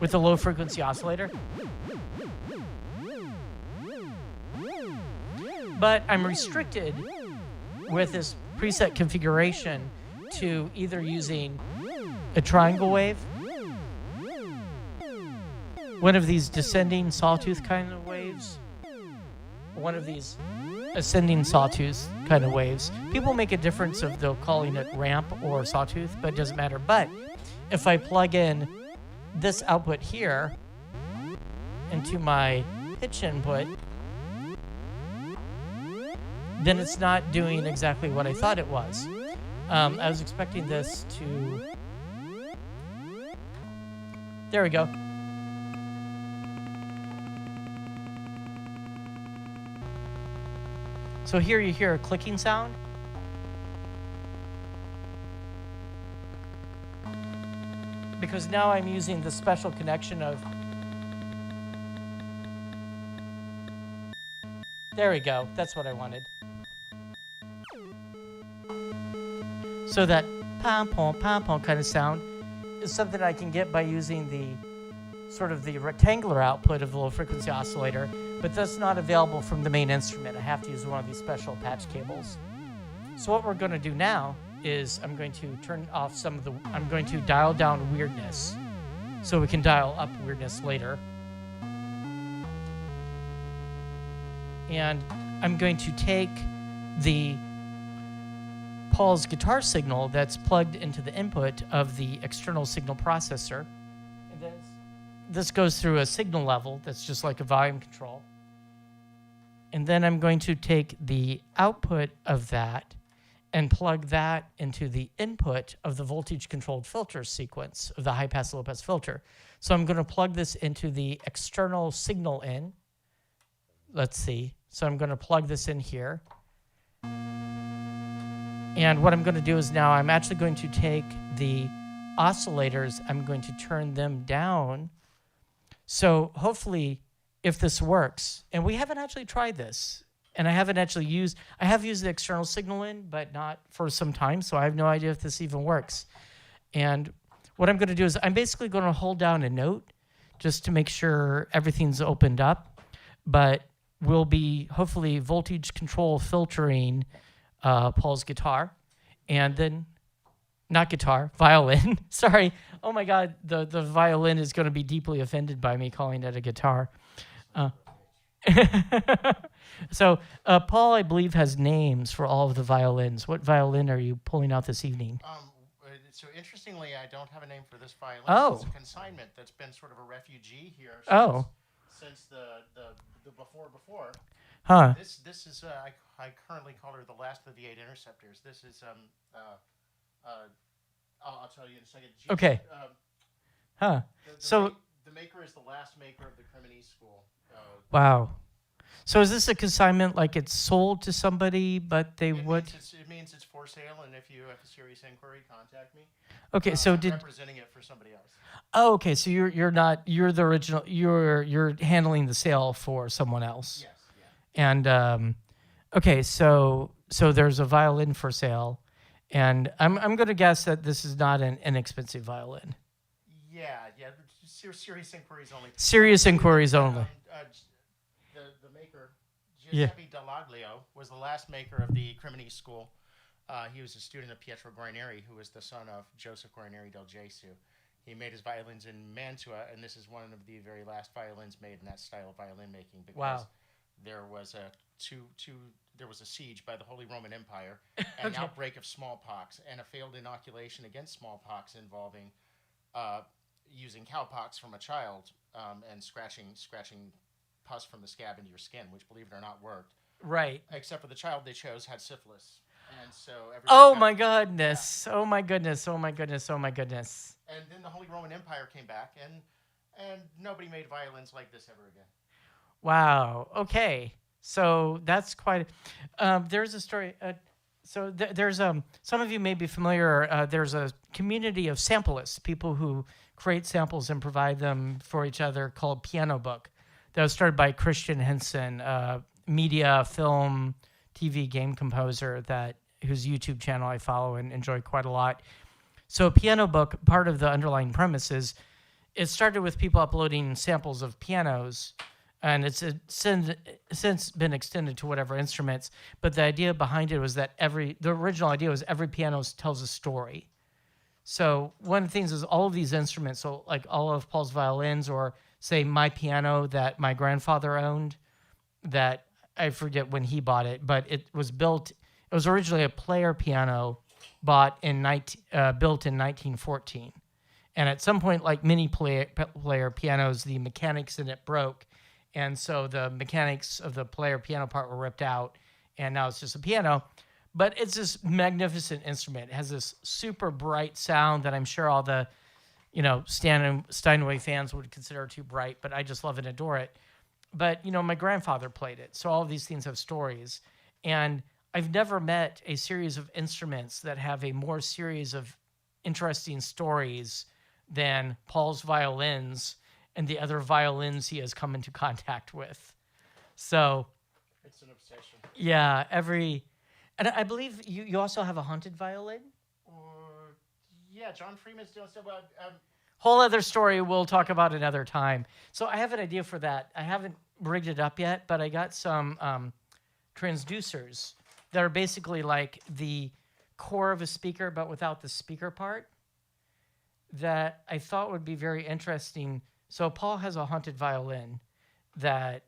with a low frequency oscillator. But I'm restricted with this preset configuration to either using a triangle wave, one of these descending sawtooth kind of waves, one of these ascending sawtooth kind of waves. People make a difference of they're calling it ramp or sawtooth, but it doesn't matter. But if I plug in this output here into my pitch input, then it's not doing exactly what I thought it was. I was expecting this to... There we go. So here you hear a clicking sound. Because now I'm using the special connection of... There we go. That's what I wanted. So that pom-pom kind of sound is something I can get by using the sort of the rectangular output of the low frequency oscillator, but that's not available from the main instrument. I have to use one of these special patch cables. So what we're going to do now is I'm going to turn off some of the, I'm going to dial down weirdness so we can dial up weirdness later. And I'm going to take the Paul's guitar signal that's plugged into the input of the external signal processor. And this goes through a signal level that's just like a volume control. And then I'm going to take the output of that and plug that into the input of the voltage-controlled filter sequence of the high-pass, low-pass filter. So I'm going to plug this into the external signal in. Let's see. So I'm going to plug this in here. And what I'm going to do is now I'm actually going to take the oscillators, I'm going to turn them down. So hopefully, if this works, and we haven't actually tried this, and I haven't actually used, I have used the external signal in, but not for some time, so I have no idea if this even works. And what I'm going to do is I'm basically going to hold down a note just to make sure everything's opened up, but we'll be hopefully voltage control filtering Paul's guitar, and then Not guitar, violin. Sorry. Oh my God, the violin is going to be deeply offended by me calling it a guitar. So Paul, I believe, has names for all of the violins. What violin are you pulling out this evening? So interestingly, I don't have a name for this violin. Oh. It's a consignment that's been sort of a refugee here since the before. Huh. This is I currently call her the last of the 8 interceptors. This is I'll tell you in a second. Okay. Huh. The maker is the last maker of the Criminy School. Wow. So is this a consignment, like it's sold to somebody, but they would? It means it's for sale, and if you have a serious inquiry, contact me. Okay, so I'm representing it for somebody else. Oh, okay. So you're the original. You're handling the sale for someone else. Yes. Yeah. And okay, so there's a violin for sale, and I'm going to guess that this is not an inexpensive violin. Yeah. Serious inquiries only. Serious inquiries only. The maker, Giuseppe Dallaglio, was the last maker of the Criminy School. He was a student of Pietro Guarneri, who was the son of Joseph Guarneri del Gesù. He made his violins in Mantua, and this is one of the very last violins made in that style of violin making because there was a siege by the Holy Roman Empire, an outbreak of smallpox, and a failed inoculation against smallpox involving using cowpox from a child and scratching pus from the scab into your skin, which, believe it or not, worked. Right. Except for the child they chose had syphilis. And so oh my goodness. Yeah. Oh my goodness. And then the Holy Roman Empire came back, and nobody made violins like this ever again. Wow. Okay. So that's quite. There's a story. There's some of you may be familiar. There's a community of samplists, people who create samples and provide them for each other, called Piano Book. That was started by Christian Henson, media, film, TV, game composer whose YouTube channel I follow and enjoy quite a lot. So Piano Book, part of the underlying premise is it started with people uploading samples of pianos, and it's since been extended to whatever instruments. But the idea behind it was that the original idea was every piano tells a story. So one of the things is all of these instruments, so like all of Paul's violins, or say my piano that my grandfather owned, that I forget when he bought it, but it was originally a player piano built in 1914. And at some point, like many player pianos, the mechanics in it broke. And so the mechanics of the player piano part were ripped out, and now it's just a piano. But it's this magnificent instrument. It has this super bright sound that I'm sure all the, Steinway fans would consider too bright, but I just love and adore it. But, my grandfather played it, so all of these things have stories. And I've never met a series of instruments that have a more series of interesting stories than Paul's violins and the other violins he has come into contact with. So it's an obsession. Yeah, and I believe you also have a haunted violin? Yeah, John Freeman's doing so well. Whole other story we'll talk about another time. So I have an idea for that. I haven't rigged it up yet, but I got some transducers that are basically like the core of a speaker, but without the speaker part, that I thought would be very interesting. So Paul has a haunted violin that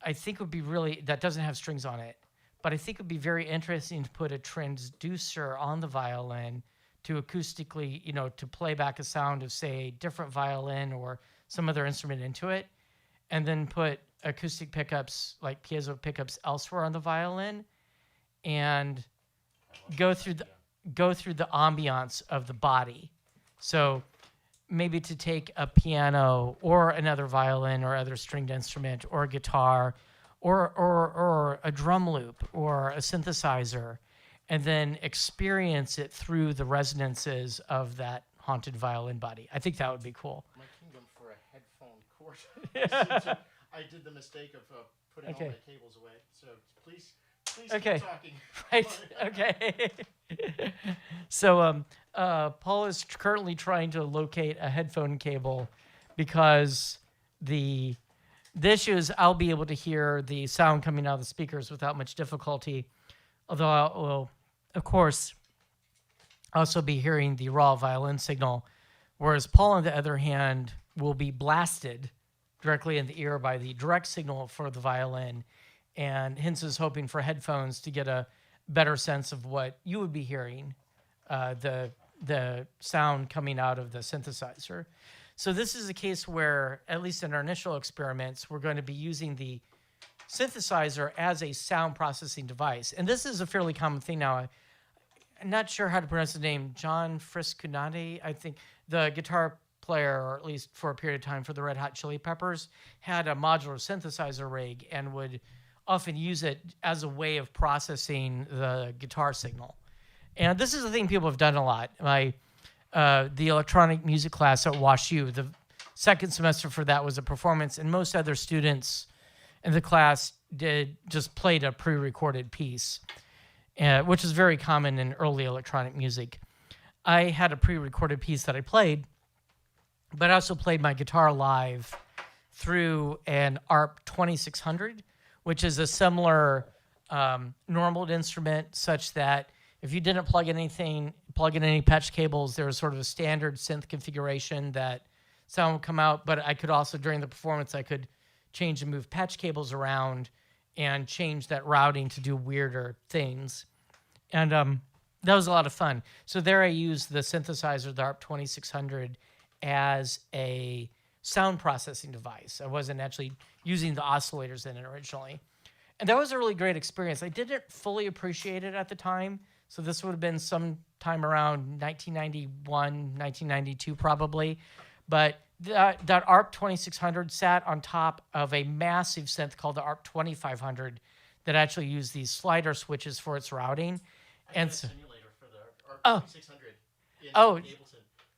I think would be that doesn't have strings on it, but I think it would be very interesting to put a transducer on the violin to acoustically, to play back a sound of, say, a different violin or some other instrument into it, and then put acoustic pickups, like piezo pickups, elsewhere on the violin, and go through the ambiance of the body. So maybe to take a piano or another violin or other stringed instrument or a guitar or a drum loop or a synthesizer, and then experience it through the resonances of that haunted violin body. I think that would be cool. My kingdom for a headphone cord. I did the mistake of putting all my cables away. So please keep talking. Right. Okay. So Paul is currently trying to locate a headphone cable because the issue is I'll be able to hear the sound coming out of the speakers without much difficulty. Although, of course, also be hearing the raw violin signal, whereas Paul, on the other hand, will be blasted directly in the ear by the direct signal for the violin, and hence is hoping for headphones to get a better sense of what you would be hearing, the sound coming out of the synthesizer. So this is a case where, at least in our initial experiments, we're going to be using the synthesizer as a sound processing device. And this is a fairly common thing now. I'm not sure how to pronounce the name, John Frisconati, I think, the guitar player, or at least for a period of time for the Red Hot Chili Peppers, had a modular synthesizer rig and would often use it as a way of processing the guitar signal. And this is the thing people have done a lot. The electronic music class at WashU, the second semester for that was a performance, and most other students in the class just played a pre-recorded piece, which is very common in early electronic music. I had a pre-recorded piece that I played, but I also played my guitar live through an ARP 2600, which is a similar normal instrument, such that if you didn't plug in any patch cables, there was sort of a standard synth configuration that sound would come out. But I could also, during the performance, I could change and move patch cables around and change that routing to do weirder things. And that was a lot of fun. So there I used the synthesizer, the ARP 2600, as a sound processing device. I wasn't actually using the oscillators in it originally. And that was a really great experience. I didn't fully appreciate it at the time. So this would have been sometime around 1991, 1992 probably. But that ARP 2600 sat on top of a massive synth called the ARP 2500 that actually used these slider switches for its routing. And so, simulator for the ARP 2600 in Ableton.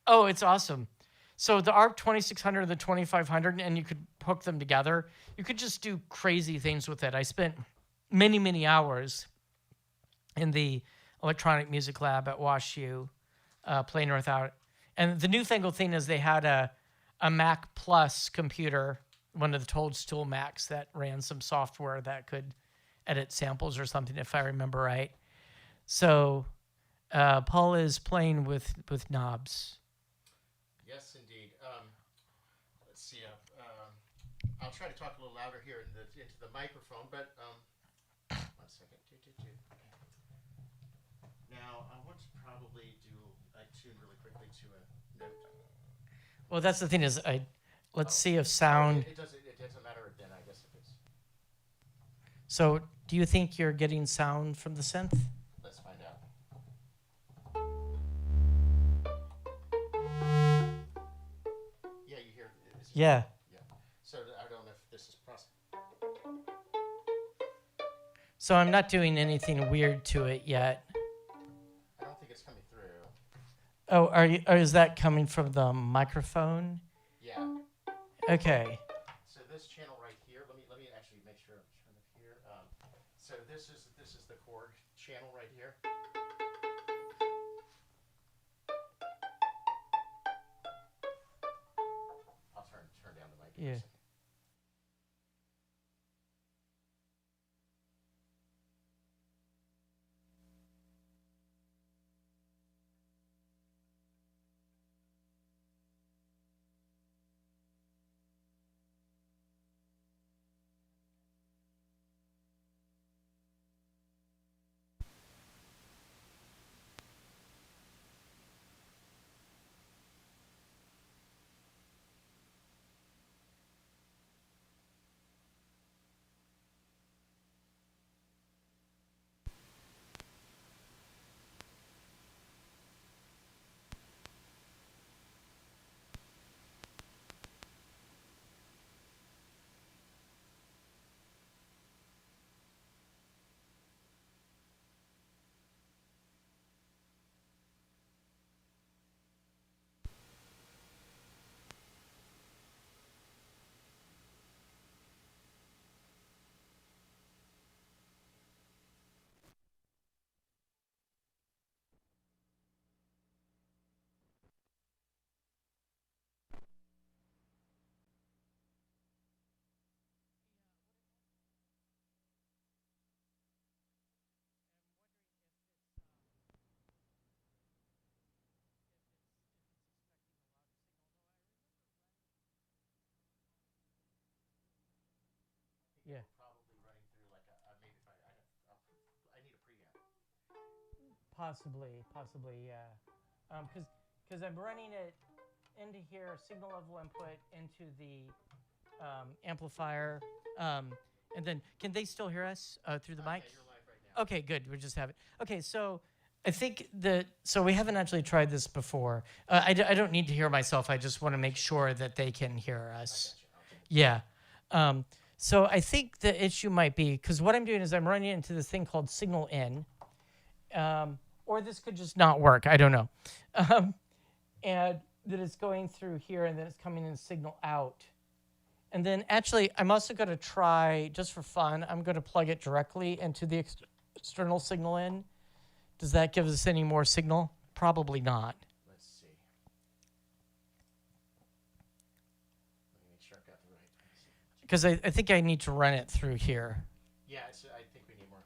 Oh, it's awesome. So the ARP 2600 and the 2500, and you could hook them together. You could just do crazy things with it. I spent many, many hours in the electronic music lab at WashU playing without. And the newfangled thing is they had a Mac Plus computer, one of the Toadstool Macs that ran some software that could edit samples or something, if I remember right. So Paul is playing with knobs. Yes, indeed. Let's see. I'll try to talk a little louder here into the microphone, but 1 second. Okay. Now, I want to probably do a tune really quickly to a note. Well, that's the thing is, let's see if sound. It doesn't matter then, I guess, if it's. So, do you think you're getting sound from the synth? Let's find out. Yeah, you hear. Yeah. So I don't know if this is processed. So I'm not doing anything weird to it yet. I don't think it's coming through. Oh, or is that coming from the microphone? Yeah. Okay. So this channel right here, let me actually make sure I'm turned up here. So this is the Korg channel right here. I'll turn down the mic. Yeah. Possibly, yeah. Because I'm running it into here, signal level input into the amplifier, and then can they still hear us through the mic? Yeah, you're live right now. Okay, good. We just have it. Okay, so I think so we haven't actually tried this before. I don't need to hear myself. I just want to make sure that they can hear us. Yeah. So I think the issue might be, because what I'm doing is I'm running into this thing called signal in, or this could just not work. I don't know. And that it's going through here, and then it's coming in signal out. And then actually, I'm also going to try, just for fun, I'm going to plug it directly into the external signal in. Does that give us any more signal? Probably not. Let's see. Let me make sure I've got the right. Because I think I need to run it through here. Yeah, I think we need more.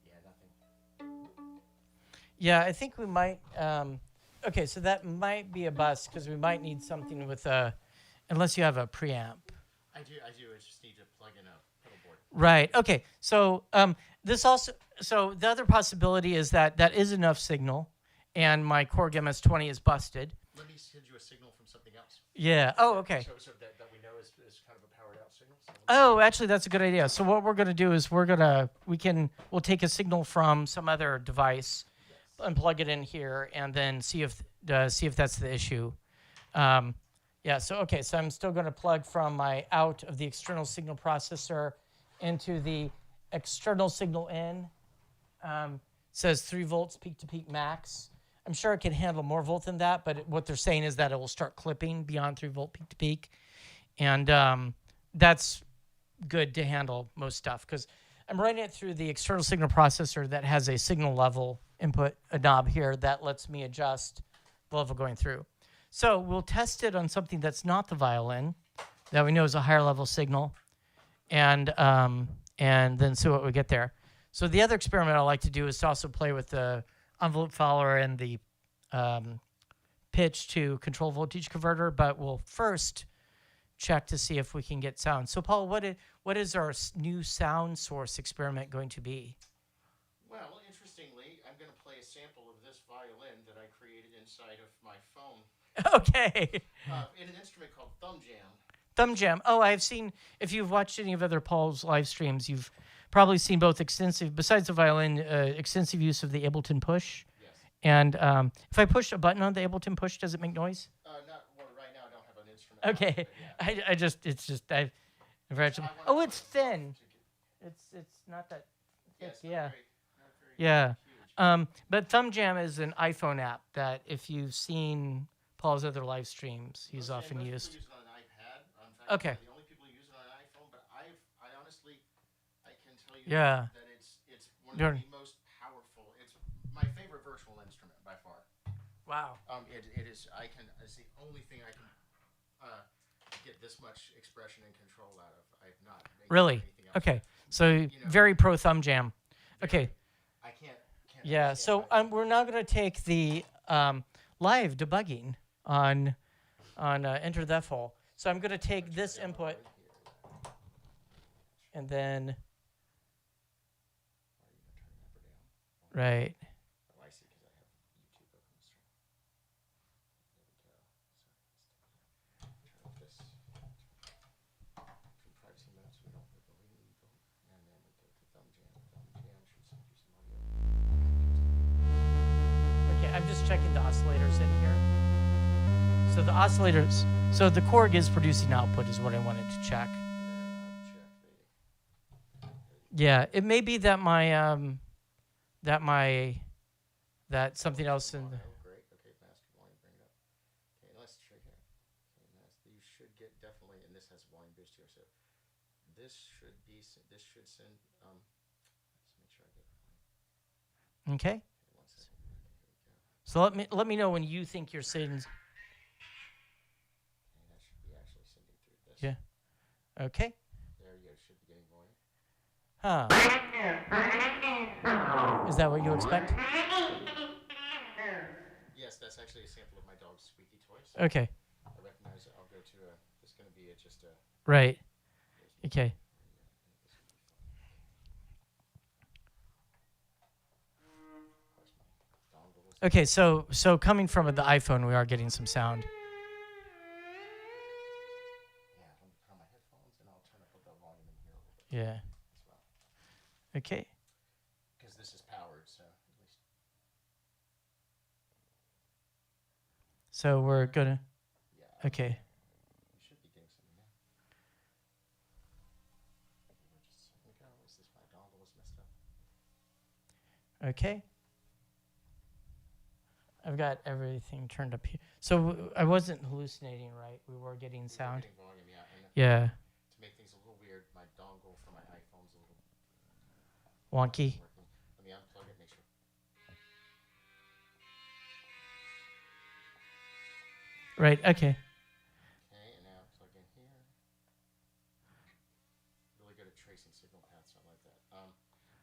Yeah, nothing. Yeah, I think we might. Okay, so that might be a bust because we might need something with a, unless you have a preamp. I do. I just need to plug in a pedal board. Right. Okay. So this also. So the other possibility is that that is enough signal, and my Korg MS-20 is busted. Let me send you a signal from something else. Yeah. Oh, okay. So that we know is kind of a powered out signal. So Oh, actually, that's a good idea. So what we're going to do is we'll take a signal from some other device, and plug it in here, and then see if that's the issue. Yeah. So okay. So I'm still going to plug from my out of the external signal processor into the external signal in. Says 3 volts peak to peak max. I'm sure it can handle more volt than that, but what they're saying is that it will start clipping beyond 3 volt peak to peak, and that's good to handle most stuff because I'm running it through the external signal processor that has a signal level input, a knob here that lets me adjust the level going through. So we'll test it on something that's not the violin that we know is a higher level signal, and then see what we get there. So the other experiment I like to do is to also play with the envelope follower and the pitch to control voltage converter, but we'll first check to see if we can get sound. So Paul, what is our new sound source experiment going to be? Well, interestingly, I'm going to play a sample of this violin that I created inside of my phone Okay. in an instrument called Thumb Jam. Thumb Jam. Oh, I've seen, if you've watched any of other Paul's live streams, you've probably seen both extensive, besides the violin, extensive use of the Ableton push. Yes. And if I push a button on the Ableton push, does it make noise? Not well, right now. I don't have an instrument. Okay. But yeah. I've actually, oh, it's thin. It's not that thick. Yes, not Yeah. very Yeah. huge. But Thumb Jam is an iPhone app that if you've seen Paul's other live streams, he's often Most used. people use it on an iPad. In fact, Okay. the only people who use it on an iPhone, but I honestly, I can tell you Yeah. that it's one of the most powerful. It's my favorite virtual instrument by far. Wow. It is. It's the only thing I can get this much expression and control out of. I've not made Really? anything else. Okay. So very pro Thumb Jam. Okay. I can't Yeah. understand So why- we're now going to take the live debugging on Enter the F-Hole. So I'm going to take this input and then right. Oh, I see, 'cause I have YouTube open. There we go. So let's turn this from privacy mode so we don't put the illegal. And then we go to Thumb Jam. Thumb Jam should send you some audio. Okay, I'm just checking the oscillators in here. So the oscillators, so the Korg is producing output is what I wanted to check. And then check the. Yeah, it may be that that something else in the, Oh, great. Okay, master volume, bring it up. Okay, let's check here. Okay, you should get definitely, and this has volume boost here, so this should send. Let's make sure I get it. okay. Okay, 1 second. Okay, here we go. So let me know when you think you're saying, Okay, that should be actually sending through this. Yeah. Okay. There you go. Should be getting volume. Huh. Is that what you expect? Yes, that's actually a sample of my dog's squeaky toy. So Okay. I recognize it. I'll go to it's going to be just a. Right. Okay. Okay, so coming from the iPhone, we are getting some sound. Yeah, let me put on my headphones and I'll turn up the volume in here a little bit Yeah. as well. Okay. Because this is powered, so at least. So we're gonna. Yeah. Okay. You should be getting something now. We're just a second ago. Is this my dongle was messed up? Okay. I've got everything turned up here. So I wasn't hallucinating, right? We were getting sound. Getting volume, yeah. And Yeah. to make things a little weird, my dongle for my iPhone's a little Wonky. working. Let me unplug it, make sure. Right. Okay. Okay, and now plug in here. Really good at tracing signal paths, I like that.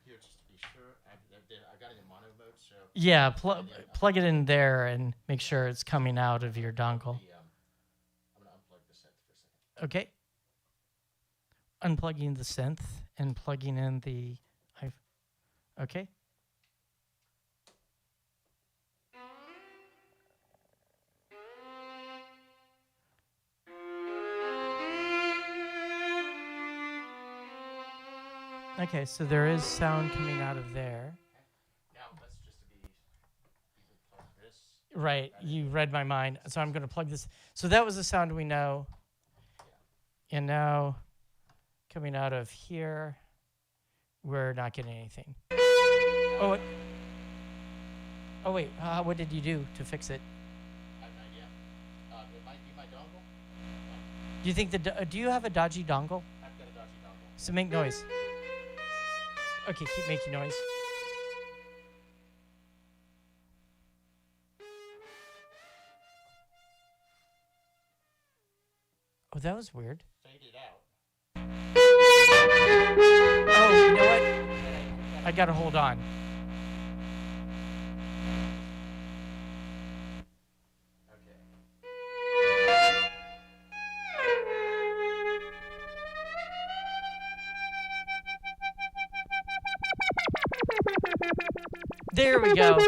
Here, just to be sure, I've got it in mono mode, so. Yeah. Plug it in there and make sure it's coming out of your dongle. I'm going to unplug the synth for a second. Okay. Unplugging the synth and plugging in the. Okay. Okay, so there is sound coming out of there. Now, let's just to be, you can plug this. Right, you read my mind. So I'm going to plug this. So that was the sound we know. And now, coming out of here, we're not getting anything. Oh, wait. What did you do to fix it? Not yet. It might be my dongle. Do you think do you have a dodgy dongle? I've got a dodgy dongle. So make noise. Okay, keep making noise. Oh, that was weird. Fade it out. Oh, you know what? I gotta hold on. Okay. There we go.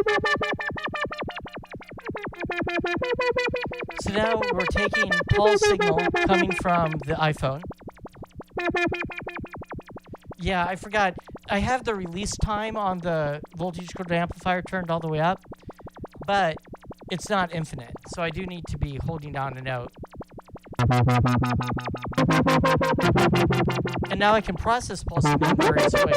So now we're taking pulse signal coming from the iPhone. Yeah, I forgot. I have the release time on the voltage controlled amplifier turned all the way up, but it's not infinite, so I do need to be holding down a note. And now I can process pulse signal in various ways.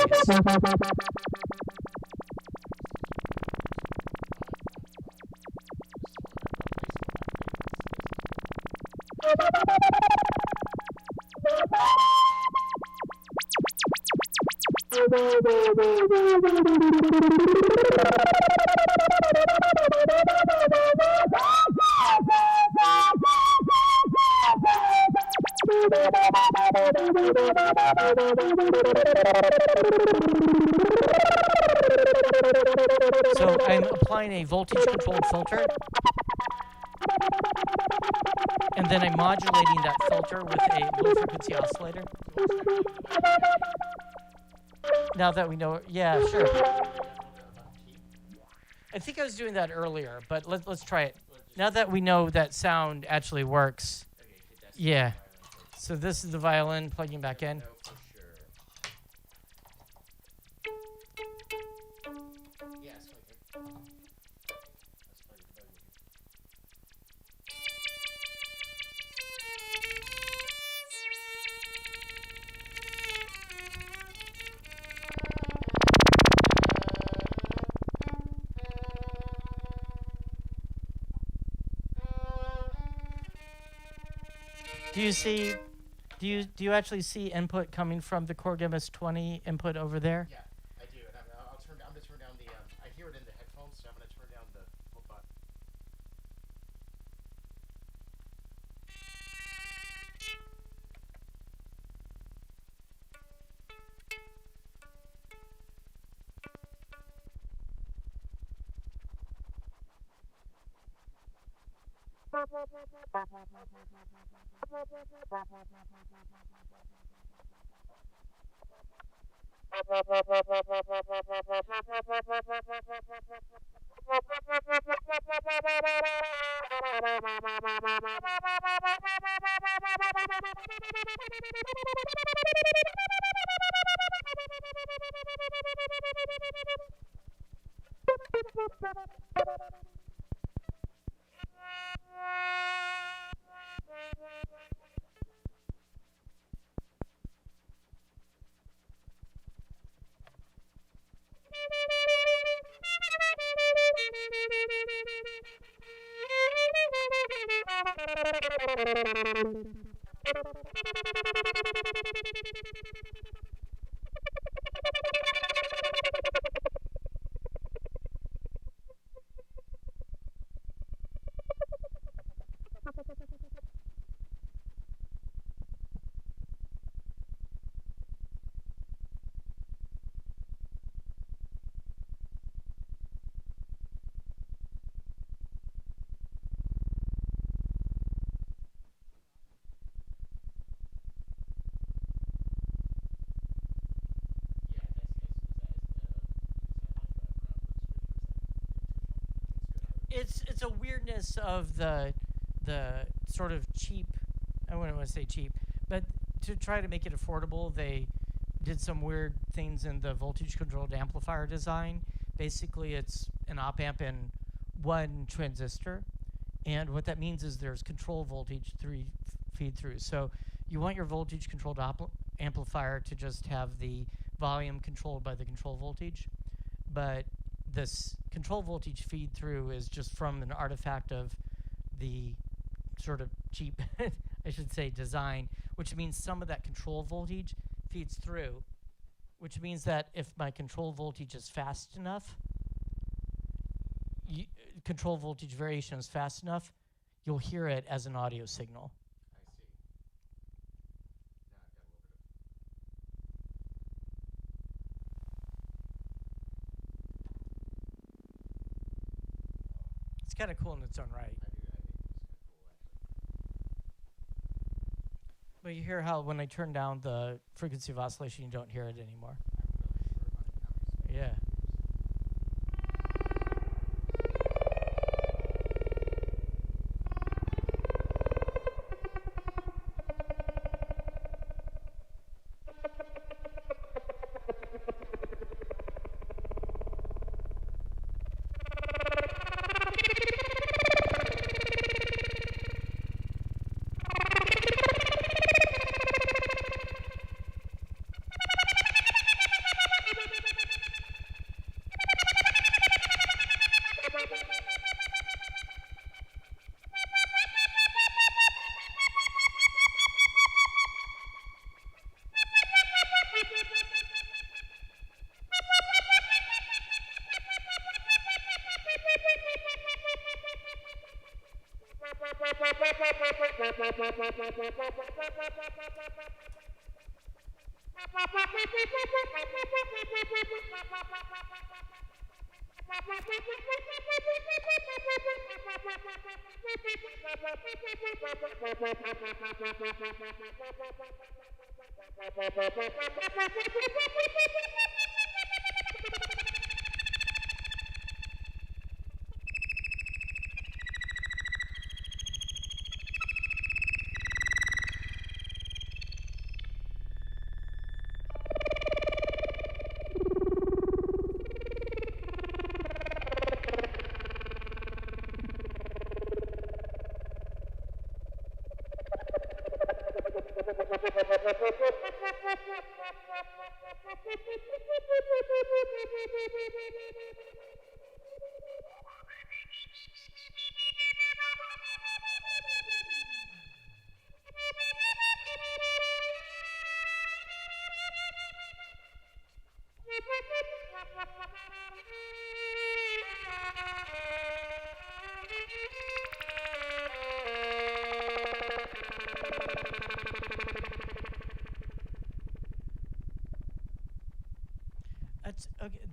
So I'm applying a voltage-controlled filter, and then I'm modulating that filter with a low-frequency oscillator. Now that we know, yeah, sure. I think I was doing that earlier, but let's try it. Now that we know that sound actually works, yeah. So this is the violin plugging back in. Do you see? Do you actually see input coming from the Korg MS-20 input over there? Yeah, I do, and I'm going to turn down the. I hear it in the headphones, so I'm going to turn down the. Hold on. It's a weirdness of the sort of cheap. I wouldn't want to say cheap, but to try to make it affordable, they did some weird things in the voltage controlled amplifier design. Basically, it's an op amp and one transistor, and what that means is there's control voltage feed through. So you want your voltage controlled amplifier to just have the volume controlled by the control voltage, but this control voltage feed through is just from an artifact of the sort of cheap, I should say, design, which means some of that control voltage feeds through, which means that if my control voltage is fast enough, control voltage variation is fast enough, you'll hear it as an audio signal. I see. Now I've got a little bit It's kind of cool in its own right. I think it's kind of cool, actually. But you hear how when I turn down the frequency of oscillation, you don't hear it anymore. I'm really sure about it now. Yeah.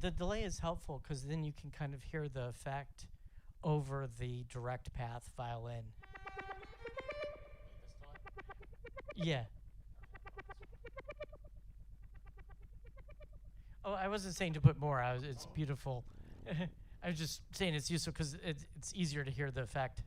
The delay is helpful because then you can kind of hear the effect over the direct path violin. This delay? Yeah. Oh, I wasn't saying to put more. It's beautiful. I was just saying it's useful because it's easier to hear the effect.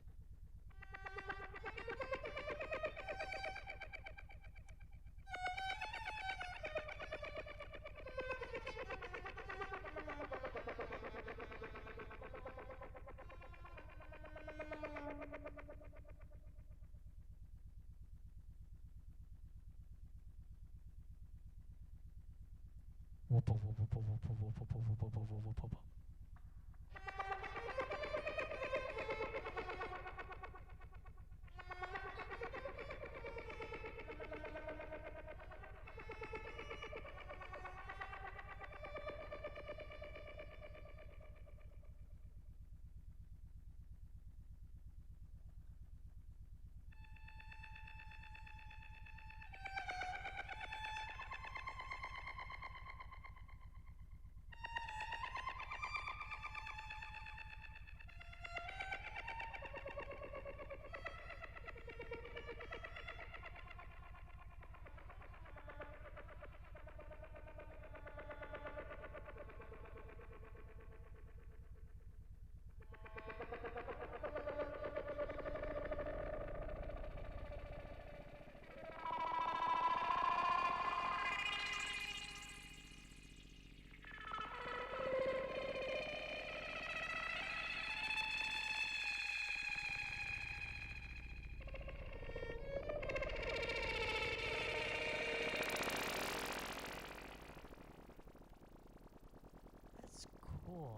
Cool.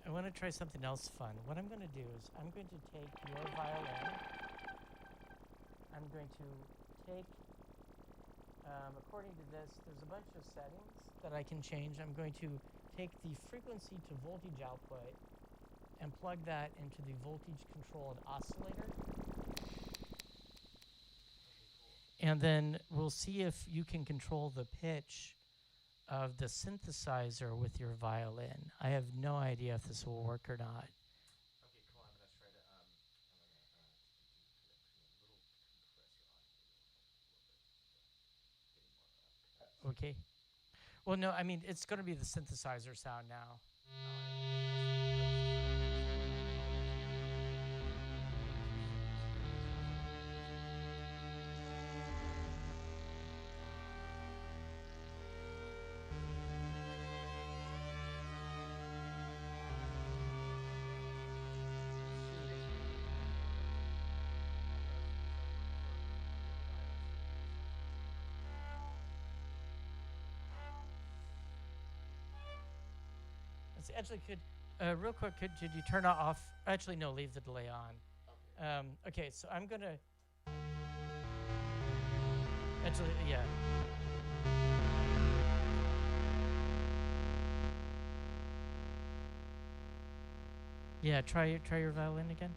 I want to try something else fun. What I'm going to do is I'm going to take your violin. I'm going to take, according to this, there's a bunch of settings that I can change. I'm going to take the frequency to voltage output and plug that into the voltage controlled oscillator. And then we'll see if you can control the pitch of the synthesizer with your violin. I have no idea if this will work or not. Okay, cool. I'm going to try to put a little compressor on. Okay. Well, no, I mean, it's going to be the synthesizer sound now. Actually, real quick, could you turn off? Actually, no, leave the delay on. Okay, so I'm going to. Actually, yeah. Yeah, try your violin again.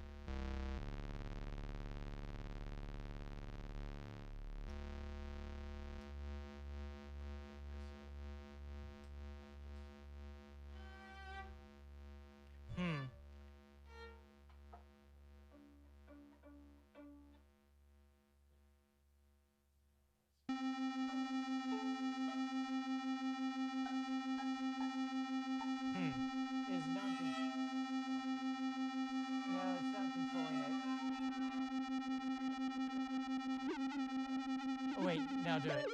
Is not. No, it's not controlling it. Oh, wait, now do it.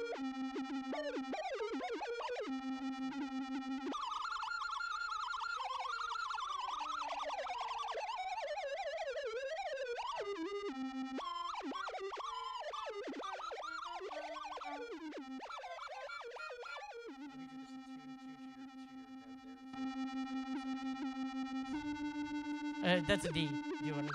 That's a D. Do you want a D?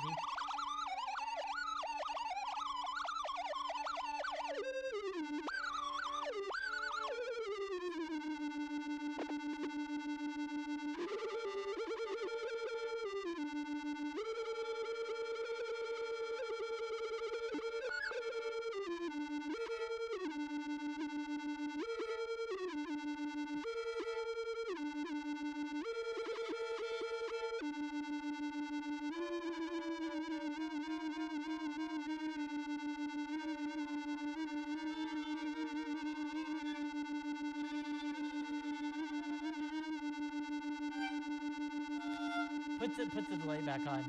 Put the delay back on.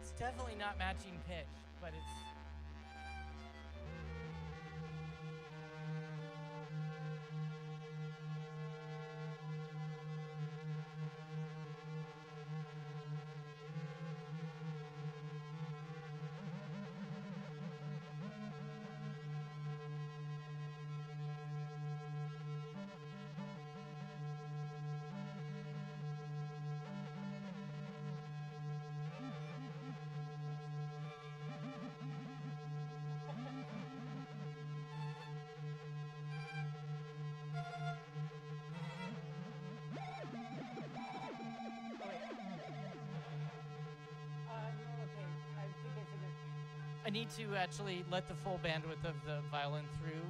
It's definitely not matching pitch, but it's. I need to actually let the full bandwidth of the violin through.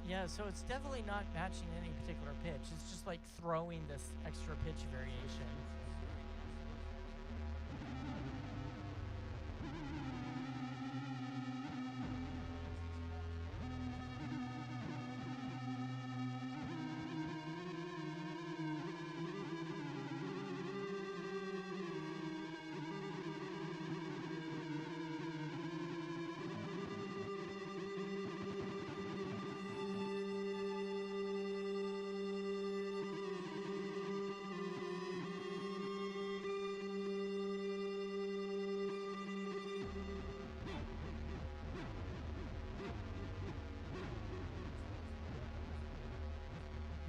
Yeah, so it's definitely not matching any particular pitch. It's just like throwing this extra pitch variation.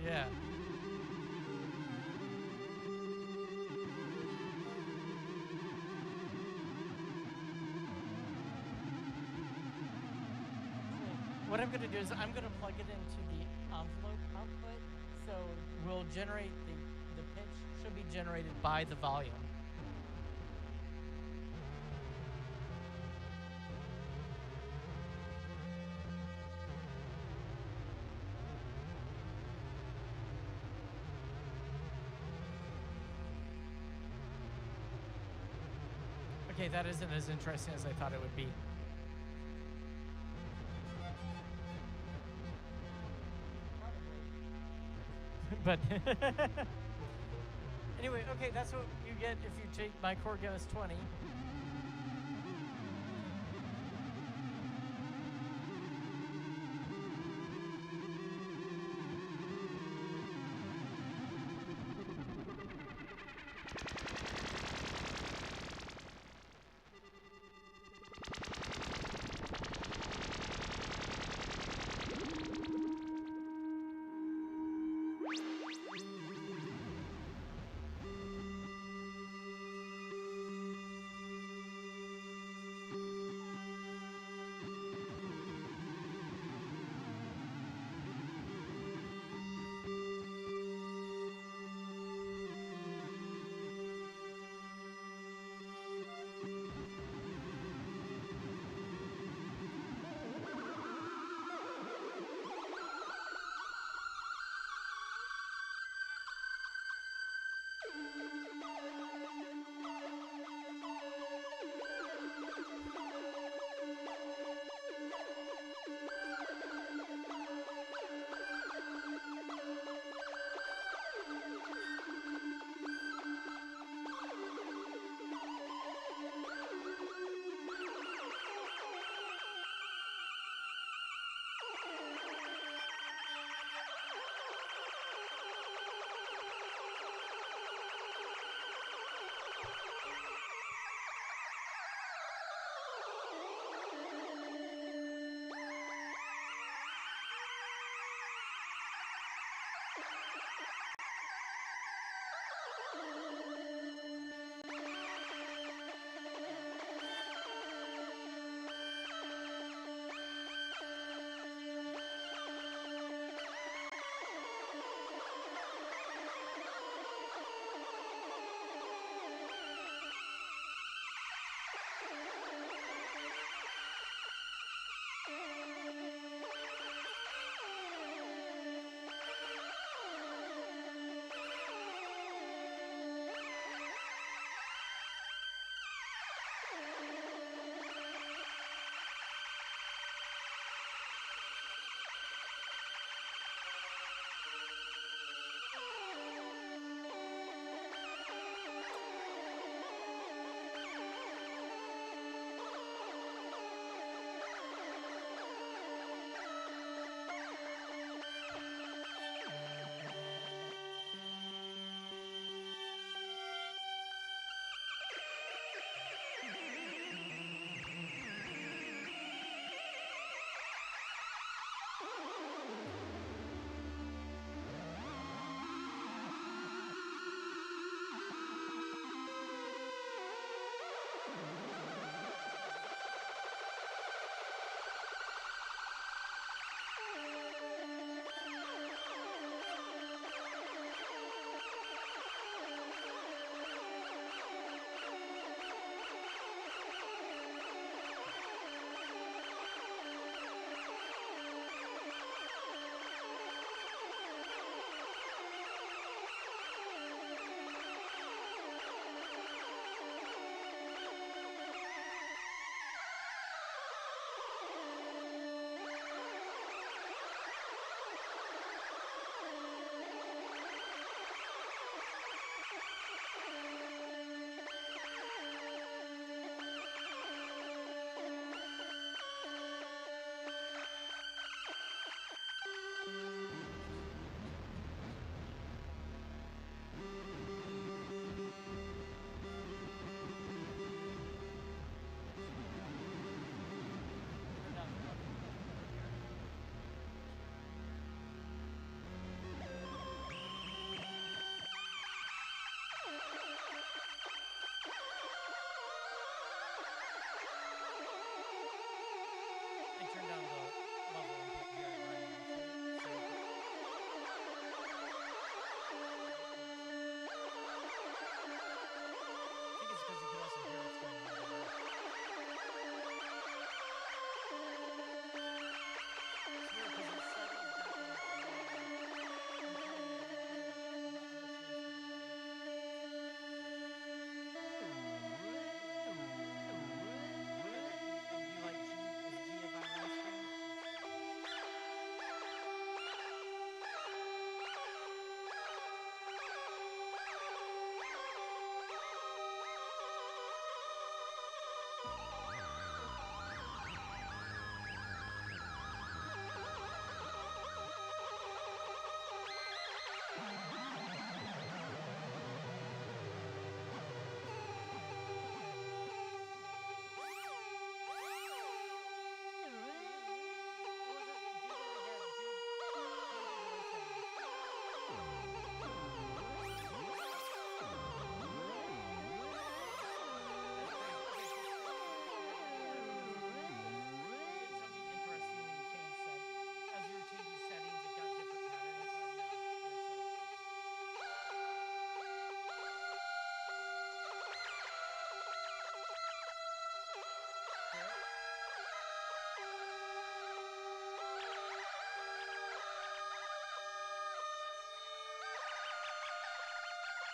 Yeah. What I'm going to do is I'm going to plug it into the envelope output, so we'll generate the pitch should be generated by the volume. Okay, that isn't as interesting as I thought it would be. But anyway, okay, that's what you get if you take my Korg MS-20.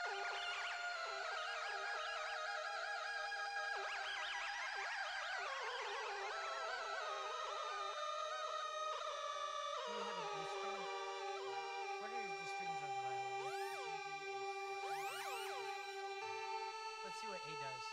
Do you have an A string? What are the strings on the violin? Let's see what A does.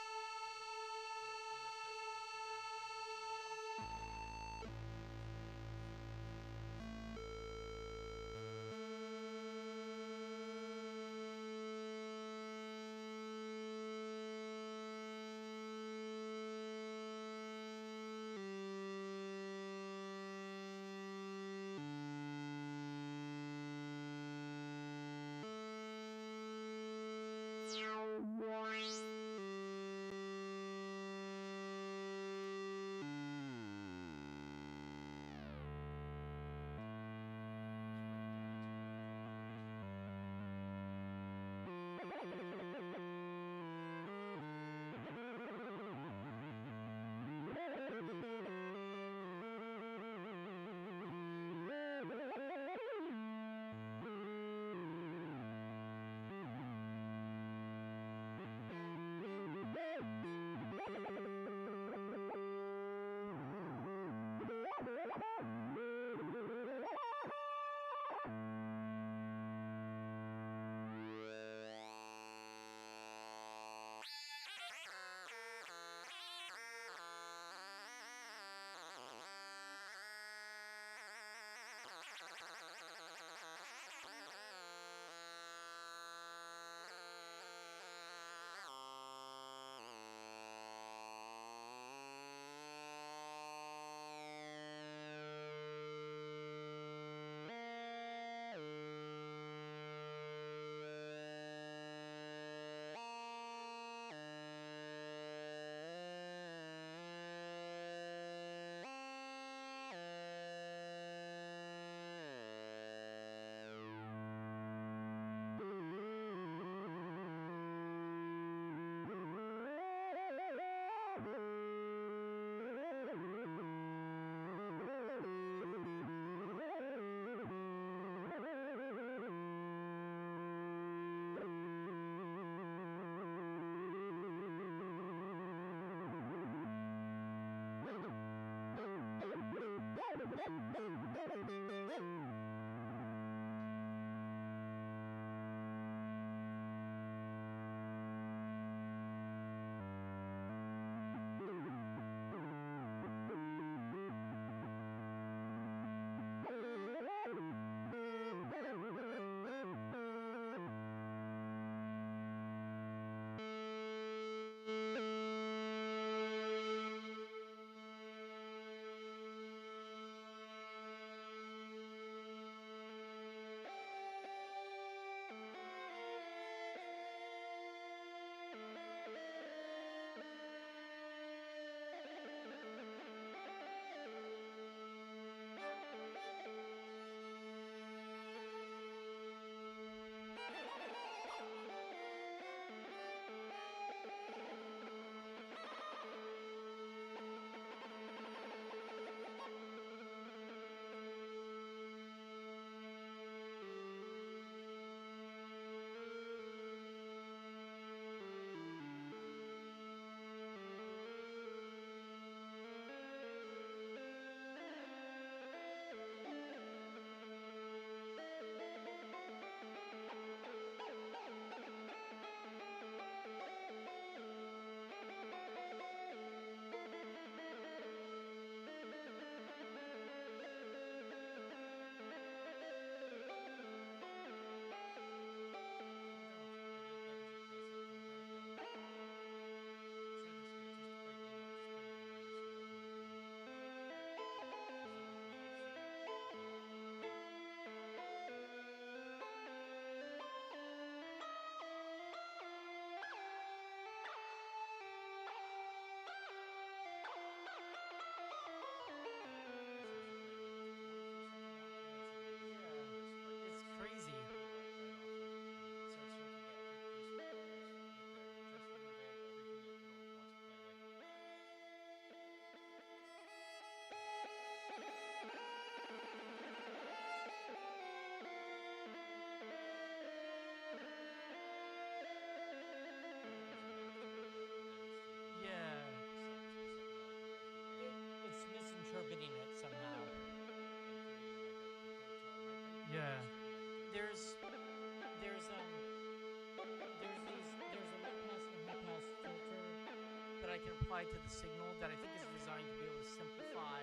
can apply to the signal that I think is designed to be able to simplify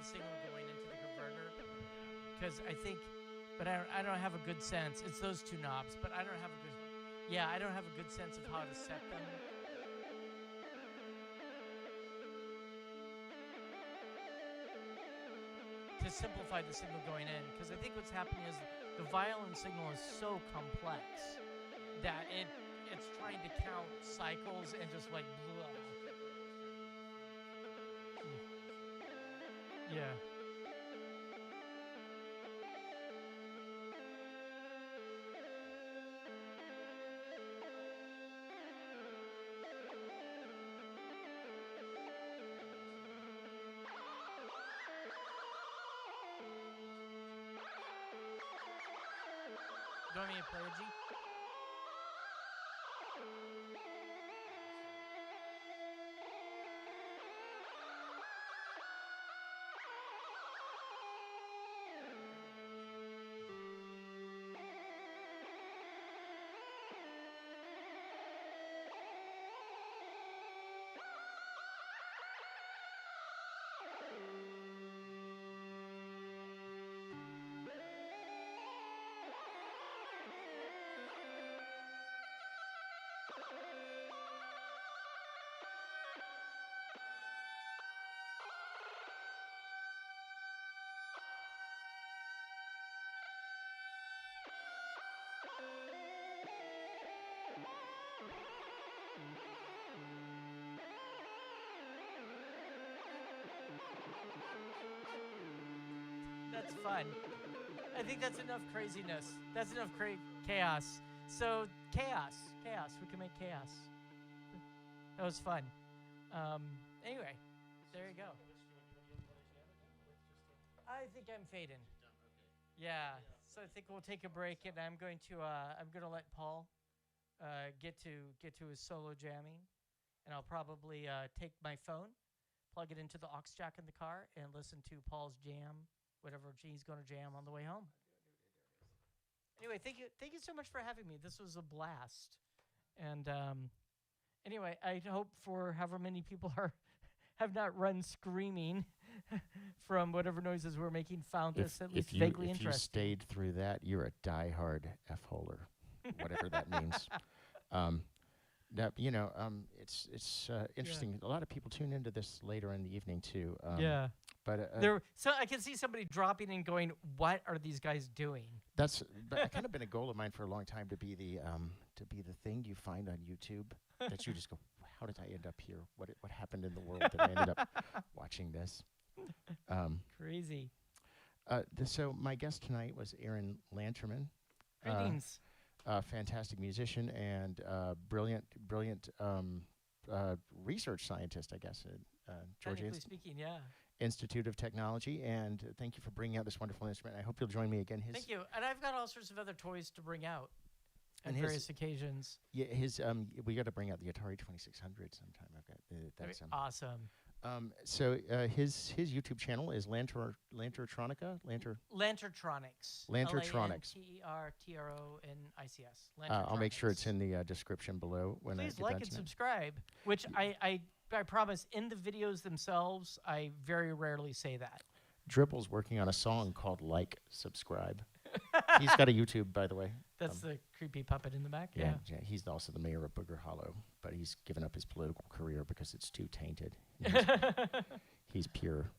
the signal going into the converter. Because I think, but I don't have a good sense. It's those two knobs, but I don't have a good, I don't have a good sense of how to set them. To simplify the signal going in, because I think what's happening is the violin signal is so complex that it's trying to count cycles and just like blah. Yeah. Do you want me to play a G? That's fun. I think that's enough craziness. That's enough chaos. So chaos. We can make chaos. That was fun. Anyway, there you go. I think I'm fading. Yeah. So I think we'll take a break, and I'm going to let Paul get to his solo jamming, and I'll probably take my phone, plug it into the aux jack in the car, and listen to Paul's jam, whatever he's going to jam on the way home. Anyway, thank you so much for having me. This was a blast, and anyway, I hope for however many people have not run screaming from whatever noises we're making found this at least vaguely interesting. If you stayed through that, you're a diehard F-holer, whatever that means. It's interesting. A lot of people tune into this later in the evening too. But so I can see somebody dropping and going, "What are these guys doing?" That's kind of been a goal of mine for a long time, to be the thing you find on YouTube that you just go, "How did I end up here? What happened in the world that I ended up watching this?" Crazy. So my guest tonight was Aaron Lanterman. Greetings. Fantastic musician and brilliant research scientist, I guess, at Georgia Institute of Technology. And thank you for bringing out this wonderful instrument. I hope you'll join me again. Thank you. And I've got all sorts of other toys to bring out on various occasions. Yeah, we got to bring out the Atari 2600 sometime. I've got that's awesome. So his YouTube channel is Lantertronica. Lantertronics. Lantertronics. I'll make sure it's in the description below. Please like and subscribe, which I promise in the videos themselves, I very rarely say that. Dribble's working on a song called Like Subscribe. He's got a YouTube, by the way. That's the creepy puppet in the back? Yeah, he's also the mayor of Booger Hollow, but he's given up his political career because it's too tainted. He's pure.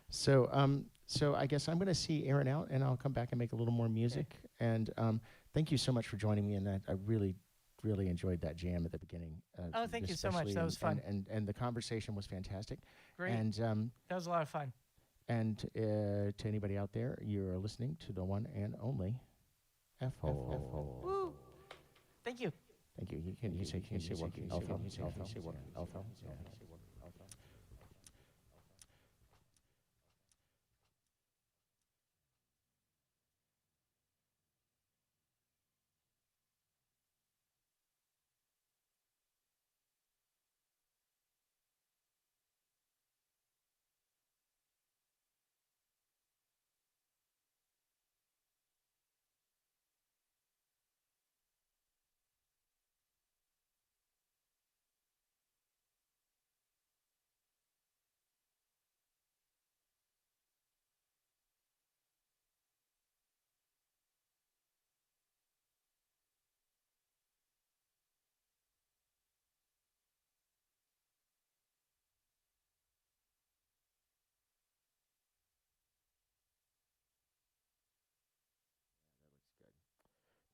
So I guess I'm going to see Aaron out, and I'll come back and make a little more music. Okay. And thank you so much for joining me in that. I really enjoyed that jam at the beginning. Thank you so much. That was fun. And the conversation was fantastic. Great. And that was a lot of fun. And to anybody out there, you're listening to the one and only F-Hole. Woo! Thank you. Thank you. Can you say what? Alpha.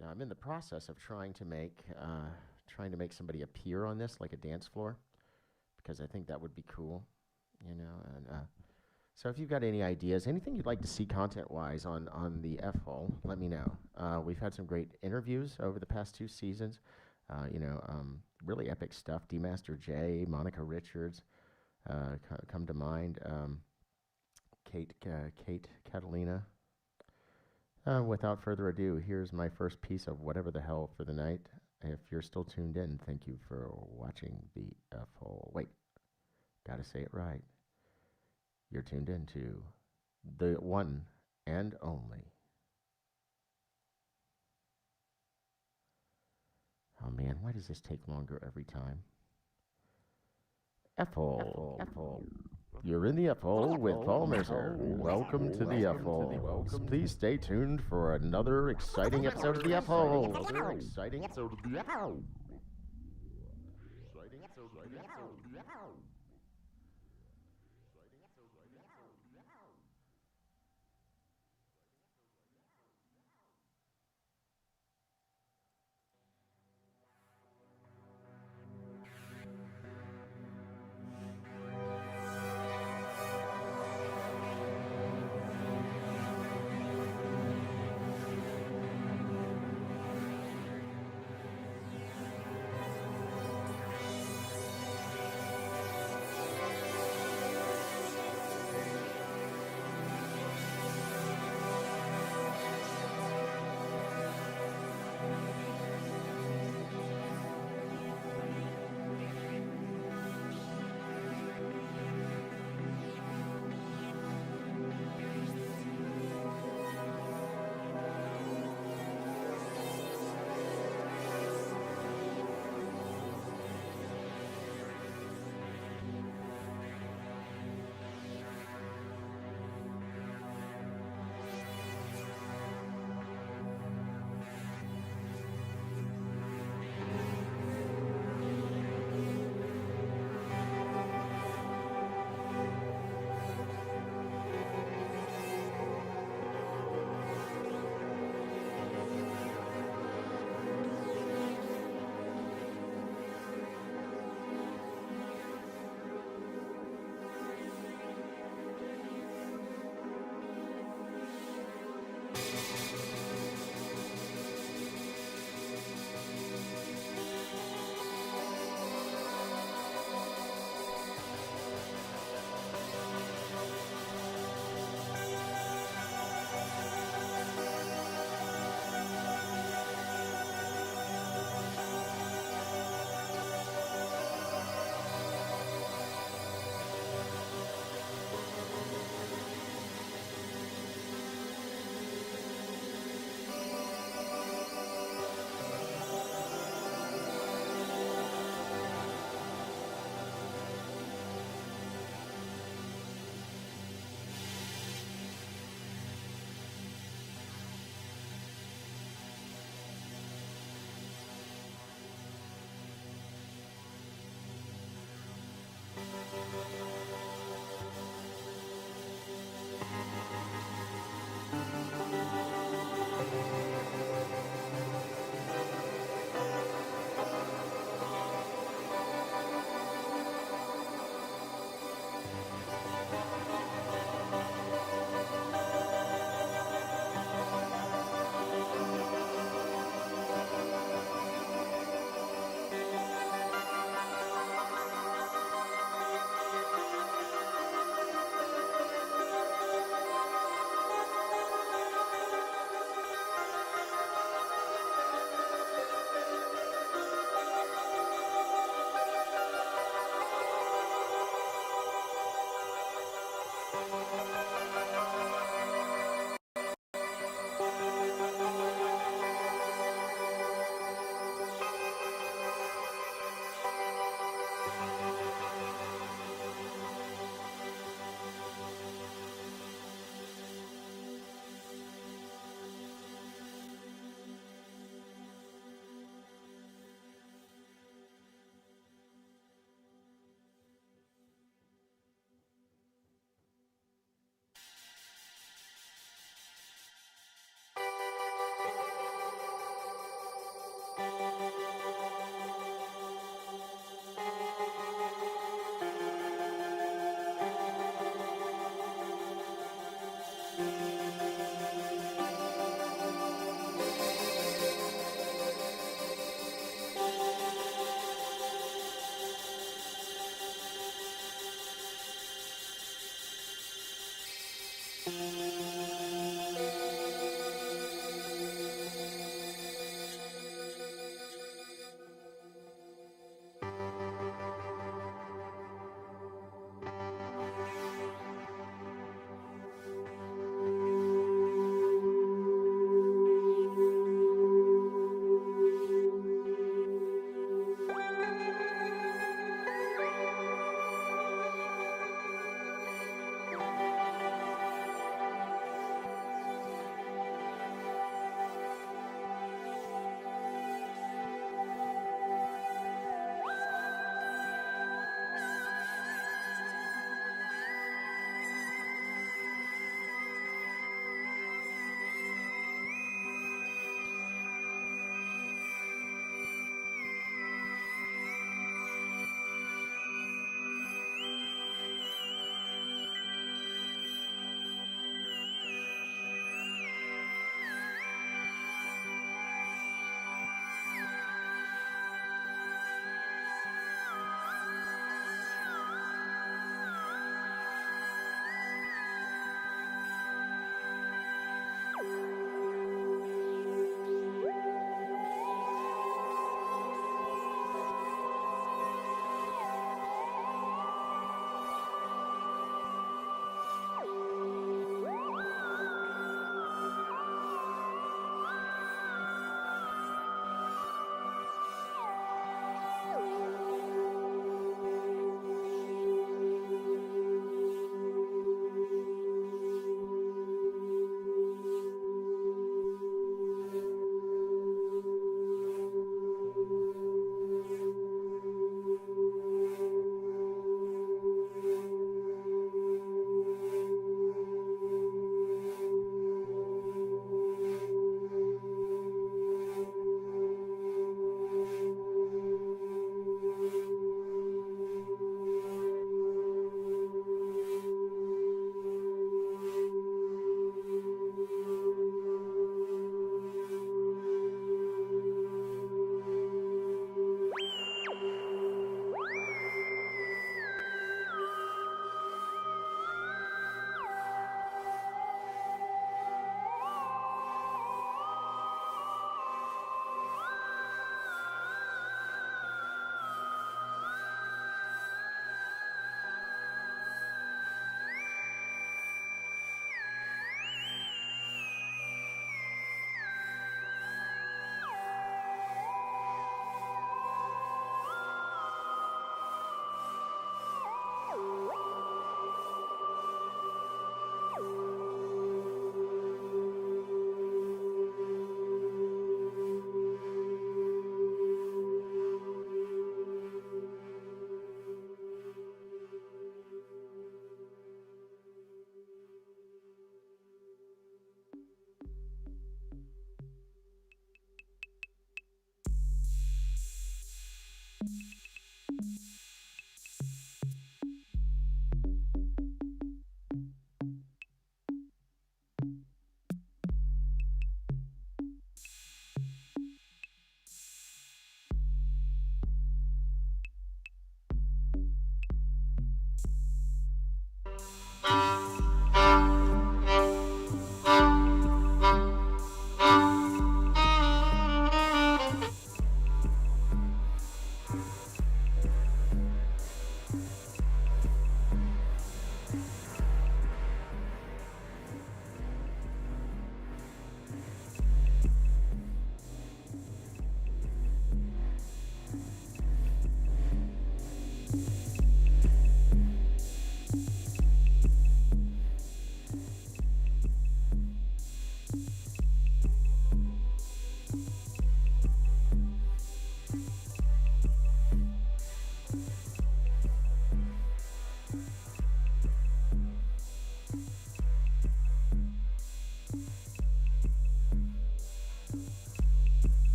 Now I'm in the process of trying to make somebody appear on this like a dance floor, because I think that would be cool, you know. And so if you've got any ideas, anything you'd like to see content-wise on the F-Hole, let me know. We've had some great interviews over the past 2 seasons. Really epic stuff. D Master J, Monica Richards come to mind. Kate Catalina. Without further ado, here's my first piece of whatever the hell for the night. If you're still tuned in, thank you for watching the F-Hole. Wait, gotta say it right. You're tuned in to the one and only. Oh man, why does this take longer every time? F-Hole. F-Hole. You're in the F-Hole with Paul Mercer. Welcome to the F-Hole. Please stay tuned for another exciting episode of the F-Hole. Another exciting episode of the F-Hole. Exciting episode of the F-Hole.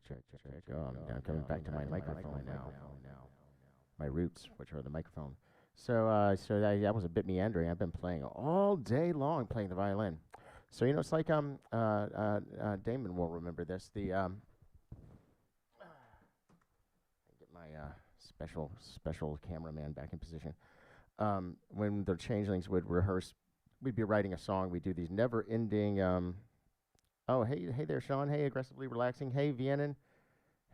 check. Oh, I'm coming back to my microphone now. My roots, which are the microphone. So that was a bit meandering. I've been playing all day long, playing the violin. So it's like Damon will remember this. The get my special cameraman back in position. When the changelings would rehearse, we'd be writing a song. We'd do these never-ending. Oh, hey there, Sean. Hey, aggressively relaxing. Hey, Vienna.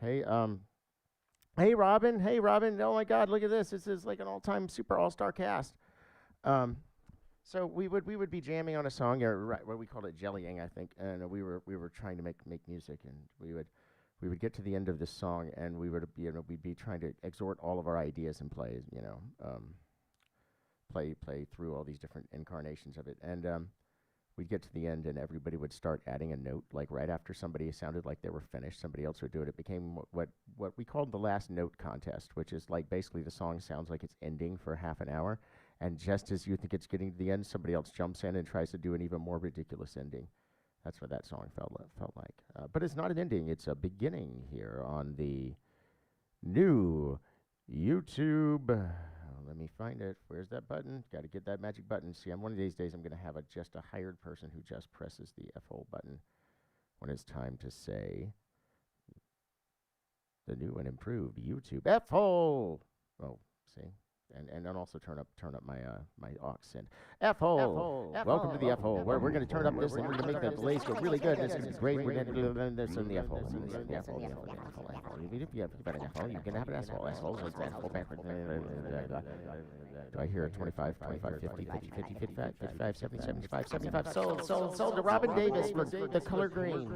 Hey, Hey, Robin. Hey, Robin. Oh my God, look at this. This is like an all-time super all-star cast. So we would be jamming on a song, or right, what we called it jellying, I think, and we were trying to make music, and we would get to the end of this song, and we'd be trying to exhort all of our ideas and play through all these different incarnations of it, and we'd get to the end, and everybody would start adding a note, like right after somebody sounded like they were finished, somebody else would do it. It became what we called the last note contest, which is like basically the song sounds like it's ending for half an hour, and just as you think it's getting to the end, somebody else jumps in and tries to do an even more ridiculous ending. That's what that song felt like. But it's not an ending, it's a beginning here on the new YouTube. Let me find it. Where's that button? Got to get that magic button. See, one of these days I'm going to have just a hired person who just presses the F-hole button when it's time to say the new and improved YouTube F-hole. Oh, see? And then also turn up my my aux send. F-hole. Welcome to the F-hole, where we're going to turn up this and we're going to make that delays go really good. This is great. We're going to do this in the F-hole. The F-hole. If you have an F-hole, you can have an S-hole. S-hole is F-hole backwards. Do I hear a 25, 50, 55, 70, 75, 75? Sold to Robin Davis for the color green.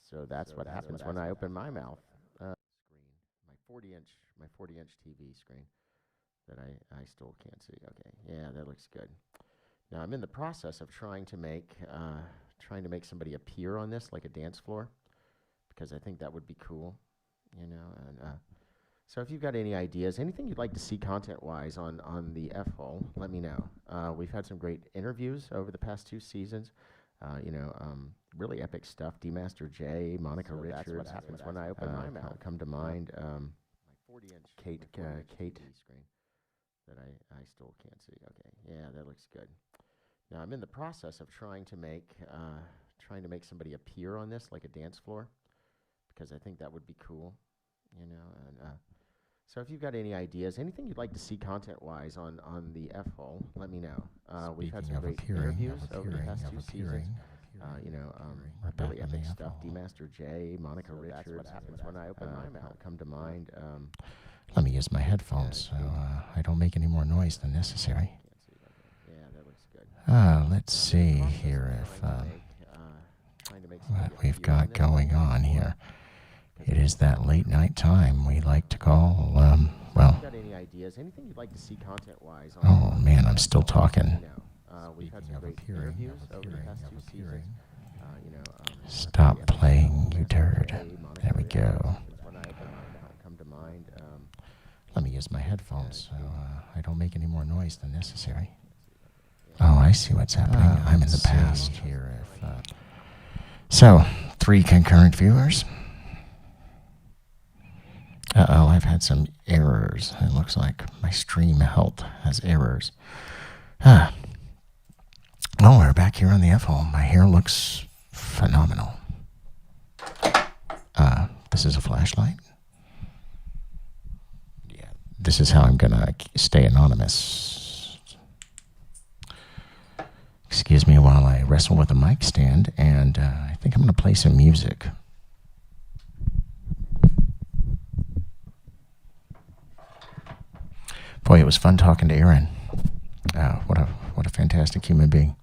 So that's what happens when I open my mouth. Screen, my 40-inch TV screen that I still can't see. Okay, yeah, that looks good. Now I'm in the process of trying to make somebody appear on this like a dance floor, because I think that would be cool, And so if you've got any ideas, anything you'd like to see content-wise on the F-hole, let me know. We've had some great interviews over the past 2 seasons. Really epic stuff. D Master J, Monica Richards. That's what happens when I open my mouth. Come to mind. My 40-inch Kate screen that I still can't see. Okay, yeah, that looks good. Now I'm in the process of trying to make somebody appear on this like a dance floor, because I think that would be cool, So if you've got any ideas, anything you'd like to see content-wise on the F-hole, let me know. We've had some great interviews over the past 2 seasons. Really epic stuff. D Master J, Monica Richards. That's what happens when I open my mouth. Come to mind. Let me use my headphones so I don't make any more noise than necessary. Yeah, that looks good. Let's see here if what we've got going on here. It is that late night time we like to call, well, anything you'd like to see content-wise? Oh man, I'm still talking. We've had some great interviews over the past 2 seasons. Stop playing, you turd. There we go. Come to mind. Let me use my headphones so I don't make any more noise than necessary. Oh, I see what's happening. I'm in the past here. So, 3 concurrent viewers. Uh-oh, I've had some errors. It looks like my stream health has errors. Oh, we're back here on the F-hole. My hair looks phenomenal. This is a flashlight. Yeah, this is how I'm gonna stay anonymous. Excuse me while I wrestle with a mic stand, and I think I'm gonna play some music. Boy, it was fun talking to Aaron. What a fantastic human being.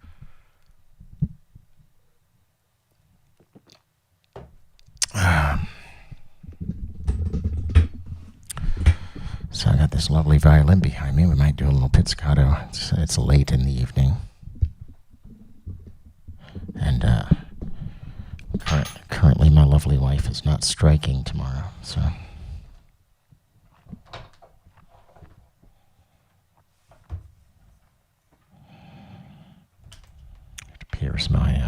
So I got this lovely violin behind me. We might do a little pizzicato. It's late in the evening. And currently my lovely wife is not striking tomorrow, so... appears my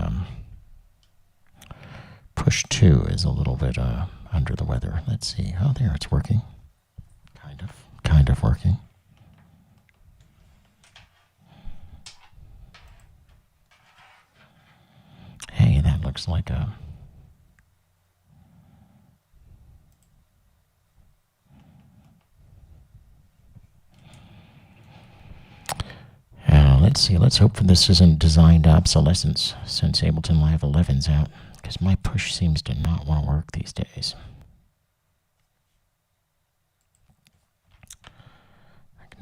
push 2 is a little bit under the weather. Let's see. Oh, there, it's working. Kind of working. Hey, that looks like a... let's see. Let's hope this isn't designed obsolescence since Ableton Live 11's out, because my push seems to not want to work these days.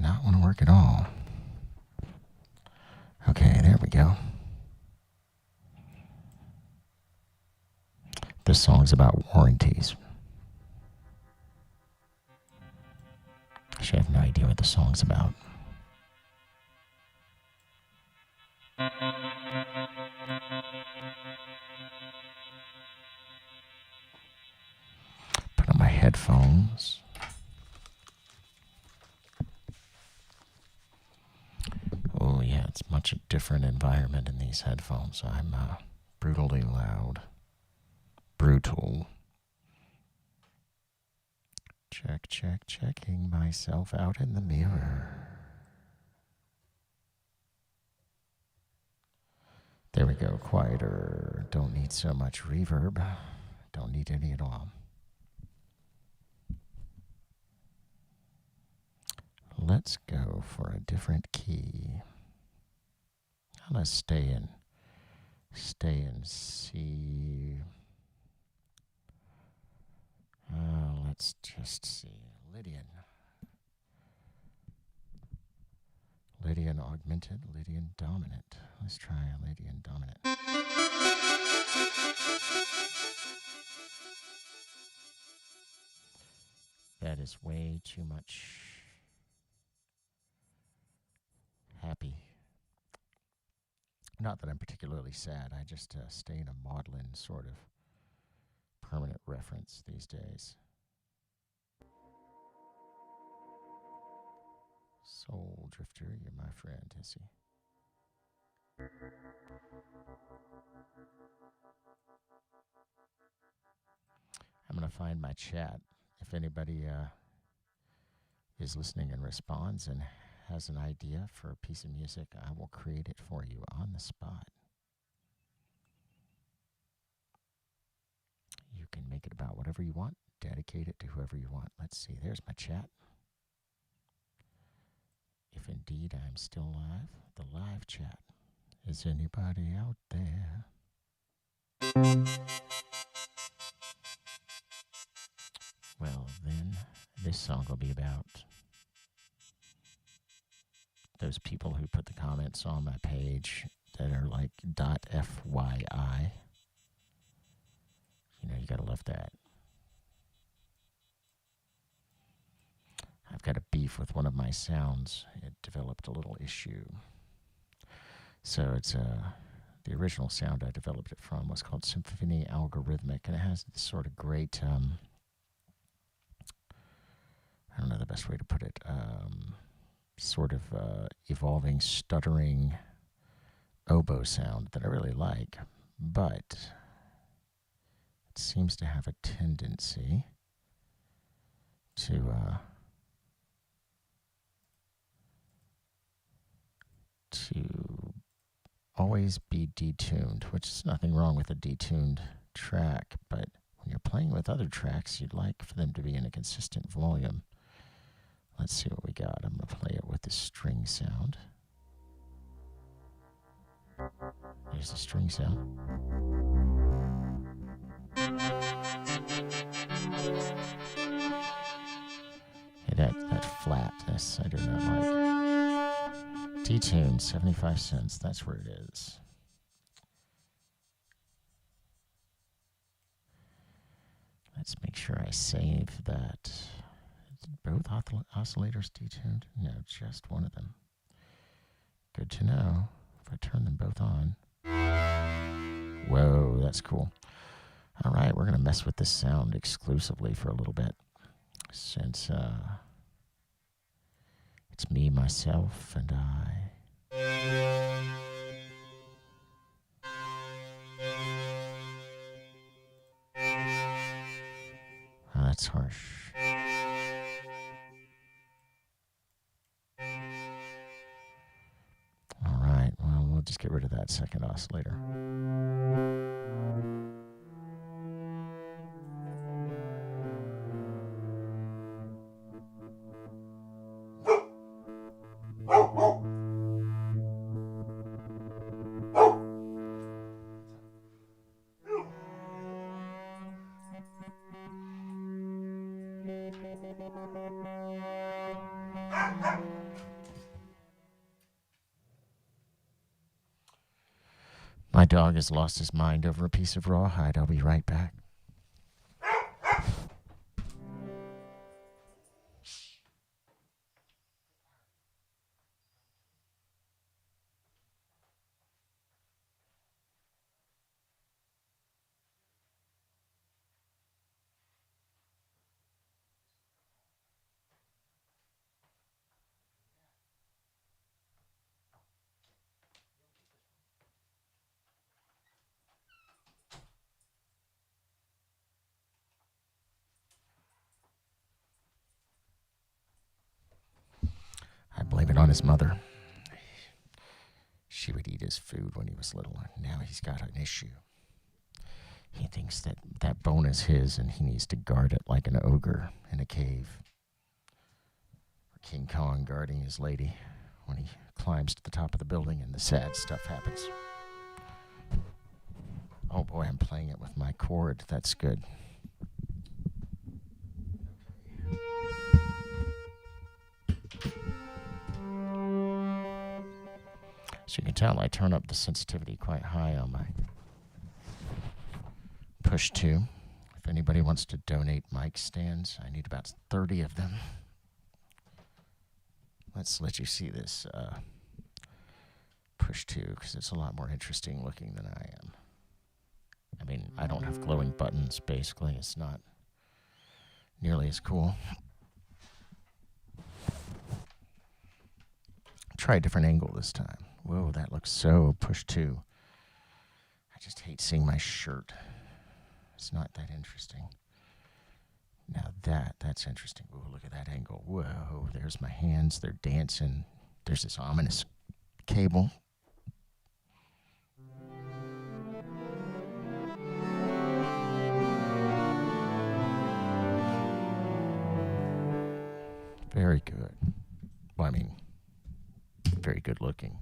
Not want to work at all. Okay, there we go. This song's about warranties. Actually, I have no idea what the song's about. Put on my headphones. Oh yeah, it's much a different environment in these headphones. I'm brutally loud. Brutal. Checking myself out in the mirror. There we go, quieter. Don't need so much reverb. Don't need any at all. Let's go for a different key. Let's stay in C. Let's just see. Lydian augmented, Lydian dominant. Let's try a Lydian dominant. That is way too much happy. Not that I'm particularly sad. I just stay in a maudlin sort of permanent reference these days. Soul Drifter, you're my friend, Hissy. I'm going to find my chat. If anybody is listening and responds and has an idea for a piece of music, I will create it for you on the spot. You can make it about whatever you want, dedicate it to whoever you want. Let's see, there's my chat. If indeed I'm still live, the live chat. Is anybody out there? Well, then, this song will be about those people who put the comments on my page that are like .fyi. You know, you gotta love that. I've got a beef with one of my sounds. It developed a little issue. So it's the original sound I developed it from was called Symphony Algorithmic, and it has this sort of great, I don't know the best way to put it, sort of evolving, stuttering oboe sound that I really like, but it seems to have a tendency to always be detuned, which is nothing wrong with a detuned track, but when you're playing with other tracks, you'd like for them to be in a consistent volume. Let's see what we got. I'm going to play it with the string sound. Here's the string sound. Hey, that flatness I do not like. Detuned, 75 cents. That's where it is. Let's make sure I save that. Both oscillators detuned? No, just one of them. Good to know. If I turn them both on. Whoa, that's cool. All right, we're going to mess with this sound exclusively for a little bit. Since it's me, myself, and I. that's harsh. All right, well, we'll just get rid of that second oscillator. My dog has lost his mind over a piece of rawhide. I'll be right back. I blame it on his mother. She would eat his food when he was little, and now he's got an issue. He thinks that that bone is his, and he needs to guard it like an ogre in a cave. Or King Kong guarding his lady when he climbs to the top of the building and the sad stuff happens. Oh boy, I'm playing it with my cord. That's good. So you can tell I turn up the sensitivity quite high on my push 2. If anybody wants to donate mic stands, I need about 30 of them. Let's let you see this push 2 because it's a lot more interesting looking than I am. I mean, I don't have glowing buttons, basically. It's not nearly as cool. Try a different angle this time. Whoa, that looks so push 2. I just hate seeing my shirt. It's not that interesting. Now that's interesting. Whoa, look at that angle. Whoa, there's my hands. They're dancing. There's this ominous cable. Very good. Well, I mean, very good looking.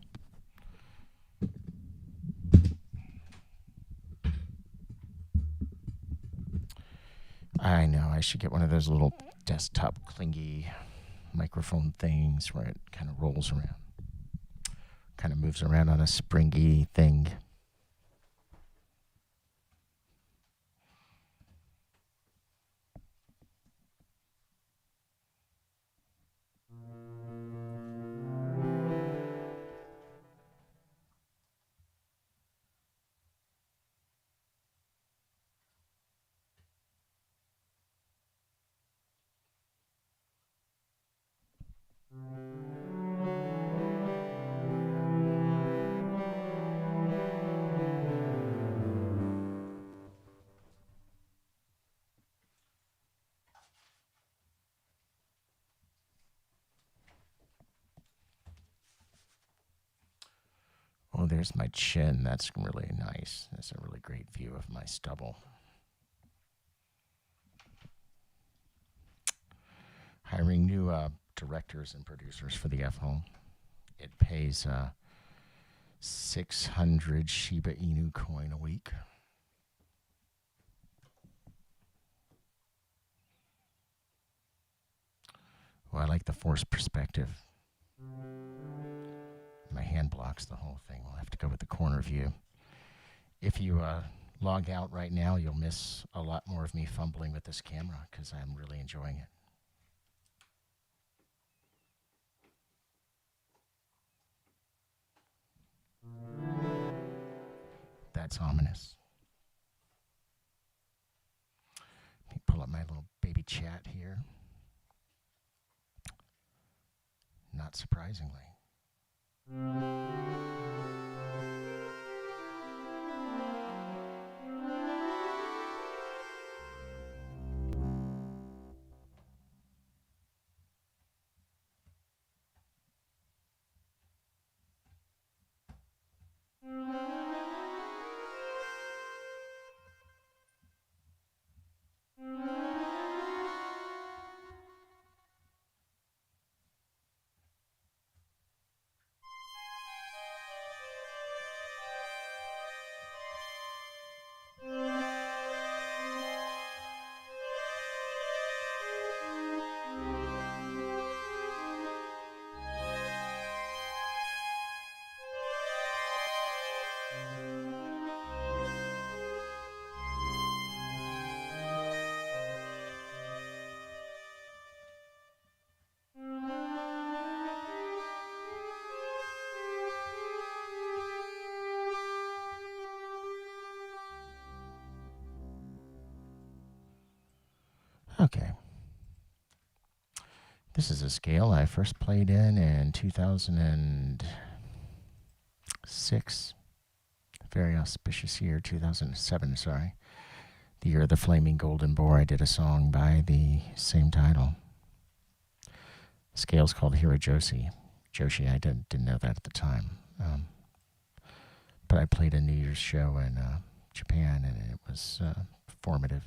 I know, I should get one of those little desktop clingy microphone things where it kind of rolls around. Kind of moves around on a springy thing. Oh, there's my chin. That's really nice. That's a really great view of my stubble. Hiring new directors and producers for the F-Hole. It pays 600 Shiba Inu coin a week. Well, I like the forced perspective. My hand blocks the whole thing. We'll have to go with the corner view. If you log out right now, you'll miss a lot more of me fumbling with this camera because I'm really enjoying it. That's ominous. Let me pull up my little baby chat here. Not surprisingly. Okay. This is a scale I first played in 2006. Very auspicious year, 2007, sorry. The year of the Flaming Golden Boar. I did a song by the same title. The scale's called Hirajoshi. Joshi, I didn't know that at the time. But I played a New Year's show in Japan, and it was formative.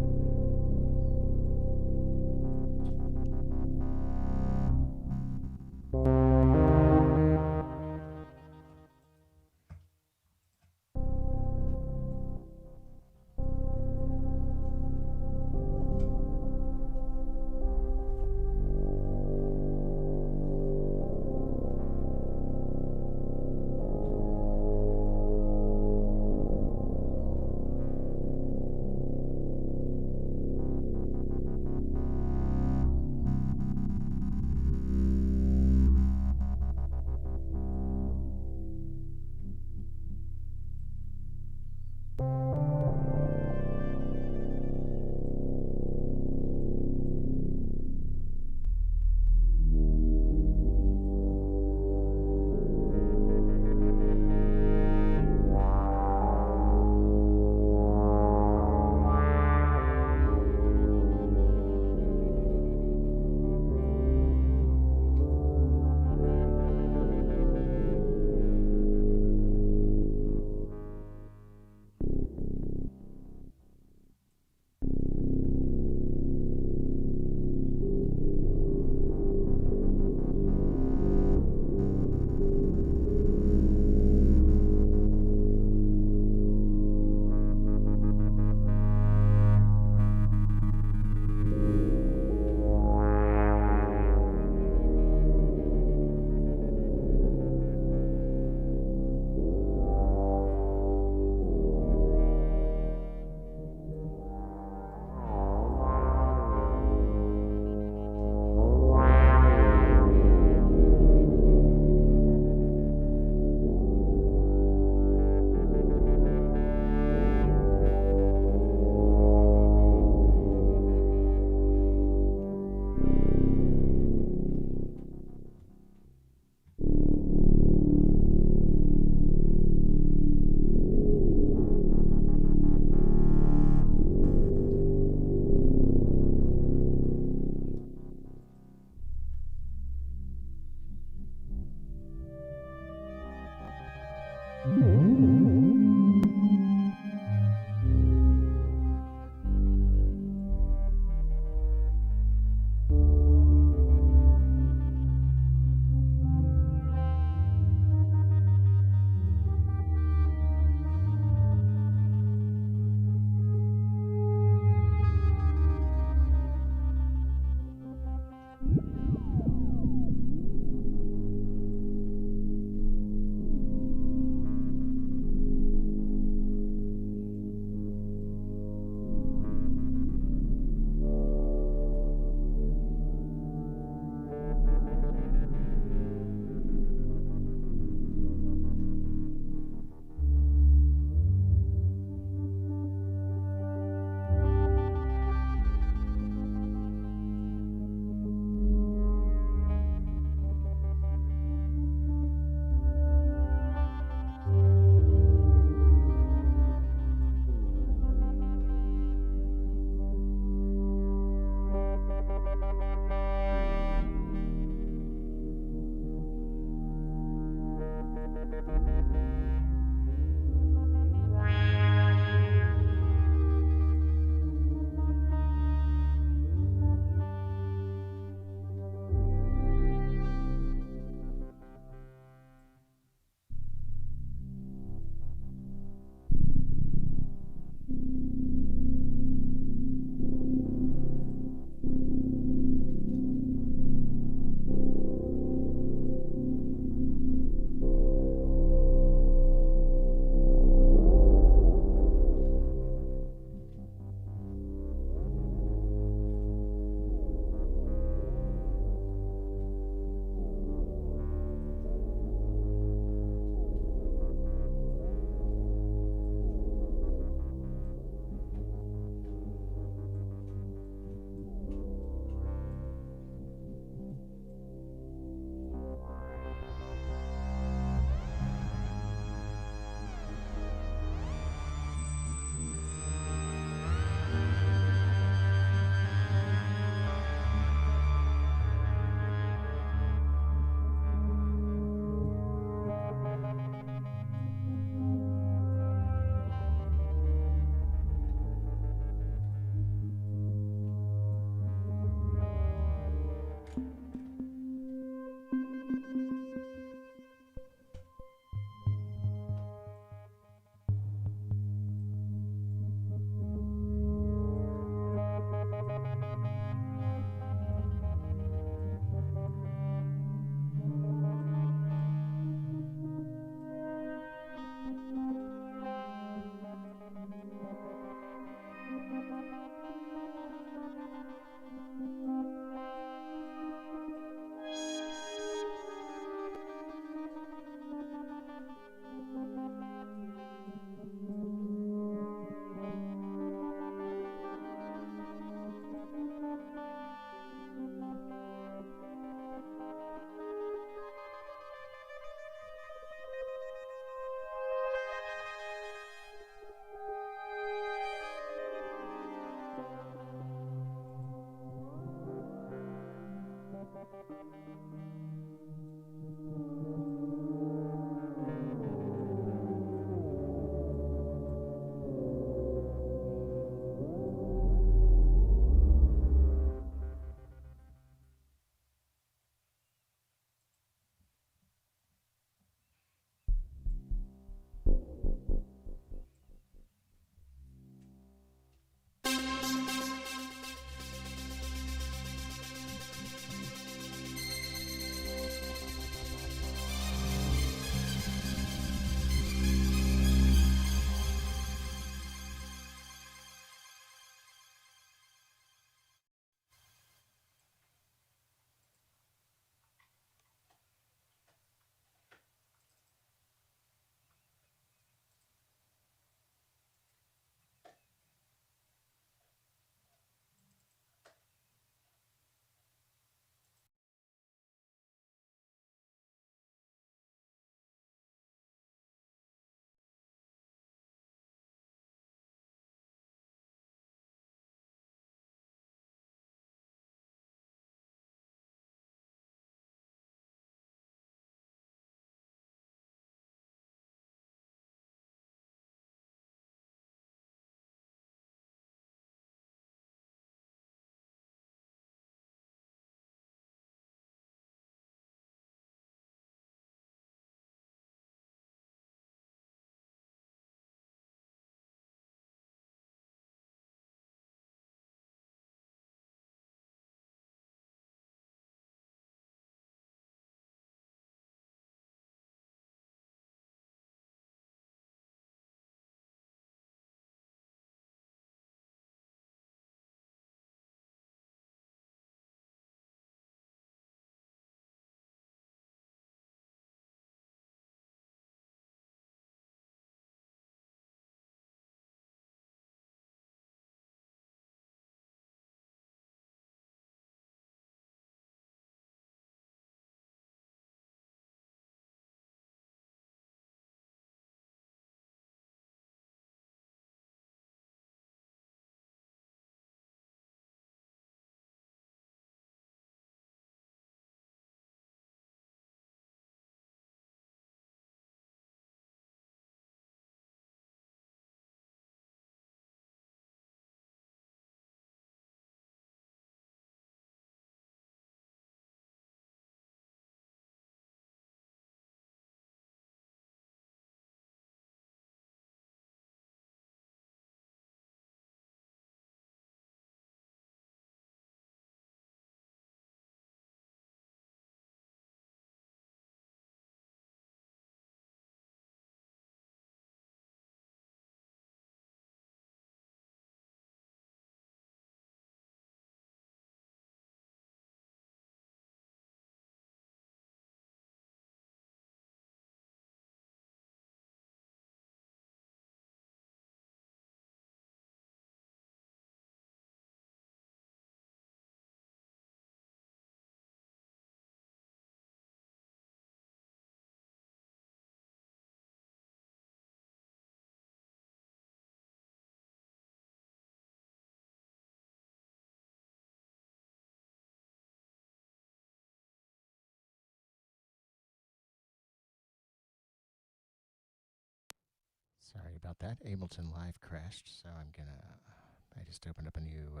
Sorry about that. Ableton Live crashed, so I just opened up a new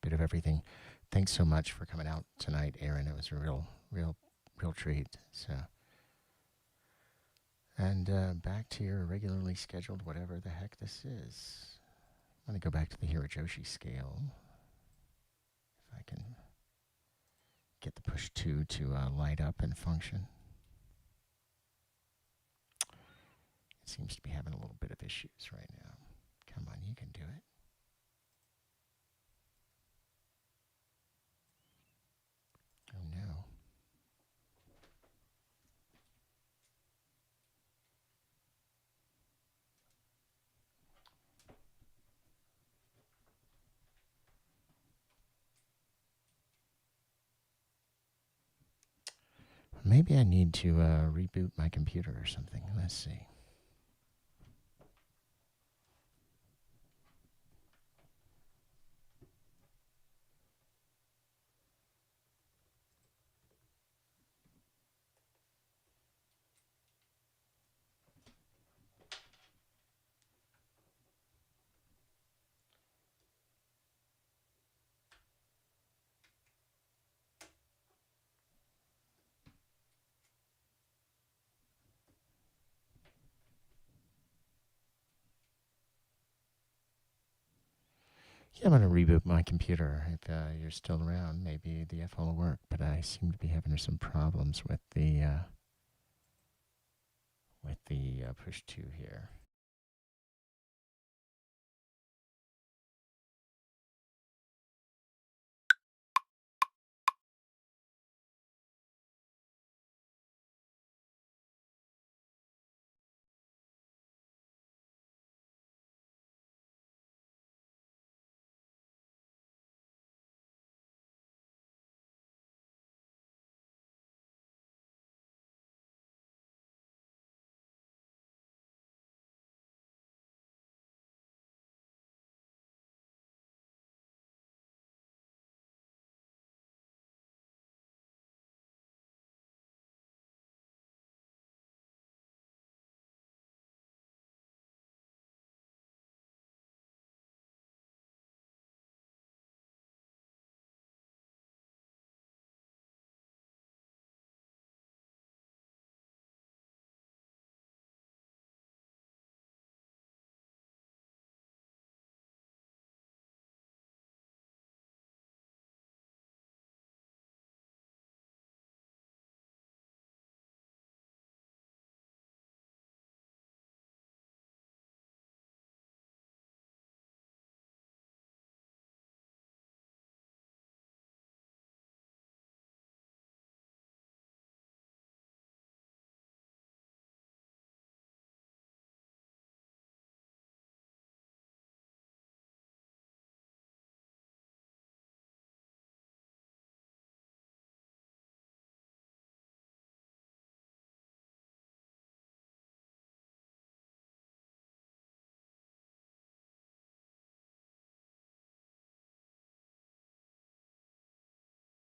bit of everything. Thanks so much for coming out tonight, Aaron. It was a real treat. So, and back to your regularly scheduled whatever the heck this is. I'm going to go back to the Hirajoshi scale. If I can get the push 2 to light up and function. It seems to be having a little bit of issues right now. Come on, you can do it. Oh no. Maybe I need to reboot my computer or something. Let's see. Yeah, I'm going to reboot my computer. If you're still around, maybe the F will work. But I seem to be having some problems with the push 2 here.